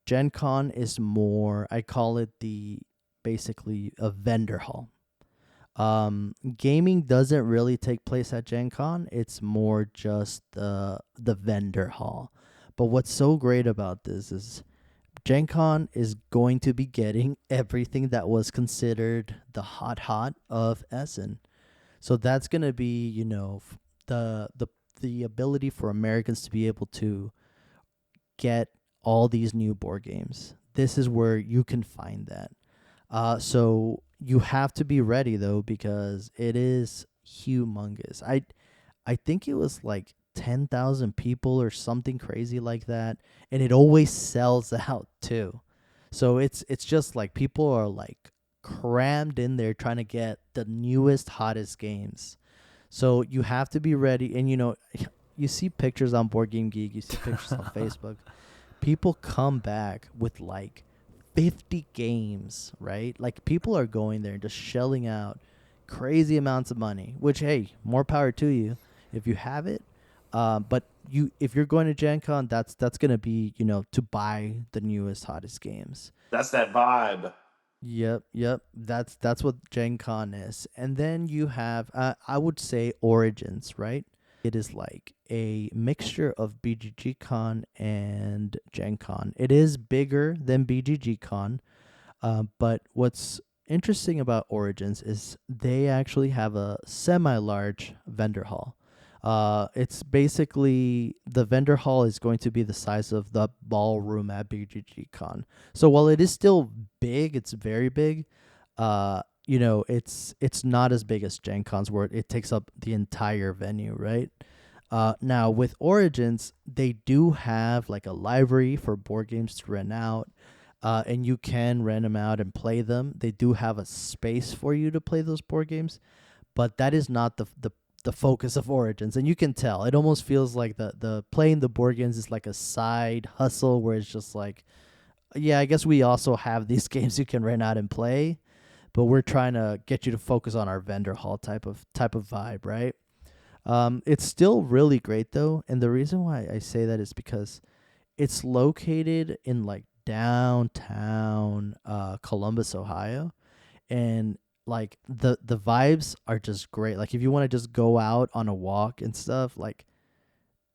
Gen Con is more, I call it basically a vendor hall. Gaming doesn't really take place at Gen Con. It's more just the vendor hall. But what's so great about this is Gen Con is going to be getting everything that was considered the hot of Essen. So that's going to be, the ability for Americans to be able to get all these new board games. This is where you can find that. So you have to be ready though because it is humongous. I think it was like 10,000 people or something crazy like that, and it always sells out too. So it's just like people are like crammed in there trying to get the newest hottest games. So you have to be ready, and you see pictures on Board Game Geek, you see pictures on Facebook. People come back with like 50 games, right? Like people are going there and just shelling out crazy amounts of money, which hey, more power to you if you have it. But if you're going to Gen Con, that's gonna be to buy the newest hottest games. That's that vibe. Yep. That's what Gen Con is. And then you have I would say Origins, right? It is like a mixture of BGG.CON and Gen Con. It is bigger than BGG.CON, but what's interesting about Origins is they actually have a semi-large vendor hall. It's basically the vendor hall is going to be the size of the ballroom at BGG.CON. So while it is still big, it's very big. It's not as big as Gen Cons where it takes up the entire venue, right? Now with Origins, they do have like a library for board games to rent out. And you can rent them out and play them. They do have a space for you to play those board games, but that is not the focus of Origins. And you can tell it almost feels like the playing the board games is like a side hustle where it's just like, yeah, I guess we also have these games you can rent out and play, but we're trying to get you to focus on our vendor hall type of vibe, right? It's still really great though, and the reason why I say that is because it's located in like downtown Columbus, Ohio, and like the vibes are just great. Like if you want to just go out on a walk and stuff, like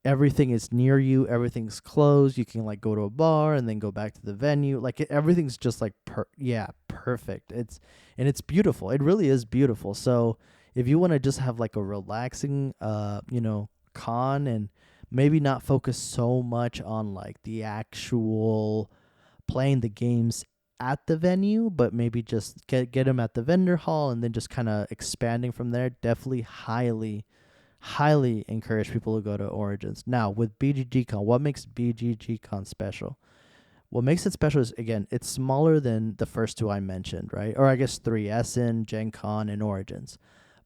everything is near you, everything's closed. You can like go to a bar and then go back to the venue. Like everything's just like perfect. It's beautiful. It really is beautiful. So if you want to just have like a relaxing con and maybe not focus so much on like the actual playing the games at the venue, but maybe just get them at the vendor hall and then just kind of expanding from there, definitely highly encourage people to go to Origins. Now with BGG.CON, what makes BGG.CON special? What makes it special is, again, it's smaller than the first two I mentioned, right? Or I guess three, Essen, Gen Con, and Origins.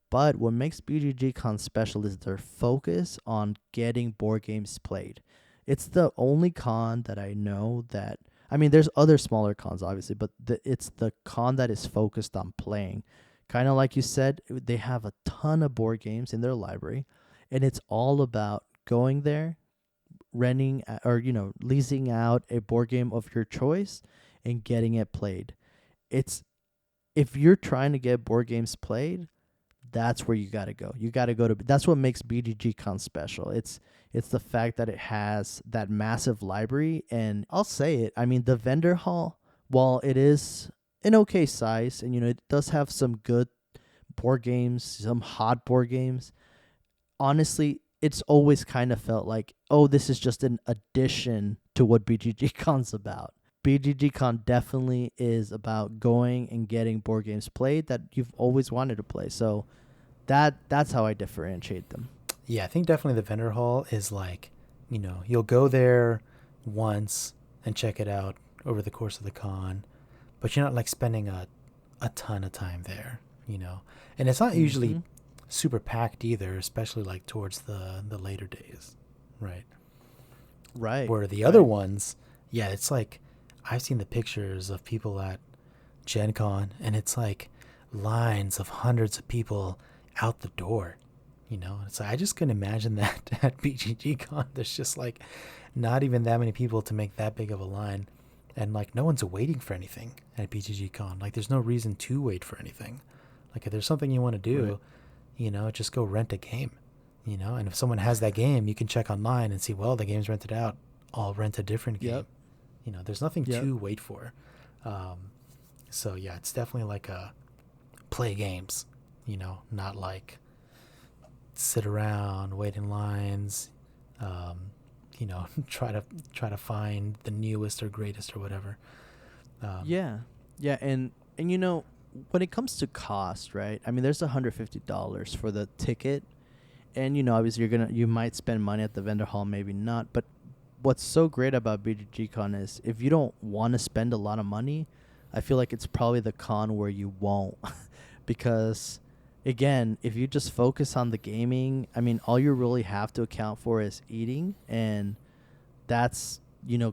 But what makes BGG.CON special is their focus on getting board games played. It's the only con that I know that, I mean, there's other smaller cons, obviously, but it's the con that is focused on playing. Kind of like you said, they have a ton of board games in their library, and it's all about going there, renting or leasing out a board game of your choice and getting it played. It's if you're trying to get board games played, that's where you got to go. You got to go to. That's what makes BGG.CON special. It's the fact that it has that massive library, and I'll say it. I mean, the vendor hall, while it is an okay size, and it does have some good board games, some hot board games. Honestly, it's always kind of felt like, oh, this is just an addition to what BGG.CON's about. BGG.CON definitely is about going and getting board games played that you've always wanted to play. So that's how I differentiate them. Yeah, I think definitely the vendor hall is like, you'll go there once and check it out over the course of the con, but you're not like spending a ton of time there, and it's not usually super packed either, especially like towards the later days, right? Where the other ones, yeah, it's like I've seen the pictures of people at Gen Con, and it's like lines of hundreds of people out the door. It's like I just couldn't imagine that at BGG.CON. There's just like not even that many people to make that big of a line, and like no one's waiting for anything at BGG.CON. Like there's no reason to wait for anything. Like if there's something you want to do, just go rent a game. And if someone has that game, you can check online and see, well, the game's rented out. I'll rent a different game. Yep. There's nothing to wait for. So yeah, it's definitely like a play games, not like sit around, wait in lines, try to find the newest or greatest or whatever. Yeah, and when it comes to cost, right? I mean, there's $150 for the ticket, and obviously you might spend money at the vendor hall, maybe not. But what's so great about BGG.CON is if you don't want to spend a lot of money, I feel like it's probably the con where you won't, because again, if you just focus on the gaming, I mean, all you really have to account for is eating, and that's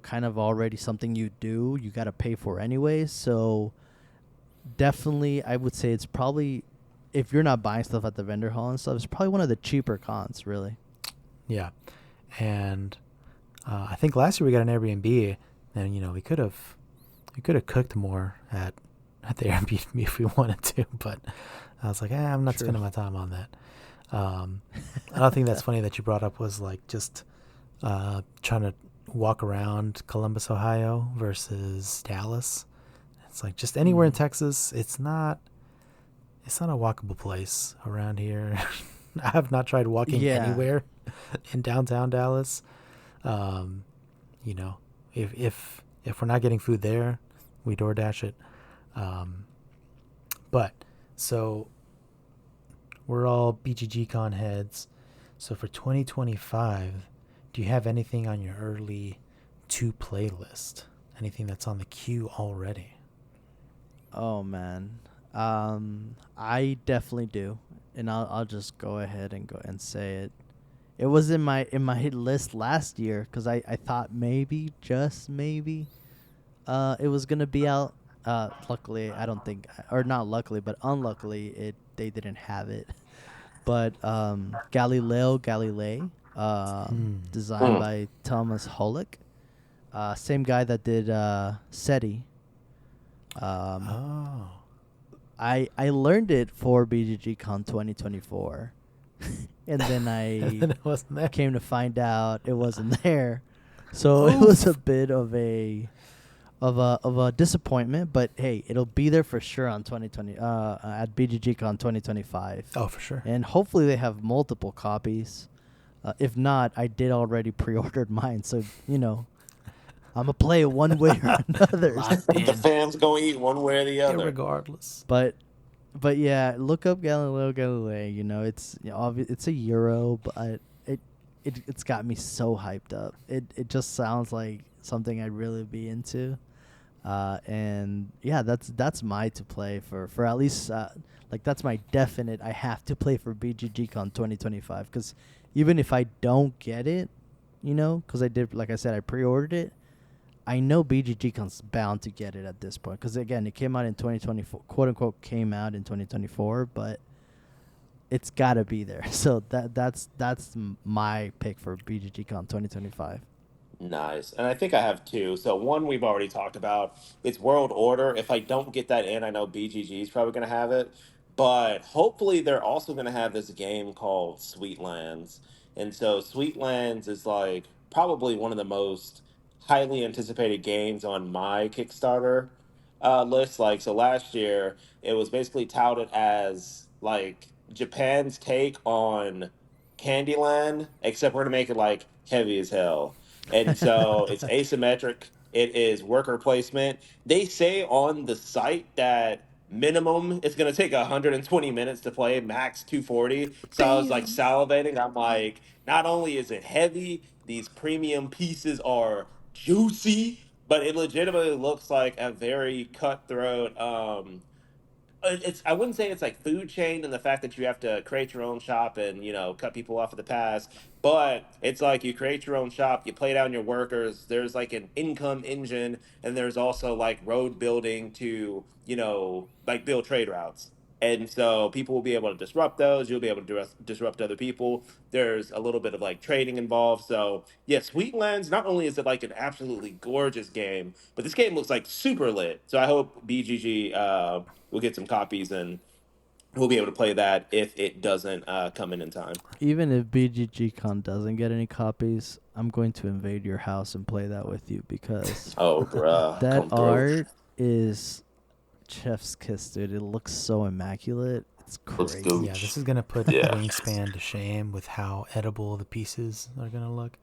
kind of already something you do. You got to pay for anyway, so definitely I would say it's probably, if you're not buying stuff at the vendor hall and stuff, it's probably one of the cheaper cons, really. Yeah, and I think last year we got an Airbnb, and we could have cooked more at the Airbnb if we wanted to, but I was like, I'm not spending my time on that. Another thing that's funny that you brought up was like just trying to walk around Columbus, Ohio versus Dallas. It's like just anywhere in Texas, it's not a walkable place around here. I have not tried walking Yeah. anywhere in downtown Dallas. You know, if we're not getting food there, we DoorDash it. But so we're all BGG.CON heads. So for 2025, do you have anything on your early to playlist? Anything that's on the queue already? Oh man, I definitely do, and I'll just go ahead and go and say it. It was in my list last year because I thought maybe, just maybe, it was gonna be out. Luckily, I don't think, or not luckily, but unluckily, they didn't have it. But Galileo Galilei, designed Mm. by Thomas Holick, same guy that did SETI. Um, Oh. I learned it for BGG.CON 2024, and then And then I it wasn't there. came to find out it wasn't there, so it Oof. was a bit of a disappointment. But hey, it'll be there for sure on 2020 at BGG.CON 2025, Oh, for sure. and hopefully they have multiple copies. If not, I did already pre-ordered mine, so I'm gonna play it one way or another. Locked The in. fans going to eat one way or the other. Irregardless. But yeah, look up Galileo Galilei. It's it's a Euro, but it's got me so hyped up. It just sounds like something I'd really be into. And yeah, that's my to play for at least like that's my definite. I have to play for BGG.CON 2025 because even if I don't get it, because I did, like I said, I pre-ordered it. I know BGG.CON's bound to get it at this point because again, it came out in 2024, quote unquote, came out in 2024, but it's got to be there. So that's my pick for BGG.CON 2025. Nice. And I think I have two. So one we've already talked about. It's World Order. If I don't get that in, I know BGG is probably going to have it. But hopefully they're also going to have this game called Sweetlands. And so Sweetlands is like probably one of the most highly anticipated games on my Kickstarter list. Like, so last year it was basically touted as like Japan's take on Candyland, except we're going to make it like heavy as hell. And so it's asymmetric. It is worker placement. They say on the site that minimum it's going to take 120 minutes to play, max 240. So I was like Damn. salivating. I'm like, not only is it heavy, these premium pieces are juicy, but it legitimately looks like a very cutthroat it's I wouldn't say it's like food chain and the fact that you have to create your own shop and cut people off at the pass, but it's like you create your own shop, you play down your workers, there's like an income engine, and there's also like road building to like build trade routes. And so people will be able to disrupt those. You'll be able to disrupt other people. There's a little bit of like trading involved. So yeah, Sweetlands. Not only is it like an absolutely gorgeous game, but this game looks like super lit. So I hope BGG we'll get some copies and we'll be able to play that if it doesn't come in time. Even if BGG.CON doesn't get any copies, I'm going to invade your house and play that with you because Oh, bruh, that come through. art is chef's kiss, dude. It looks so immaculate. It's Looks crazy. good. Yeah, this is going to put Yeah. Wingspan to shame with how edible the pieces are going to look.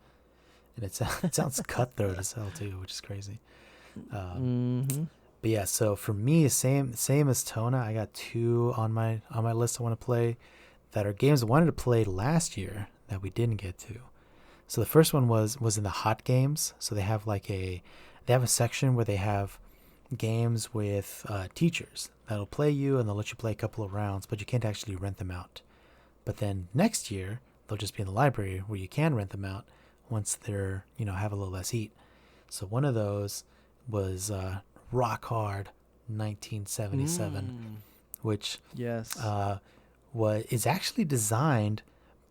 And it sounds cutthroat as hell, too, which is crazy. But yeah, so for me, same as Tona, I got two on my list I want to play that are games I wanted to play last year that we didn't get to. So the first one was in the hot games. So they have a section where they have games with teachers that'll play you and they'll let you play a couple of rounds, but you can't actually rent them out. But then next year they'll just be in the library where you can rent them out once they're have a little less heat. So one of those was Rock Hard 1977, which Yes. is actually designed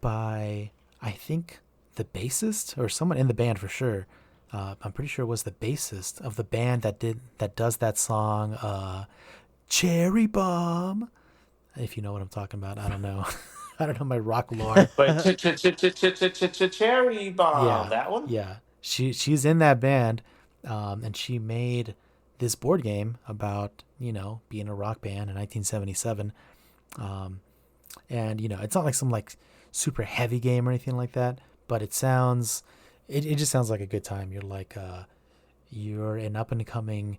by, I think, the bassist or someone in the band for sure. I'm pretty sure it was the bassist of the band that does that song Cherry Bomb. If you know what I'm talking about. I don't know. I don't know my rock lore. But cherry bomb, Yeah, that one. yeah. She's in that band, and she made this board game about being a rock band in 1977, And it's not like some like super heavy game or anything like that, but it just sounds like a good time. You're like you're an up and coming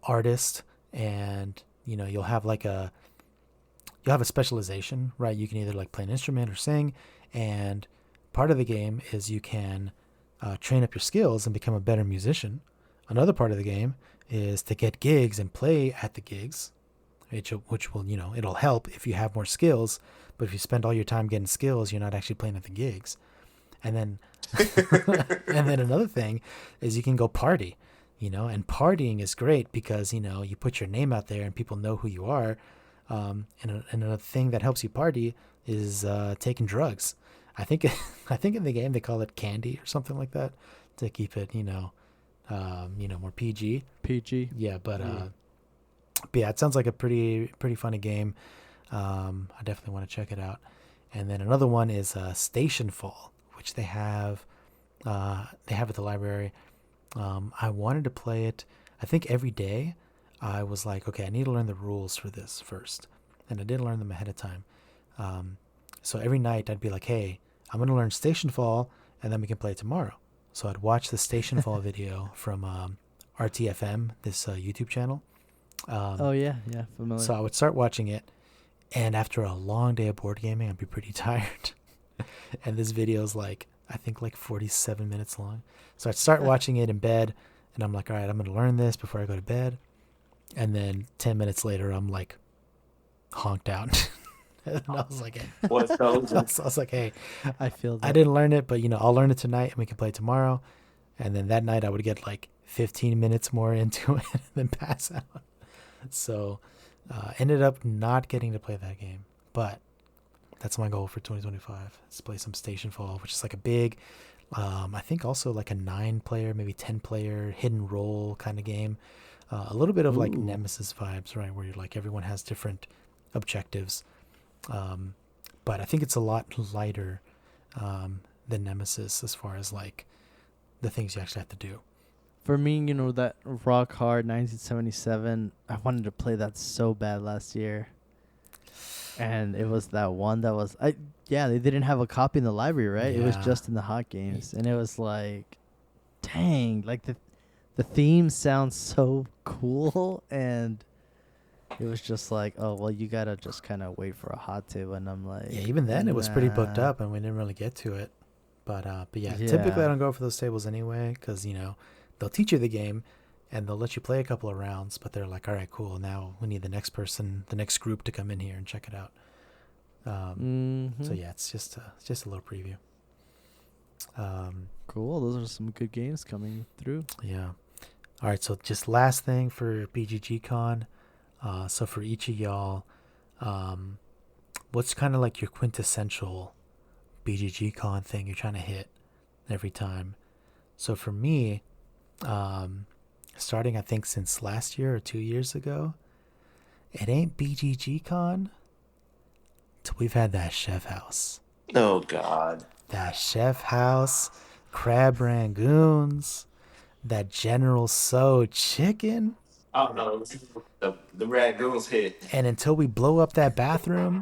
artist, and you'll have a specialization, right? You can either like play an instrument or sing, and part of the game is you can train up your skills and become a better musician. Another part of the game is to get gigs and play at the gigs, which will, it'll help if you have more skills. But if you spend all your time getting skills, you're not actually playing at the gigs. And then, and then another thing is you can go party, and partying is great because, you put your name out there and people know who you are. And another thing that helps you party is taking drugs. I think in the game they call it candy or something like that to keep it, more PG. PG. Yeah, but yeah, it sounds like a pretty funny game. I definitely want to check it out. And then another one is Station Fall, which they have at the library. I wanted to play it. I think every day I was like, okay, I need to learn the rules for this first, and I didn't learn them ahead of time. So every night I'd be like, hey, I'm going to learn Station Fall, and then we can play it tomorrow. So I'd watch the Station Fall video from RTFM, this YouTube channel. Oh, yeah, familiar. So I would start watching it, and after a long day of board gaming, I'd be pretty tired. And this video is like 47 minutes long. So I'd start watching it in bed, and I'm like, all right, I'm going to learn this before I go to bed. And then 10 minutes later, I'm like honked out. And I was like, hey. I was like, hey, I feel that. I didn't learn it, but I'll learn it tonight and we can play it tomorrow. And then that night I would get like 15 minutes more into it and then pass out. So ended up not getting to play that game, but that's my goal for 2025 is to play some Station Fall, which is like a big, I think also like a 9-player, maybe 10-player hidden role kind of game. A little bit of like Nemesis vibes, right? Where you're like, everyone has different objectives. But I think it's a lot lighter than Nemesis as far as like the things you actually have to do. For me, that Rock Hard 1977, I wanted to play that so bad last year. And it was that one that was, they didn't have a copy in the library, right? Yeah. It was just in the hot games. And it was like, dang, like the theme sounds so cool. And it was just like, oh, well, you got to just kind of wait for a hot table. And I'm like, yeah, even then it was pretty booked up and we didn't really get to it. But yeah, typically I don't go for those tables anyway because, they'll teach you the game and they'll let you play a couple of rounds, but they're like, all right, cool. Now we need the next group to come in here and check it out. So yeah, it's just a little preview. Cool. Those are some good games coming through. Yeah. All right. So just last thing for BGG.CON. So for each of y'all, what's kind of like your quintessential BGG.CON thing you're trying to hit every time? So for me, starting I think since last year or 2 years ago, it ain't BGG.CON till we've had that chef house. Oh God. That chef house, crab rangoons, that General So chicken. Oh no, the rangoons hit. And until we blow up that bathroom,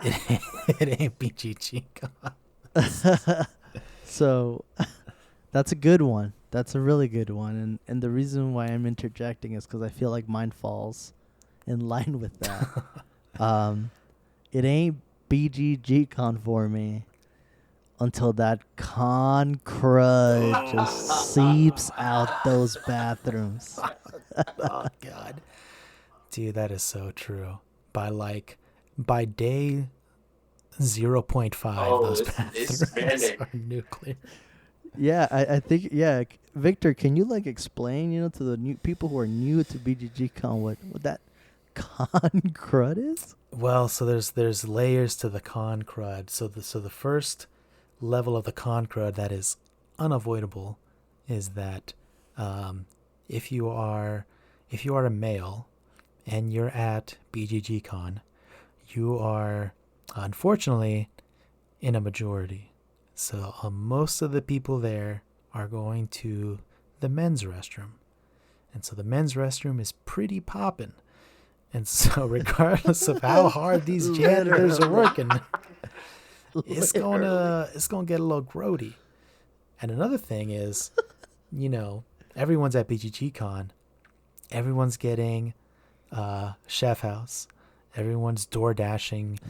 it ain't BGG.CON. So that's a good one. That's a really good one. And the reason why I'm interjecting is because I feel like mine falls in line with that. It ain't BGG.CON for me until that con crud just seeps out those bathrooms. Oh, God. Dude, that is so true. By day 0.5, those bathrooms are nuclear. Yeah, I think, Victor, can you explain, to the new people who are new to BGG.CON what that con crud is? Well, so there's layers to the con crud. So the first level of the con crud that is unavoidable is that if you are a male and you're at BGG.CON, you are unfortunately in a majority. So most of the people there are going to the men's restroom. And so the men's restroom is pretty poppin'. And so regardless of how hard these janitors are working, it's gonna get a little grody. And another thing is, everyone's at BGG.CON. Everyone's getting Chef House. Everyone's door dashing.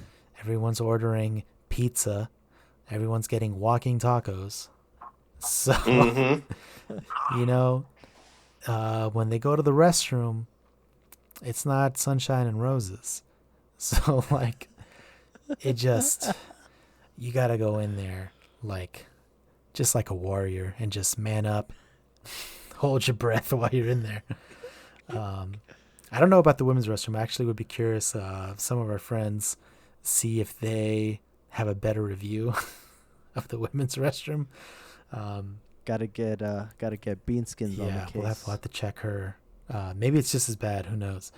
Everyone's ordering pizza. Everyone's getting walking tacos. So, when they go to the restroom, it's not sunshine and roses. So, you gotta go in there, just like a warrior and just man up, hold your breath while you're in there. I don't know about the women's restroom. I actually would be curious, some of our friends, see if they have a better review of the women's restroom. Gotta get Beanskins on the case. We'll have to check her. Maybe it's just as bad. Who knows?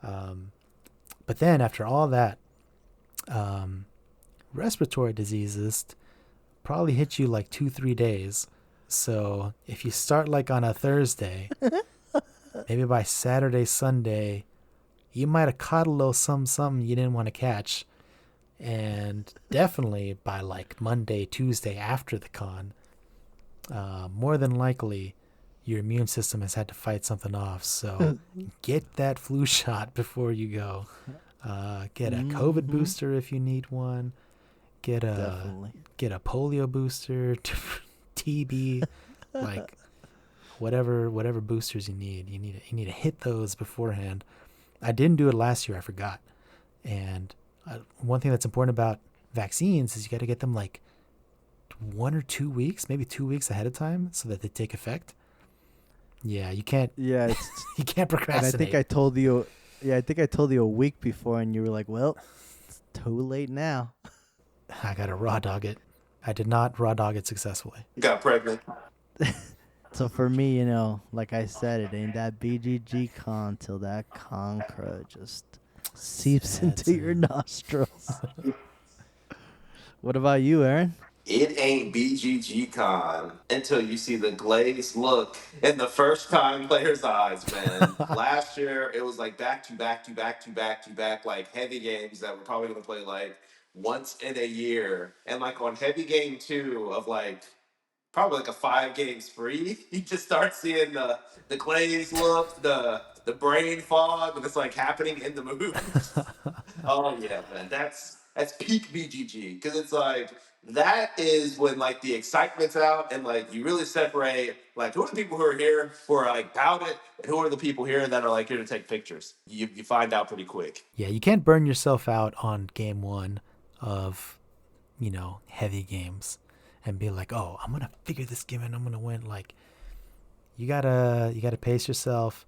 But then after all that, respiratory diseases probably hit you 2-3 days. So if you start on a Thursday, maybe by Saturday, Sunday, you might have caught a little something you didn't want to catch. And definitely by Monday, Tuesday after the con, more than likely your immune system has had to fight something off. So get that flu shot before you go. Get a COVID booster if you need one. Get a polio booster, TB, whatever boosters you need. You need to hit those beforehand. I didn't do it last year. I forgot. And one thing that's important about vaccines is you got to get them 1 or 2 weeks, maybe 2 weeks ahead of time, so that they take effect. Yeah, you can't. Yeah, you can't procrastinate. And I think I told you. Yeah, I think I told you a week before, and you were like, "Well, it's too late now." I got to raw dog it. I did not raw dog it successfully. Got pregnant. So for me, like I said, it ain't that BGG.CON till that concra just seeps into your nostrils. What about you, Aaron? It ain't BGG.CON until you see the glazed look in the first time player's eyes, man. Last year, it was back to back to back to back to back, heavy games that we're probably going to play once in a year. And on heavy game 2 of probably a 5-game spree, you just start seeing the glazed look, the brain fog, and it's happening in the moves. Oh yeah, man, that's peak BGG, because it's that is when the excitement's out, and you really separate who are the people who are here who are about it, and who are the people here that are here to take pictures. You find out pretty quick. Yeah, you can't burn yourself out on game 1 of heavy games and be oh, I'm gonna figure this game and I'm gonna win. You gotta pace yourself.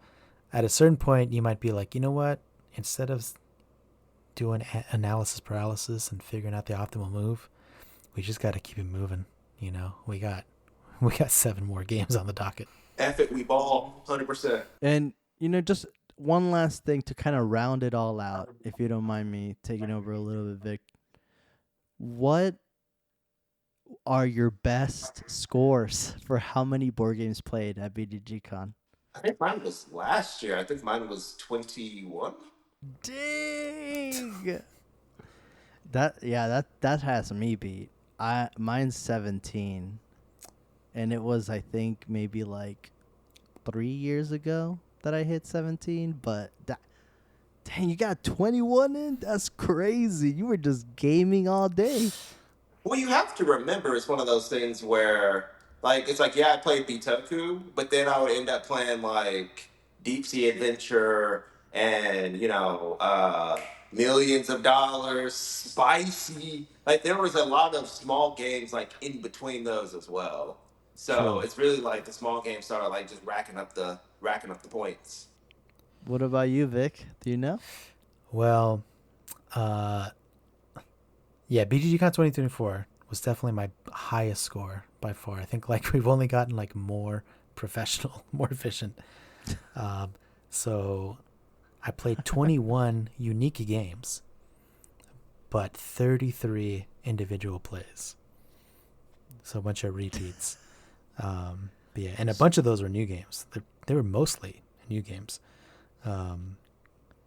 At a certain point, you might be you know what? Instead of doing analysis paralysis and figuring out the optimal move, we just got to keep it moving. We got 7 more games on the docket. F it, we ball 100%. And just one last thing to kind of round it all out, if you don't mind me taking over a little bit, Vic. What are your best scores for how many board games played at BGG.CON? I think mine was last year. I think mine was 21. Dang. That has me beat. Mine's 17. And it was, I think, maybe 3 years ago that I hit 17, but dang, you got 21 in? That's crazy. You were just gaming all day. Well, you have to remember, it's one of those things where, it's I played Bitoku, but then I would end up playing, Deep Sea Adventure and, Millions of Dollars, Spicy. There was a lot of small games, in between those as well. So It's really, the small games started, just racking up the points. What about you, Vic? Do you know? Well, yeah, BGG.CON 2024 was definitely my highest score by far. I think we've only gotten more professional, more efficient. So I played 21 unique games, but 33 individual plays. So a bunch of repeats. But yeah, and a bunch of those were new games. They were mostly new games.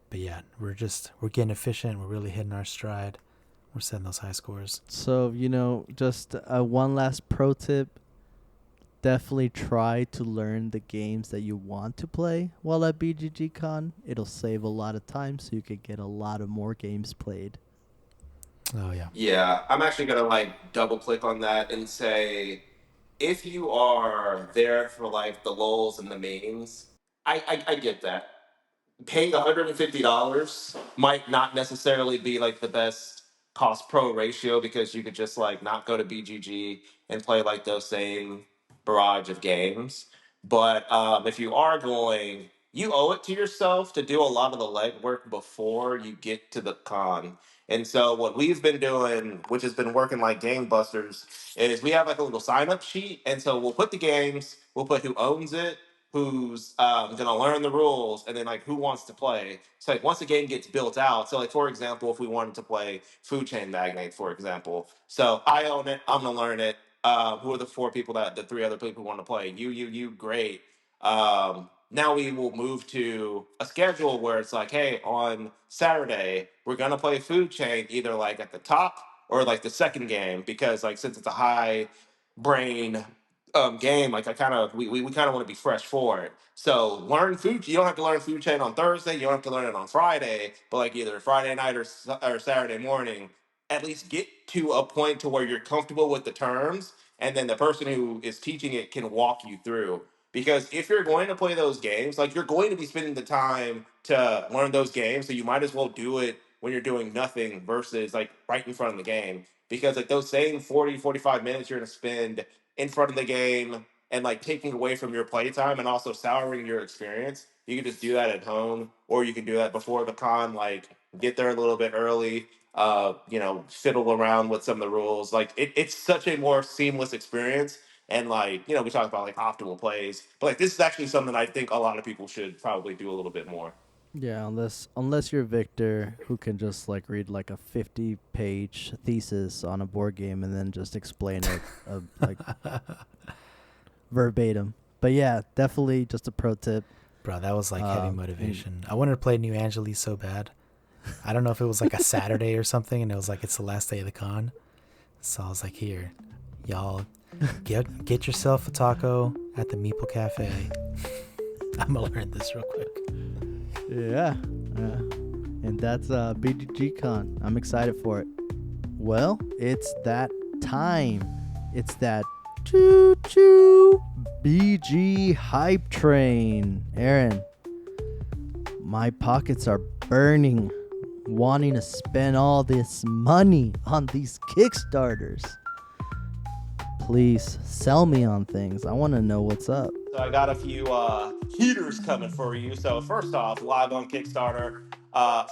But yeah, we're getting efficient. We're really hitting our stride. We're setting those high scores. So, just one last pro tip. Definitely try to learn the games that you want to play while at BGG.CON. It'll save a lot of time so you could get a lot of more games played. Oh yeah. Yeah, I'm actually gonna like double click on that and say if you are there for like the lulls and the memes, I get that. Paying $150 might not necessarily be like the best cost pro ratio because you could just like not go to BGG and play like those same barrage of games. But if you are going, you owe it to yourself to do a lot of the legwork before you get to the con. And so what we've been doing, which has been working like gangbusters, is we have like a little sign up sheet. And so we'll put the games, we'll put who owns it, who's gonna learn the rules, and then like who wants to play. So like once the game gets built out, so like for example, if we wanted to play Food Chain Magnate, for example, so I own it, I'm gonna learn it. Who are the four people that the three other people want to play? You, great. Now we will move to a schedule where it's like, hey, on Saturday we're gonna play Food Chain either like at the top or like the second game because like since it's a high brain game, like I kind of we kind of want to be fresh for it. So learn food. You don't have to learn food chain on Thursday. You don't have to learn it on Friday, but like either Friday night or Saturday morning, at least get to a point to where you're comfortable with the terms, and then the person who is teaching it can walk you through. Because if you're going to play those games, like you're going to be spending the time to learn those games, so you might as well do it when you're doing nothing versus like right in front of the game. Because like those same 40-45 minutes you're going to spend in front of the game and like taking away from your playtime and also souring your experience. You can just do that at home, or you can do that before the con. Like get there a little bit early. Fiddle around with some of the rules. Like it's such a more seamless experience. And like we talk about like optimal plays, but like this is actually something I think a lot of people should probably do a little bit more. Yeah, unless you're Victor, who can just like read like a 50-page thesis on a board game and then just explain it like verbatim. But yeah, definitely just a pro tip. Bro, that was like heavy motivation. I wanted to play New Angeles so bad. I don't know if it was like a Saturday or something, and it was like it's the last day of the con. So I was like, here, y'all, get yourself a taco at the Meeple Cafe. I'm gonna learn this real quick. Yeah. And that's BGG.CON. I'm excited for it. Well, it's that time. It's that choo-choo BG hype train. Aaron, my pockets are burning, wanting to spend all this money on these Kickstarters. Please sell me on things. I want to know what's up. So I got a few heaters coming for you. So first off, live on Kickstarter,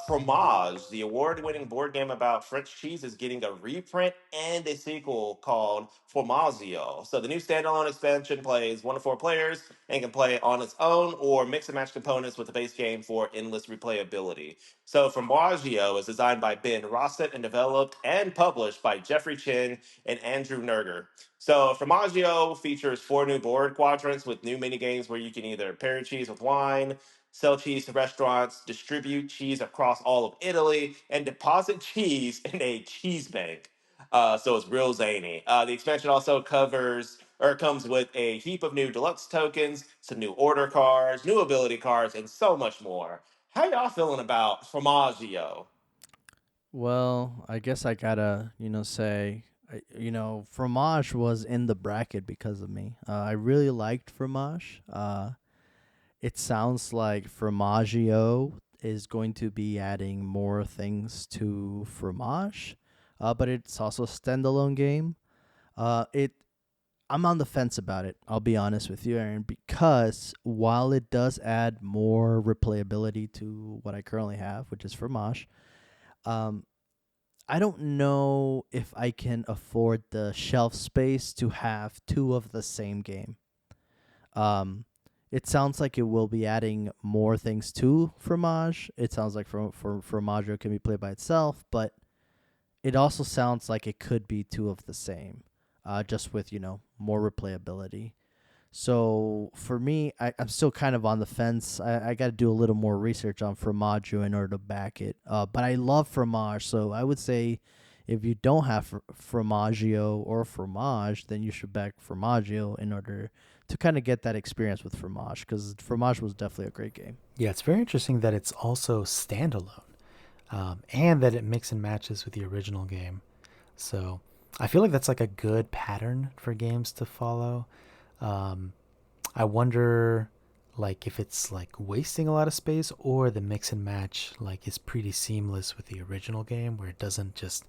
Fromage, the award-winning board game about French cheese, is getting a reprint and a sequel called Formaggio. So the new standalone expansion plays 1 to 4 players and can play on its own or mix and match components with the base game for endless replayability. So Formaggio is designed by Ben Rossett and developed and published by Jeffrey Chin and Andrew Nerger. So Formaggio features 4 new board quadrants with new mini games where you can either pair cheese with wine, sell cheese to restaurants, distribute cheese across all of Italy, and deposit cheese in a cheese bank. So it's real zany. The expansion also comes with a heap of new deluxe tokens, some new order cards, new ability cards, and so much more. How y'all feeling about Formaggio? Well, I guess I gotta, say, Fromage was in the bracket because of me. I really liked Fromage. It sounds like Formaggio is going to be adding more things to Fromage, but it's also a standalone game. It I'm on the fence about it. I'll be honest with you, Aaron, because while it does add more replayability to what I currently have, which is Fromage, um, I don't know if I can afford the shelf space to have two of the same game. Um, it sounds like it will be adding more things to Fromage. It sounds like for Fromage it can be played by itself, but it also sounds like it could be two of the same, just with more replayability. So for me, I'm still kind of on the fence. I got to do a little more research on Formaggio in order to back it. But I love fromage, so I would say if you don't have Formaggio or fromage, then you should back Formaggio in order to kind of get that experience with fromage, because fromage was definitely a great game. Yeah, it's very interesting that it's also standalone, and that it mix and matches with the original game. So I feel like that's like a good pattern for games to follow. Um, I wonder like if it's like wasting a lot of space, or the mix and match like is pretty seamless with the original game where it doesn't just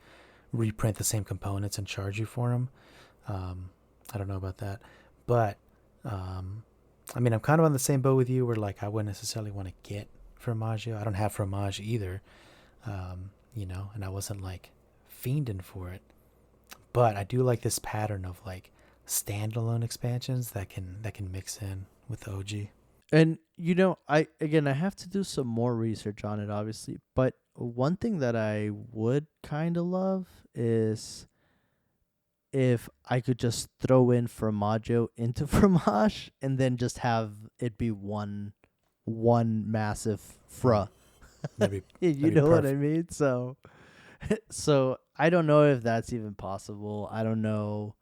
reprint the same components and charge you for them. Um, I don't know about that, but um, I mean, I'm kind of on the same boat with you where like I wouldn't necessarily want to get Formaggio. I don't have Fromage either, and I wasn't like fiending for it. But I do like this pattern of like standalone expansions that can mix in with OG. And I have to do some more research on it, obviously. But one thing that I would kind of love is if I could just throw in Formaggio into Fromage and then just have it be one massive fra. You That'd be know what I perfect. mean? So I don't know if that's even possible. I don't know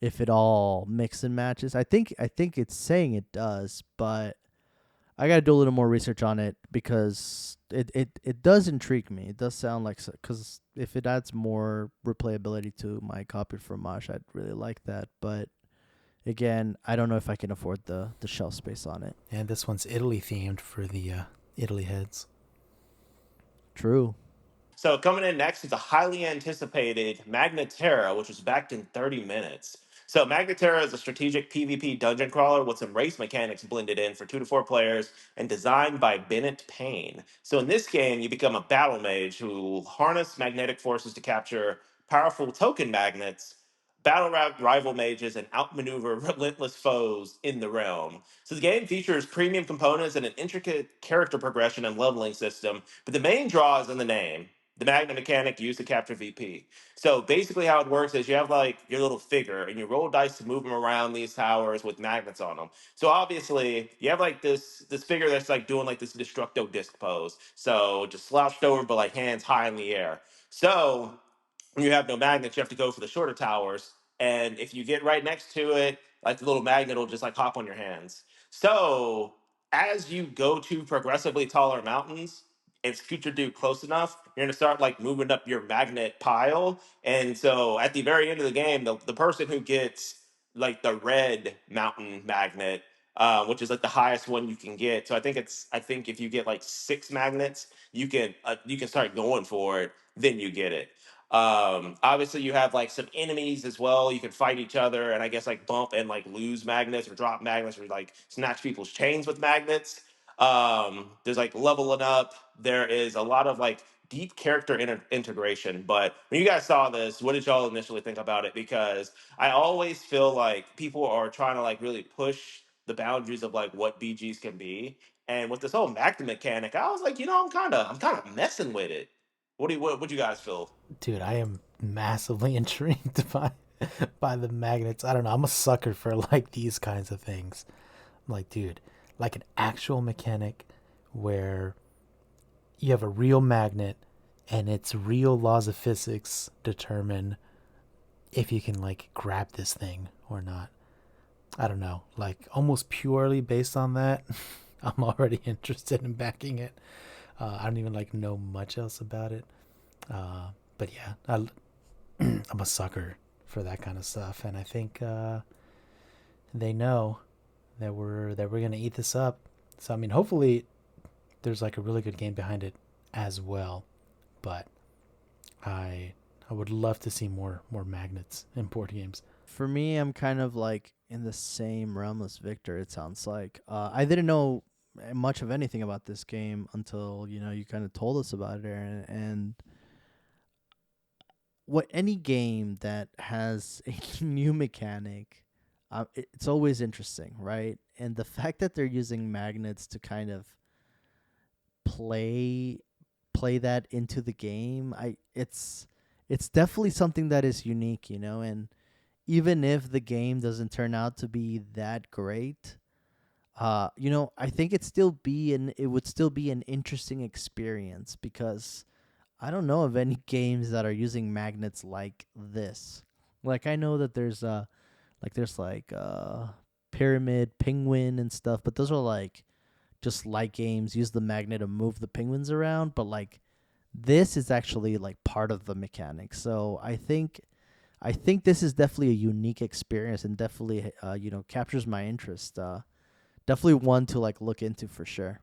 if it all mix and matches. I think it's saying it does, but I got to do a little more research on it because it does intrigue me. It does sound like, because if it adds more replayability to my copy from Mosh, I'd really like that. But again, I don't know if I can afford the shelf space on it. And this one's Italy themed for the Italy heads. True. So coming in next is a highly anticipated Magnaterra, which was backed in 30 minutes. So Magnaterra is a strategic PvP dungeon crawler with some race mechanics blended in for 2 to 4 players and designed by Bennett Payne. So in this game, you become a battle mage who harness magnetic forces to capture powerful token magnets, rival mages, and outmaneuver relentless foes in the realm. So the game features premium components and an intricate character progression and leveling system, but the main draw is in the name, the magnet mechanic used to capture VP. So basically, how it works is you have like your little figure, and you roll dice to move them around these towers with magnets on them. So obviously, you have like this figure that's like doing like this destructo disc pose. So just slouched over, but like hands high in the air. So when you have no magnets, you have to go for the shorter towers. And if you get right next to it, like the little magnet will just like hop on your hands. So as you go to progressively taller mountains and scoot your dude close enough, you're gonna start like moving up your magnet pile. And so at the very end of the game, the person who gets like the red mountain magnet, which is like the highest one you can get. So I think if you get like 6 magnets, you can start going for it. Then you get it. Obviously, you have like some enemies as well. You can fight each other, and I guess like bump and like lose magnets or drop magnets or like snatch people's chains with magnets. There's like leveling up. There is a lot of like deep character integration. But when you guys saw this, what did y'all initially think about it? Because I always feel like people are trying to like really push the boundaries of like what BGs can be. And with this whole magnet mechanic, I was like, I'm kind of messing with it. What do you guys feel? Dude, I am massively intrigued by the magnets. I don't know. I'm a sucker for like these kinds of things. I'm like, dude, like an actual mechanic where you have a real magnet and its real laws of physics determine if you can like grab this thing or not. I don't know. Like almost purely based on that, I'm already interested in backing it. I don't even like know much else about it. But yeah, I'm a sucker for that kind of stuff, and I think they know that we're gonna eat this up. So I mean, hopefully there's like a really good game behind it as well. But I would love to see more magnets in board games. For me, I'm kind of like in the same realm as Victor. It sounds like I didn't know much of anything about this game until you kind of told us about it, Aaron. And what any game that has a new mechanic, it's always interesting, right? And the fact that they're using magnets to kind of play play that into the game, it's definitely something that is unique, and even if the game doesn't turn out to be that great, I think it would still be an interesting experience because I don't know of any games that are using magnets like this. Like I know that there's Pyramid, Penguin and stuff, but those are like just light games, use the magnet to move the penguins around, but like this is actually like part of the mechanics. So I think this is definitely a unique experience and definitely captures my interest. Definitely one to like look into for sure.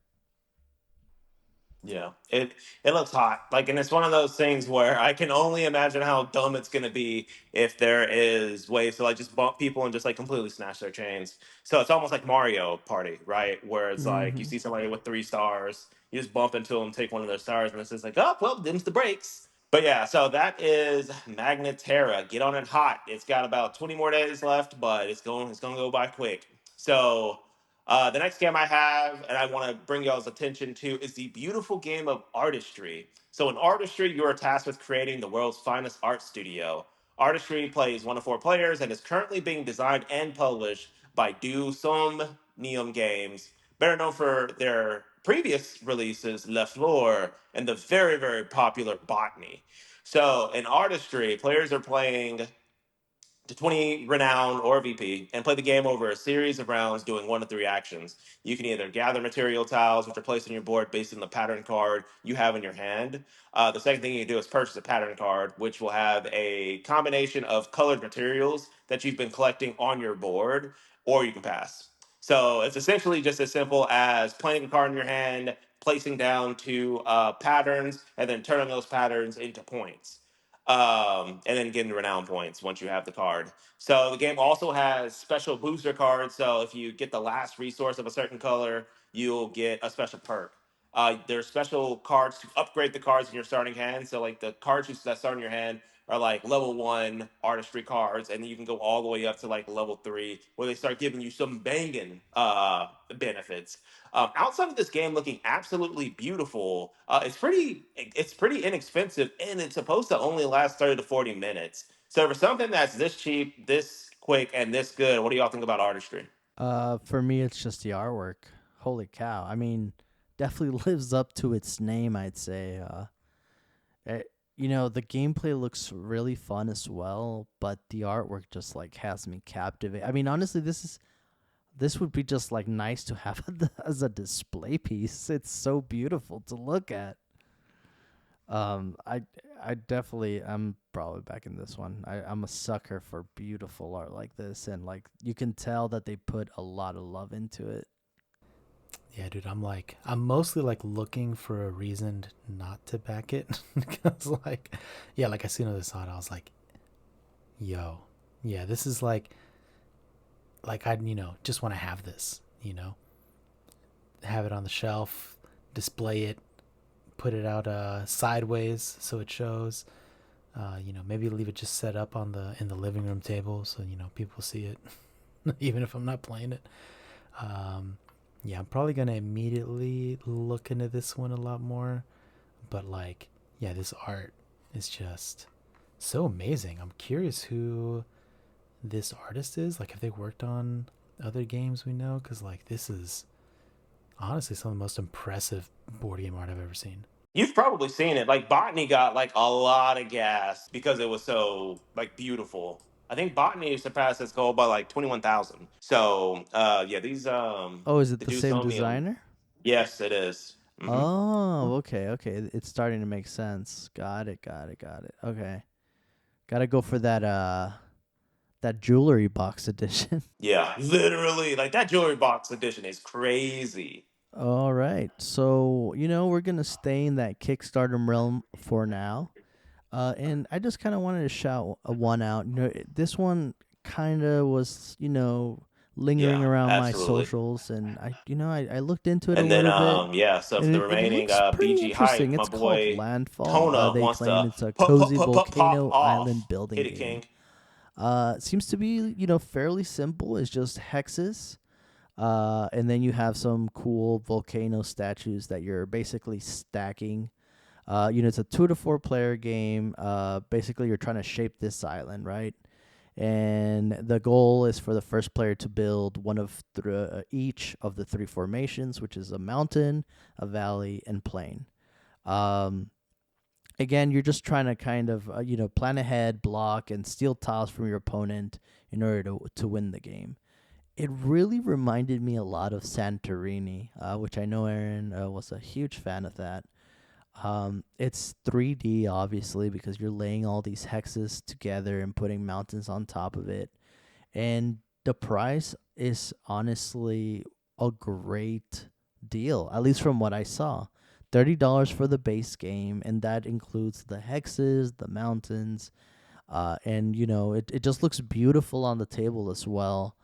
Yeah, it looks hot. Like, and it's one of those things where I can only imagine how dumb it's gonna be if there is ways to like just bump people and just like completely snatch their chains. So it's almost like Mario Party, right? Where it's like you Mhm. see somebody with 3 stars, you just bump into them, take one of their stars, and it's just like, oh well, them's the breaks. But yeah, so that is Magnetera. Get on it hot. It's got about 20 more days left, but it's gonna go by quick. So the next game I have, and I want to bring y'all's attention to, is the beautiful game of Artistry. So, in Artistry, you are tasked with creating the world's finest art studio. Artistry plays 1 to 4 players and is currently being designed and published by Do Som Neum Games, better known for their previous releases, Le Fleur, and the very, very popular Botany. So, in Artistry, players are playing to 20 renown or VP and play the game over a series of rounds doing 1 to 3 actions. You can either gather material tiles, which are placed on your board based on the pattern card you have in your hand. The second thing you can do is purchase a pattern card, which will have a combination of colored materials that you've been collecting on your board, or you can pass. So it's essentially just as simple as playing a card in your hand, placing down 2 patterns, and then turning those patterns into points, and then getting renown points once you have the card. So the game also has special booster cards. So if you get the last resource of a certain color, you'll get a special perk. There's special cards to upgrade the cards in your starting hand. So like the that start in your hand are like level 1 artistry cards, and then you can go all the way up to like level 3, where they start giving you some banging benefits. Outside of this game looking absolutely beautiful, it's pretty inexpensive, and it's supposed to only last 30 to 40 minutes. So for something that's this cheap, this quick, and this good, what do y'all think about Artistry? For me, it's just the artwork. Holy cow! I mean, definitely lives up to its name. I'd say. The gameplay looks really fun as well, but the artwork just like has me captivated. I mean, honestly, this would be just like nice to have as a display piece. It's so beautiful to look at. I definitely I'm probably back in this one. I'm a sucker for beautiful art like this, and like you can tell that they put a lot of love into it. Yeah, dude, I'm mostly like looking for a reason not to back it because like, yeah, like I seen on this thought, I was like, yo, yeah, this is like I just want to have this, have it on the shelf, display it, put it out sideways so it shows. Maybe leave it just set up on the in the living room table so people see it, even if I'm not playing it. Um, yeah, I'm probably gonna immediately look into this one a lot more. But like, yeah, this art is just so amazing. I'm curious who this artist is. Like, have they worked on other games we know? Because like, this is honestly some of the most impressive board game art I've ever seen. You've probably seen it. Like Botany got like a lot of gas because it was so like beautiful. I think Botany surpassed its goal by like 21,000. So yeah, these Oh, is it the the do same Somnium. designer? Yes, it is. Mm-hmm. Oh, okay. It's starting to make sense. Got it. Okay. Gotta go for that jewelry box edition. Yeah, literally. Like that jewelry box edition is crazy. All right. So, we're going to stay in that Kickstarter realm for now. And I just kind of wanted to shout one out. This one kind of was, lingering Yeah, around my absolutely. socials, and I looked into it a And then little bit, so for and the it remaining looks pretty BG hype, interesting. my It's called boy Landfall. Tona They wants claim to it's a pop cozy pop pop pop volcano island off. building Hit it, game. King. Seems to be, fairly simple. It's just hexes. And then you have some cool volcano statues that you're basically stacking. It's a 2 to 4 player game. Basically, you're trying to shape this island, right? And the goal is for the first player to build one of each of the three formations, which is a mountain, a valley, and plain. Um, Again, you're just trying to kind of plan ahead, block, and steal tiles from your opponent in order to win the game. It really reminded me a lot of Santorini, which I know Aaron was a huge fan of that. It's 3D, obviously, because you're laying all these hexes together and putting mountains on top of it. And the price is honestly a great deal, at least from what I saw. $30 for the base game, and that includes the hexes, the mountains, and it just looks beautiful on the table as well.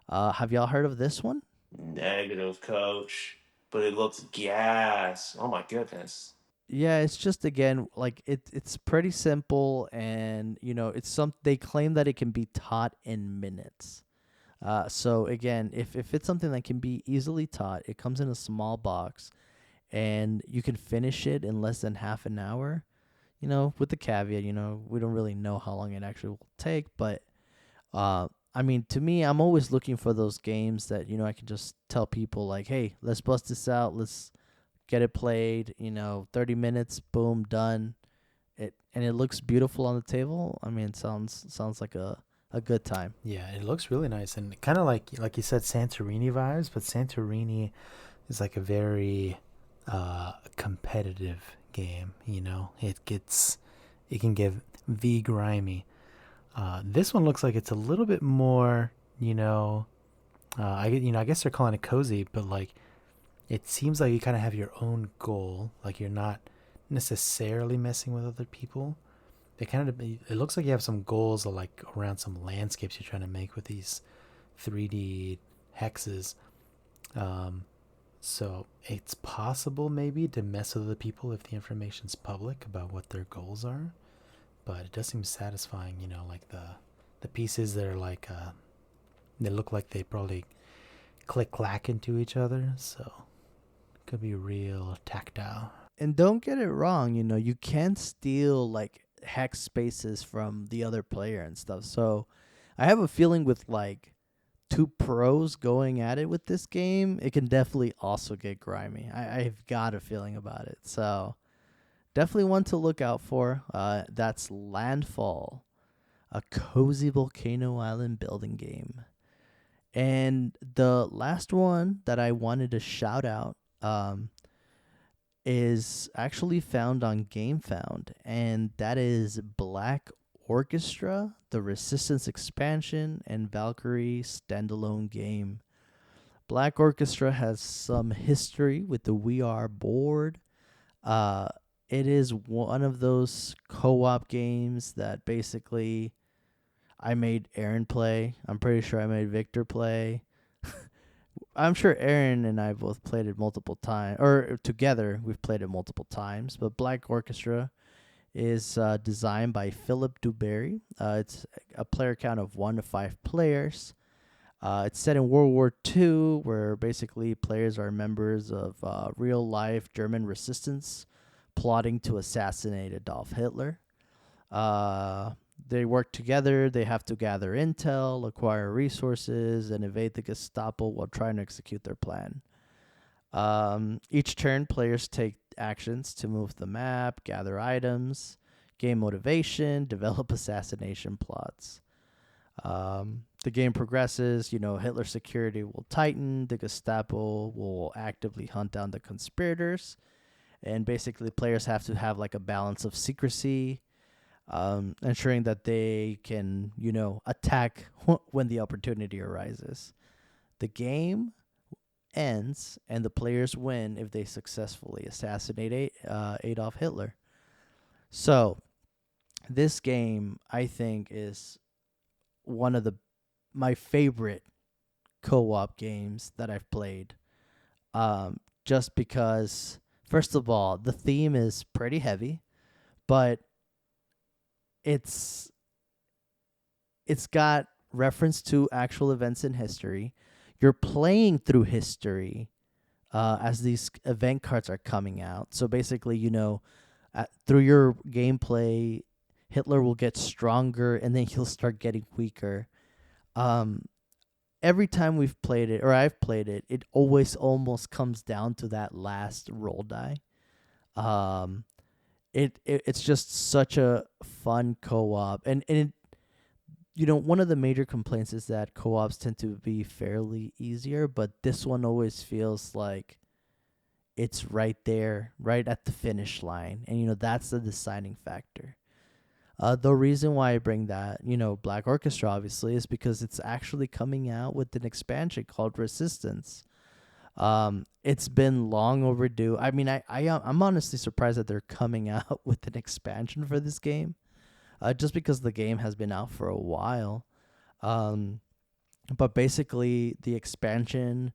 Have y'all heard of this one? Negative, coach. But it looks gas. Oh my goodness. Yeah, it's just again like it's pretty simple, and it's some they claim that it can be taught in minutes. So again, if it's something that can be easily taught, it comes in a small box, and you can finish it in less than half an hour. With the caveat, we don't really know how long it actually will take, but I mean, to me, I'm always looking for those games that I can just tell people like, hey, let's bust this out, let's get it played. 30 minutes, boom, done. It looks beautiful on the table. I mean, it sounds like a good time. Yeah, it looks really nice and kind of like you said, Santorini vibes, but Santorini is like a very competitive game. It can get grimy. This one looks like it's a little bit more, I guess they're calling it cozy, but like it seems like you kind of have your own goal. Like you're not necessarily messing with other people. It looks like you have some goals like around some landscapes you're trying to make with these 3D hexes. So it's possible maybe to mess with other people if the information's public about what their goals are. But it does seem satisfying, like the pieces that are like they look like they probably click clack into each other, so it could be real tactile. And don't get it wrong, you can steal like hex spaces from the other player and stuff. So I have a feeling with like two pros going at it with this game, it can definitely also get grimy. I've got a feeling about it. So definitely one to look out for. That's Landfall, a cozy volcano island building game. And the last one that I wanted to shout out is actually found on GameFound, and that is Black Orchestra, the Resistance expansion, and Valkyrie standalone game. Black Orchestra has some history with the We Are board. It is one of those co-op games that basically I made Aaron play. I'm pretty sure I made Victor play. I'm sure Aaron and I both played it multiple times, or together we've played it multiple times. But Black Orchestra is designed by Philip Duberry. It's a player count of 1 to 5 players. It's set in World War II, where basically players are members of real-life German resistance plotting to assassinate Adolf Hitler. They work together. They have to gather intel, acquire resources, and evade the Gestapo while trying to execute their plan. Each turn, players take actions to move the map, gather items, gain motivation, develop assassination plots. The game progresses. Hitler security will tighten. The Gestapo will actively hunt down the conspirators. And basically, players have to have like a balance of secrecy, ensuring that they can, attack when the opportunity arises. The game ends, and the players win if they successfully assassinate Adolf Hitler. So, this game, I think, is one of my favorite co-op games that I've played. Just because, first of all, the theme is pretty heavy, but it's got reference to actual events in history. You're playing through history as these event cards are coming out. So basically, through your gameplay, Hitler will get stronger and then he'll start getting weaker. Every time we've played it, or I've played it, it always almost comes down to that last roll die. It's just such a fun co-op, and it, one of the major complaints is that co-ops tend to be fairly easier, but this one always feels like it's right there, right at the finish line, and that's the deciding factor. The reason why I bring that, Black Orchestra obviously, is because it's actually coming out with an expansion called Resistance. It's been long overdue. I mean, I'm honestly surprised that they're coming out with an expansion for this game, just because the game has been out for a while. But basically, the expansion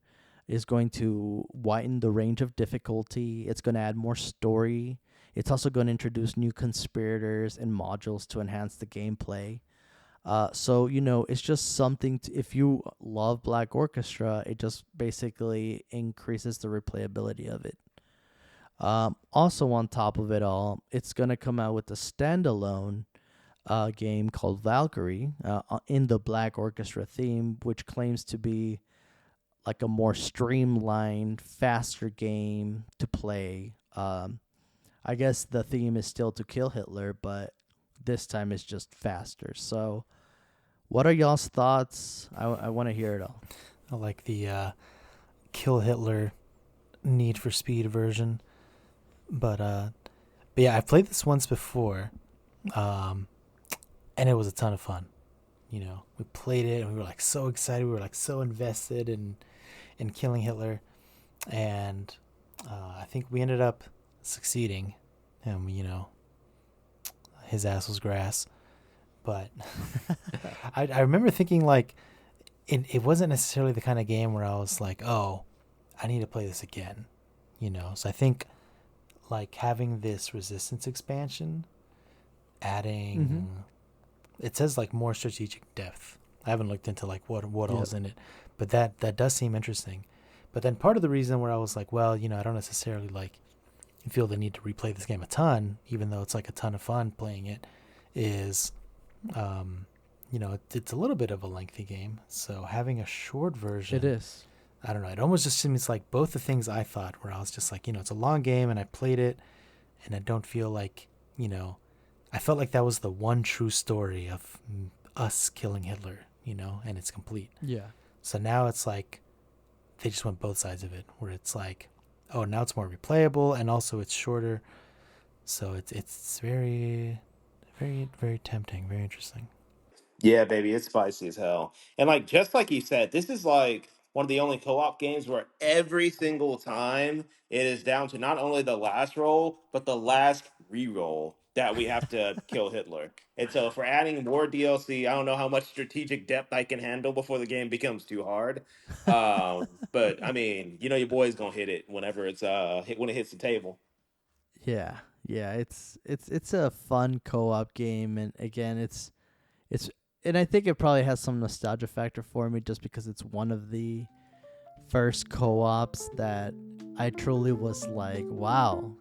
is going to widen the range of difficulty. It's going to add more story. It's also going to introduce new conspirators and modules to enhance the gameplay. So, it's just something if you love Black Orchestra, it just basically increases the replayability of it. Also, on top of it all, it's going to come out with a standalone game called Valkyrie in the Black Orchestra theme, which claims to be like a more streamlined, faster game to play. I guess the theme is still to kill Hitler, but this time it's just faster. So what are y'all's thoughts? I want to hear it all. I like the kill Hitler Need for Speed version. But yeah, I played this once before, and it was a ton of fun. We played it and we were like so excited. We were like so invested in killing Hitler, and I think we ended up succeeding. And his ass was grass. But I remember thinking like it wasn't necessarily the kind of game where I was like, oh, I need to play this again. So I think like having this Resistance expansion, adding it says like more strategic depth. I haven't looked into like what all's in it, but that does seem interesting. But then part of the reason where I was like, well, I don't necessarily like feel the need to replay this game a ton, even though it's like a ton of fun playing it, is it's a little bit of a lengthy game. So having a short version, it is. I don't know. It almost just seems like both the things I thought, where I was just like, it's a long game and I played it, and I don't feel like, I felt like that was the one true story of us killing Hitler, and it's complete. Yeah. So now it's like they just went both sides of it, where it's like, oh, now it's more replayable and also it's shorter. So it's very, very, very tempting, very interesting. Yeah, baby, it's spicy as hell. And like just like you said, this is like one of the only co-op games where every single time it is down to not only the last roll, but the last re-roll that we have to kill Hitler. And so if we're adding more DLC, I don't know how much strategic depth I can handle before the game becomes too hard. But I mean, your boy's gonna hit it whenever it's when it hits the table. Yeah. It's a fun co-op game, and again, and I think it probably has some nostalgia factor for me, just because it's one of the first co-ops that I truly was like, wow,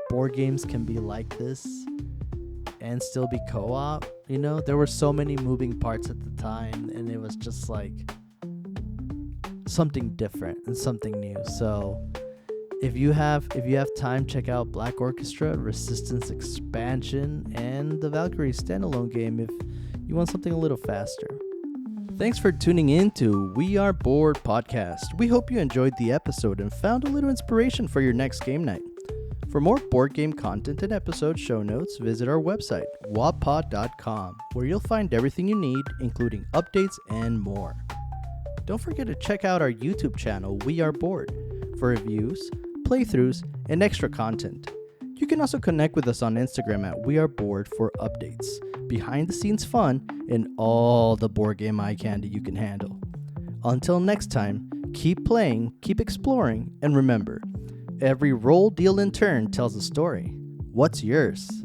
board games can be like this and still be co-op. There were so many moving parts at the time, and it was just like something different and something new. So if you have time, check out Black Orchestra, Resistance expansion, and the Valkyrie standalone game if you want something a little faster. Thanks for tuning in to We Are Bored podcast. We hope you enjoyed the episode and found a little inspiration for your next game night. For more board game content and episode show notes, visit our website, WABPod.com, where you'll find everything you need, including updates and more. Don't forget to check out our YouTube channel, We Are Bored, for reviews, playthroughs, and extra content. You can also connect with us on Instagram at We Are Bored for updates, behind the scenes fun, and all the board game eye candy you can handle. Until next time, keep playing, keep exploring, and remember, every roll, deal, and turn tells a story. What's yours?